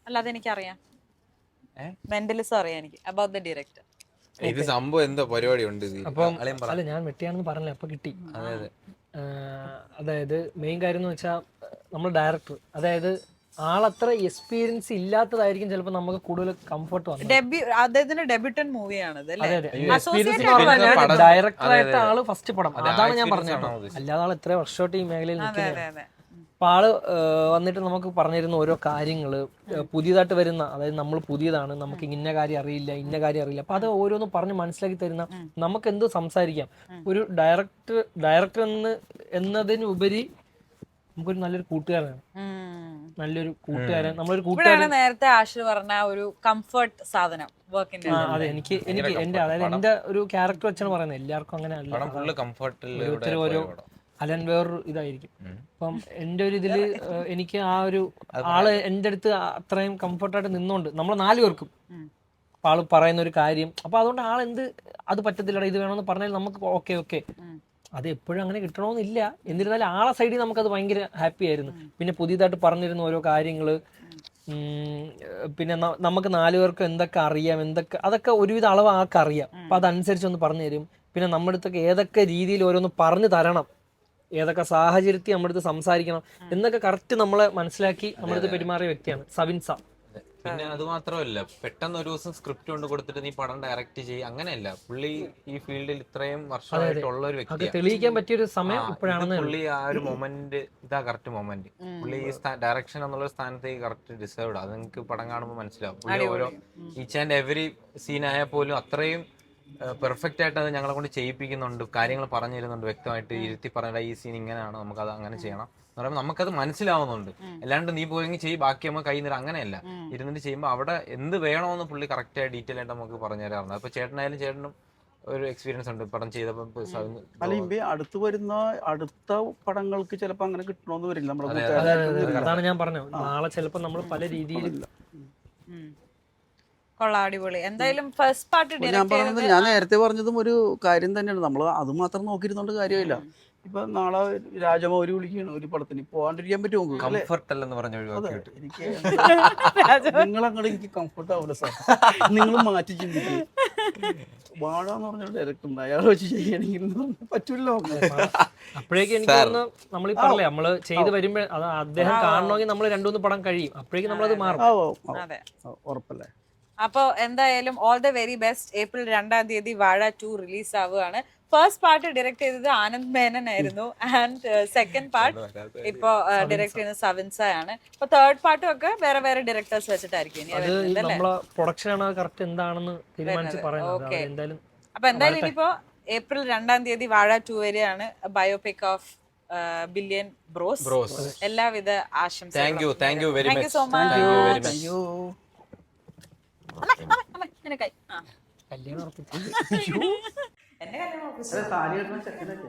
അല്ലാതെ എനിക്കറിയാം. മെന്റലിസം അറിയാം എനിക്ക്. About the director. ഇത് സംഭവം എന്തോ പരിപാടി ഉണ്ട്. അല്ല ഞാൻ വെട്ടിയാണെന്ന് പറഞ്ഞില്ല, അപ്പൊ കിട്ടി. അതായത് മെയിൻ കാര്യം എന്ന് വെച്ചാൽ നമ്മൾ ഡയറക്ടർ, അതായത് ആളത്ര എക്സ്പീരിയൻസ് ഇല്ലാത്തതായിരിക്കും ചിലപ്പോൾ നമുക്ക് കൂടുതൽ കംഫർട്ട് വന്നത്. ഡെബ്യൂട്ടന്റ് മൂവിയാണ് ഡയറക്ടറായിട്ട് ആള് ഫസ്റ്റ് പടം. അതാണ് ഞാൻ പറഞ്ഞത്. അല്ലാതെ ആൾ എത്ര വർഷമായിട്ട് ഈ മേഖലയിൽ നിൽക്കുന്നത്. അപ്പൊ ആള് വന്നിട്ട് നമുക്ക് പറഞ്ഞിരുന്ന ഓരോ കാര്യങ്ങള് പുതിയതായിട്ട് വരുന്ന, അതായത് നമ്മൾ പുതിയതാണ്, നമുക്ക് ഇന്ന കാര്യം അറിയില്ല. അപ്പൊ അത് ഓരോന്നും പറഞ്ഞ് മനസ്സിലാക്കി തരുന്ന, നമുക്ക് എന്ത് സംസാരിക്കാം. ഒരു ഡയറക്ടർ എന്നതിനുപരി നമുക്കൊരു നല്ലൊരു കൂട്ടുകാരനാണ്. നമ്മളൊരു കൂട്ടുകാരൻ. നേരത്തെ ആശു പറഞ്ഞ ഒരു കംഫർട്ട് സാധനം വർക്കിന്റെ. അതെ, എനിക്ക് എന്റെ ഒരു ക്യാരക്ടർ വെച്ചാണ് പറയുന്നത്. എല്ലാവർക്കും അങ്ങനെ അല്ല. ഓരോ അലൻ വേറൊരു ഇതായിരിക്കും. അപ്പം എന്റെ ഒരു ഇതില് എനിക്ക് ആ ഒരു ആള് എന്റെ അടുത്ത് അത്രയും കംഫർട്ടായിട്ട് നിന്നോണ്ട് നമ്മൾ 4 പേർക്കും അപ്പൊ ആള് പറയുന്ന ഒരു കാര്യം, അപ്പൊ അതുകൊണ്ട് ആളെന്ത് അത് പറ്റത്തില്ലടാ ഇത് വേണമെന്ന് പറഞ്ഞാൽ നമുക്ക് ഓക്കെ. അത് എപ്പോഴും അങ്ങനെ കിട്ടണമെന്നില്ല. എന്നിരുന്നാലും ആളെ സൈഡിൽ നമുക്കത് ഭയങ്കര ഹാപ്പി ആയിരുന്നു. പിന്നെ പുതിയതായിട്ട് പറഞ്ഞിരുന്ന ഓരോ കാര്യങ്ങള്, പിന്നെ നമുക്ക് 4 പേർക്കും എന്തൊക്കെ അറിയാം, അതൊക്കെ ഒരുവിധ അളവ് ആൾക്കറിയാം. അപ്പൊ അതനുസരിച്ചൊന്ന് പറഞ്ഞു തരും. പിന്നെ നമ്മുടെ അടുത്തൊക്കെ ഏതൊക്കെ രീതിയിൽ ഓരോന്ന് പറഞ്ഞു തരണം, ഏതൊക്കെ സാഹചര്യത്തിൽ നമ്മുടെ അടുത്ത് സംസാരിക്കണം എന്നൊക്കെ കറക്റ്റ് നമ്മളെ മനസ്സിലാക്കി നമ്മുടെ അടുത്ത് പെരുമാറിയ വ്യക്തിയാണ് സവിൻസ. പിന്നെ അത് മാത്രമല്ല, പെട്ടെന്ന് ഒരു ദിവസം സ്ക്രിപ്റ്റ് കൊണ്ട് കൊടുത്തിട്ട് നീ പടം ഡയറക്റ്റ് ചെയ്യും അങ്ങനെയല്ല. പുള്ളി ഈ ഫീൽഡിൽ ഇത്രയും വർഷമായിട്ടുള്ള ഒരു വ്യക്തി, തെളിയിക്കാൻ പറ്റിയൊരു സമയം ഇപ്പോഴാണ്. പുള്ളി ആ ഒരു മൊമെന്റ്, ഇതാ കറക്റ്റ് മൊമെന്റ്. പുള്ളി ഈ ഡയറക്ഷൻ എന്നുള്ള സ്ഥാനത്തേക്ക് കറക്റ്റ് ഡിസേർവ്ഡ്. അത് നിങ്ങൾക്ക് പടം കാണുമ്പോൾ മനസ്സിലാവും. പുള്ളി ഓരോ ഈച്ച് ആൻഡ് എവറി സീനായാൽ പോലും അത്രയും പെർഫെക്റ്റ് ആയിട്ട് അത് ഞങ്ങളെ കൊണ്ട് ചെയ്യിപ്പിക്കുന്നുണ്ട്. കാര്യങ്ങൾ പറഞ്ഞു തരുന്നുണ്ട്, വ്യക്തമായിട്ട് ഇരുത്തി പറഞ്ഞ ഈ സീൻ ഇങ്ങനെയാണ്, നമുക്കത് അങ്ങനെ ചെയ്യണം എന്ന് പറയുമ്പോൾ നമുക്കത് മനസ്സിലാവുന്നുണ്ട്. അല്ലാണ്ട് നീ പോയെങ്കിൽ ചെയ്യും ബാക്കി നമ്മൾ കൈ നിന്നിട്ട് അങ്ങനെയല്ല. ഇരുന്നിട്ട് ചെയ്യുമ്പോൾ അവിടെ എന്ത് വേണമെന്ന് പുള്ളി കറക്റ്റ് ആയി ഡീറ്റെയിൽ ആയിട്ട് നമുക്ക് പറഞ്ഞു തരാറുണ്ട്. അപ്പൊ ചേട്ടനും ഒരു എക്സ്പീരിയൻസ് ഉണ്ട് പടം ചെയ്തപ്പോൾ. അടുത്ത് വരുന്ന അടുത്ത പടങ്ങൾക്ക് ചിലപ്പോൾ അങ്ങനെ കിട്ടണമെന്ന് വരില്ല. അതാണ് ഞാൻ പറഞ്ഞത്. നാളെ ചിലപ്പോൾ നമ്മൾ പല രീതിയിൽ കൊള്ളാം, അടിപൊളി. എന്തായാലും ഫസ്റ്റ് പാർട്ട് ഞാൻ ഡയറക്ട് പറഞ്ഞത്, ഞാൻ നേരത്തെ പറഞ്ഞതും ഒരു കാര്യം തന്നെയാണ്. നമ്മൾ അത് മാത്രം നോക്കിയിരുന്നോണ്ട് കാര്യമില്ല. ഇപ്പൊ നാളെ രാജമൗരി വിളിക്കുകയാണ് ഒരു പടത്തിന്, പോകാണ്ടിരിക്കാൻ പറ്റുമോ നിങ്ങൾക്ക്? അല്ലേ? കംഫർട്ട് അല്ലെന്ന് പറഞ്ഞ അതെ, ഒഴിവാക്കിയിട്ട് എനിക്ക് നിങ്ങൾ അങ്ങോട്ട് എനിക്ക് കംഫർട്ട് ആവില്ല സാർ. നിങ്ങൾ മാറ്റി ചിന്തിക്കും. വാഴ എന്ന് പറഞ്ഞ ഡയറക്ടർ ഉണ്ട്, അയാൾ വെച്ച് ചെയ്യണമെങ്കിൽ പറ്റൂല്ലോ. അപ്പോഴേക്കും എനിക്ക് തോന്നുന്നു നമ്മൾ ഈ പറഞ്ഞില്ലേ, നമ്മള് ചെയ്ത് വരുമ്പോ അത് അദ്ദേഹം കാണണമെങ്കിൽ നമ്മൾ 2-3 പടം കഴിയും, അപ്പോഴേക്കും നമ്മളത് മാറും. അതെ. ഉറപ്പല്ലേ? അപ്പൊ എന്തായാലും all the very best. April 2-ാം തീയതി വാഴ 2 റിലീസ് ആവുകയാണ്. ഫസ്റ്റ് പാർട്ട് ഡയറക്ട് ചെയ്തത് ആനന്ദ് മേനൻ ആയിരുന്നു, ആൻഡ് സെക്കൻഡ് പാർട്ട് ഇപ്പൊ ഡയറക്ട് ചെയ്യുന്നത് സവിൻസായ ആണ്. ഇപ്പൊ തേർഡ് പാർട്ടും ഒക്കെ വേറെ വേറെ ഡയറക്ടേഴ്സ് വെച്ചിട്ടായിരിക്കും ഇനി അത് വരുന്നത്, അല്ലേ? നമ്മളെ പ്രൊഡക്ഷൻ ആണ് കറക്റ്റ് എന്താണെന്ന് തീരുമാനിച്ച് പറയുന്നത്. Okay. എന്തായാലും അപ്പൊ എന്തായാലും ഇനിയിപ്പോ ഏപ്രിൽ 2-ാം തീയതി വാഴ 2 വരെയാണ്. Biopic of billion bros. എല്ലാവിധ ആശംസകളും. Thank you very Thank you much. so much. അയ്യോ, നിനക്കായി. ആ. കല്യാണം ഉറപ്പിച്ചു. എന്നെ കല്യാണം ഉറപ്പിച്ചു. അതെ, താലി കെട്ടുന്ന ചെക്കനൊക്കെ